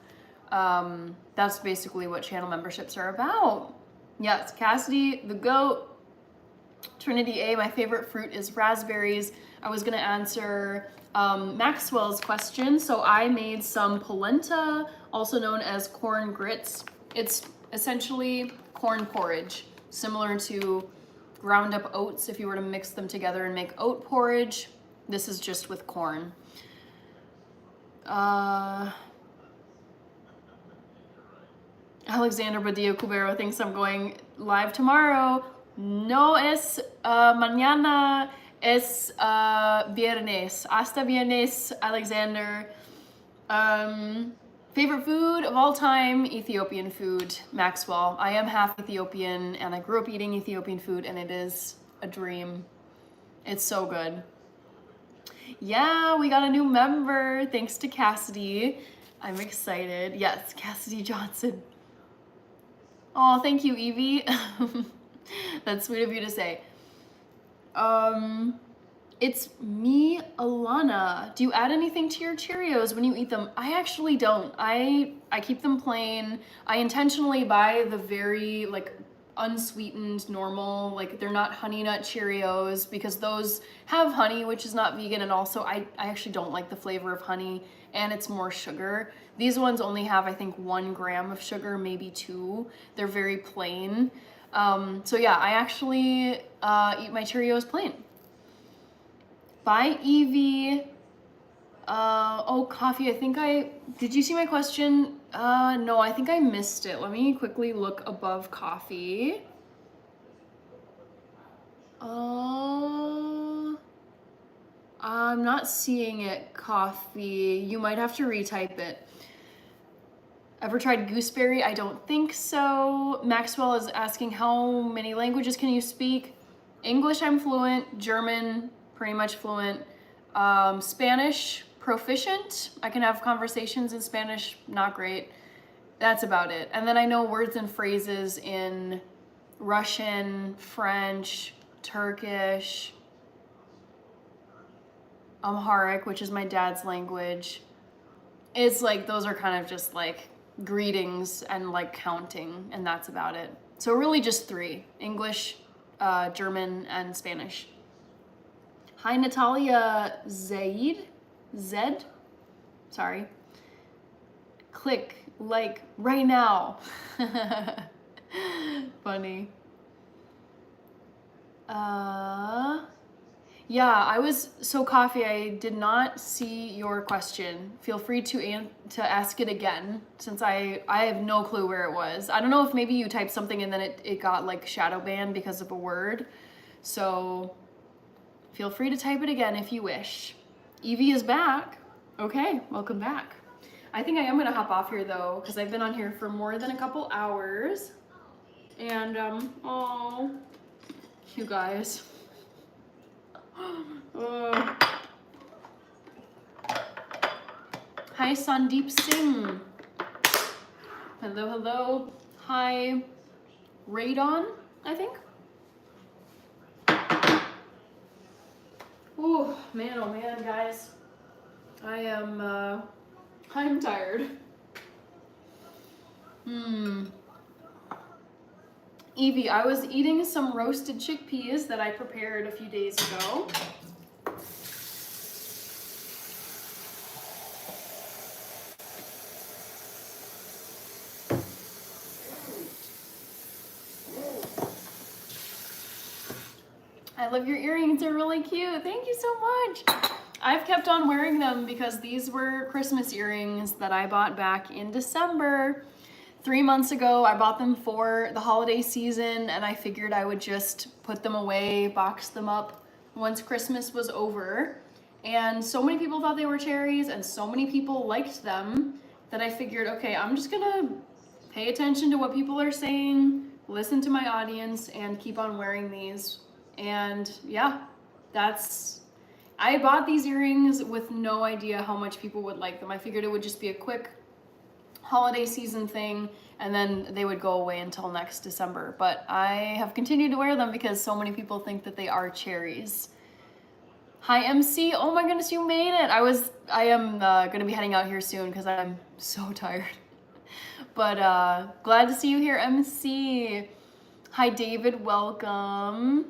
that's basically what channel memberships are about. Yes, Cassidy, the GOAT. Trinity A, my favorite fruit is raspberries. I was gonna answer Maxwell's question. So I made some polenta, also known as corn grits. It's essentially corn porridge, similar to ground up oats if you were to mix them together and make oat porridge. This is just with corn. Alexander Badillo Cubero thinks I'm going live tomorrow. No es mañana, es viernes. Hasta viernes, Alexander. Favorite food of all time, Ethiopian food, Maxwell. I am half Ethiopian and I grew up eating Ethiopian food and it is a dream. It's so good. Yeah, we got a new member. Thanks to Cassidy. I'm excited. Yes, Cassidy Johnson. Oh, thank you, Evie. That's sweet of you to say. It's me, Alana. Do you add anything to your Cheerios when you eat them? I actually don't. I keep them plain. I intentionally buy the very like unsweetened normal, like they're not honey nut Cheerios because those have honey, which is not vegan, and also I actually don't like the flavor of honey and it's more sugar. These ones only have I think 1 gram of sugar, maybe 2. They're very plain. So yeah, I actually eat my Cheerios plain. Bye, Evie. Oh, coffee. Did you see my question? No, I think I missed it. Let me quickly look above coffee. I'm not seeing it, coffee. You might have to retype it. Ever tried gooseberry? I don't think so. Maxwell is asking how many languages can you speak? English, I'm fluent. German, pretty much fluent. Spanish, proficient. I can have conversations in Spanish, not great. That's about it. And then I know words and phrases in Russian, French, Turkish, Amharic, which is my dad's language. It's like, those are kind of just like greetings and like counting, and that's about it. So really just 3, English, German, and Spanish. Hi, Natalia Zed. Sorry. Click like right now. Funny. Yeah, Coffee, I did not see your question. Feel free to ask it again, since I have no clue where it was. I don't know if maybe you typed something and then it got like shadow banned because of a word. So feel free to type it again if you wish. Evie is back. Okay, welcome back. I think I am gonna hop off here though, because I've been on here for more than a couple hours. And oh, you guys. Hi, Sandeep Singh. Hello, hello. Hi, Radon, I think. Oh man, guys. I'm tired. Evie, I was eating some roasted chickpeas that I prepared a few days ago. I love your earrings, they're really cute. Thank you so much. I've kept on wearing them because these were Christmas earrings that I bought back in December. 3 months ago, I bought them for the holiday season, and I figured I would just put them away, box them up once Christmas was over. And so many people thought they were cherries, and so many people liked them, that I figured, okay, I'm just gonna pay attention to what people are saying, listen to my audience, and keep on wearing these. And yeah, I bought these earrings with no idea how much people would like them. I figured it would just be a quick holiday season thing, and then they would go away until next December. But I have continued to wear them because so many people think that they are cherries. Hi, MC. Oh my goodness, you made it. I am gonna be heading out here soon because I'm so tired. But glad to see you here, MC. Hi, David. Welcome.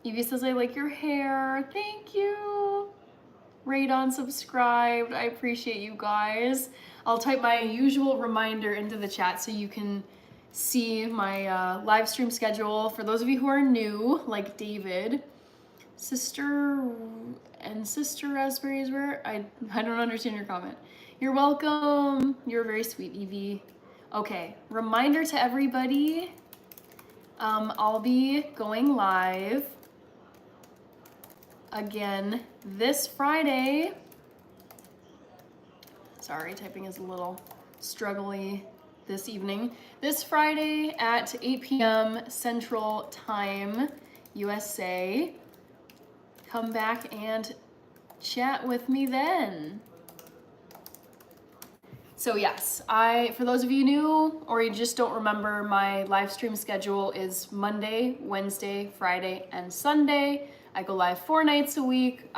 Evie says, I like your hair. Thank you. Radon subscribed. I appreciate you guys. I'll type my usual reminder into the chat so you can see my live stream schedule. For those of you who are new, like David, Sister Raspberries, where I don't understand your comment. You're welcome. You're very sweet, Evie. Okay, reminder to everybody. I'll be going live again this Friday. Sorry, typing is a little struggly this evening. This Friday at 8 p.m. Central Time, USA. Come back and chat with me then. So yes, for those of you new or you just don't remember, my live stream schedule is Monday, Wednesday, Friday, and Sunday. I go live 4 nights a week.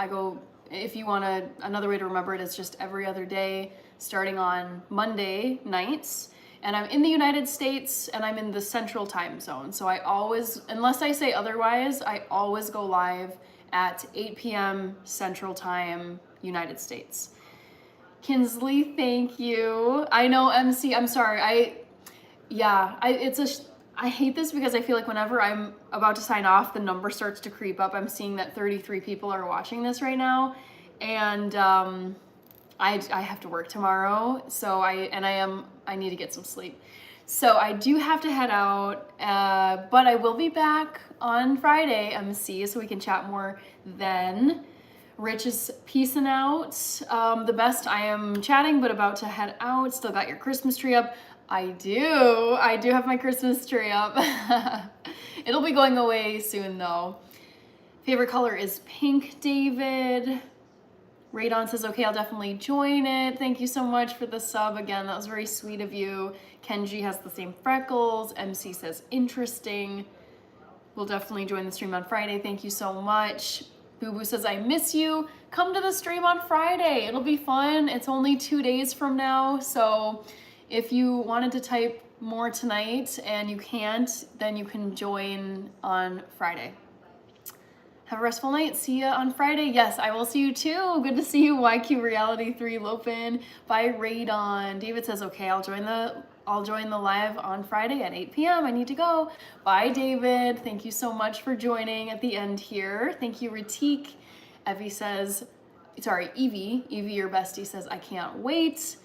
If you want another way to remember it, it's just every other day, starting on Monday nights. And I'm in the United States and I'm in the Central Time Zone. So I always, unless I say otherwise, I always go live at 8 p.m. Central Time, United States. Kinsley, thank you. I know, MC, I'm sorry. I hate this because I feel like whenever I'm about to sign off, the number starts to creep up. I'm seeing that 33 people are watching this right now, and I have to work tomorrow, so I need to get some sleep. So I do have to head out, but I will be back on Friday, MC, so we can chat more then. Rich is peacing out. The best, I am chatting, but about to head out. Still got your Christmas tree up. I do have my Christmas tree up. It'll be going away soon though. Favorite color is pink, David. Radon says, okay, I'll definitely join it. Thank you so much for the sub again. That was very sweet of you. Kenji has the same freckles. MC says, interesting. We'll definitely join the stream on Friday. Thank you so much. Boo Boo says, I miss you. Come to the stream on Friday. It'll be fun. It's only 2 days from now. So if you wanted to type more tonight and you can't, then you can join on Friday. Have a restful night. See ya on Friday. Yes, I will see you too. Good to see you, YQ Reality 3 Lopin. Bye, Radon. David says, okay, I'll join the live on Friday at 8 p.m. I need to go. Bye, David. Thank you so much for joining at the end here. Thank you, Ratik. Evie, your bestie says, I can't wait.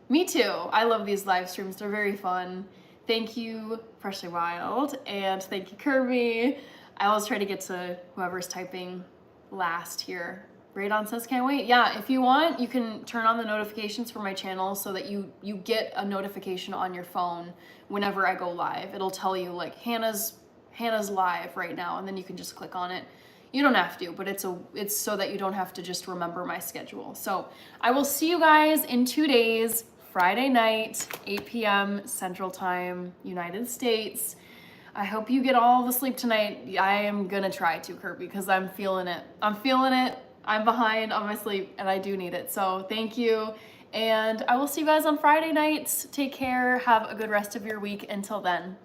Me too. I love these live streams. They're very fun. Thank you, Freshly Wild, and thank you, Kirby. I always try to get to whoever's typing last here. Radon says, can't wait. Yeah, if you want, you can turn on the notifications for my channel so that you get a notification on your phone whenever I go live. It'll tell you like Hannah's live right now, and then you can just click on it. You don't have to, but it's so that you don't have to just remember my schedule. So I will see you guys in 2 days, Friday night, 8 p.m. Central Time, United States. I hope you get all the sleep tonight. I am gonna try to, Kirby, because I'm feeling it. I'm behind on my sleep and I do need it. So thank you. And I will see you guys on Friday nights. Take care. Have a good rest of your week. Until then.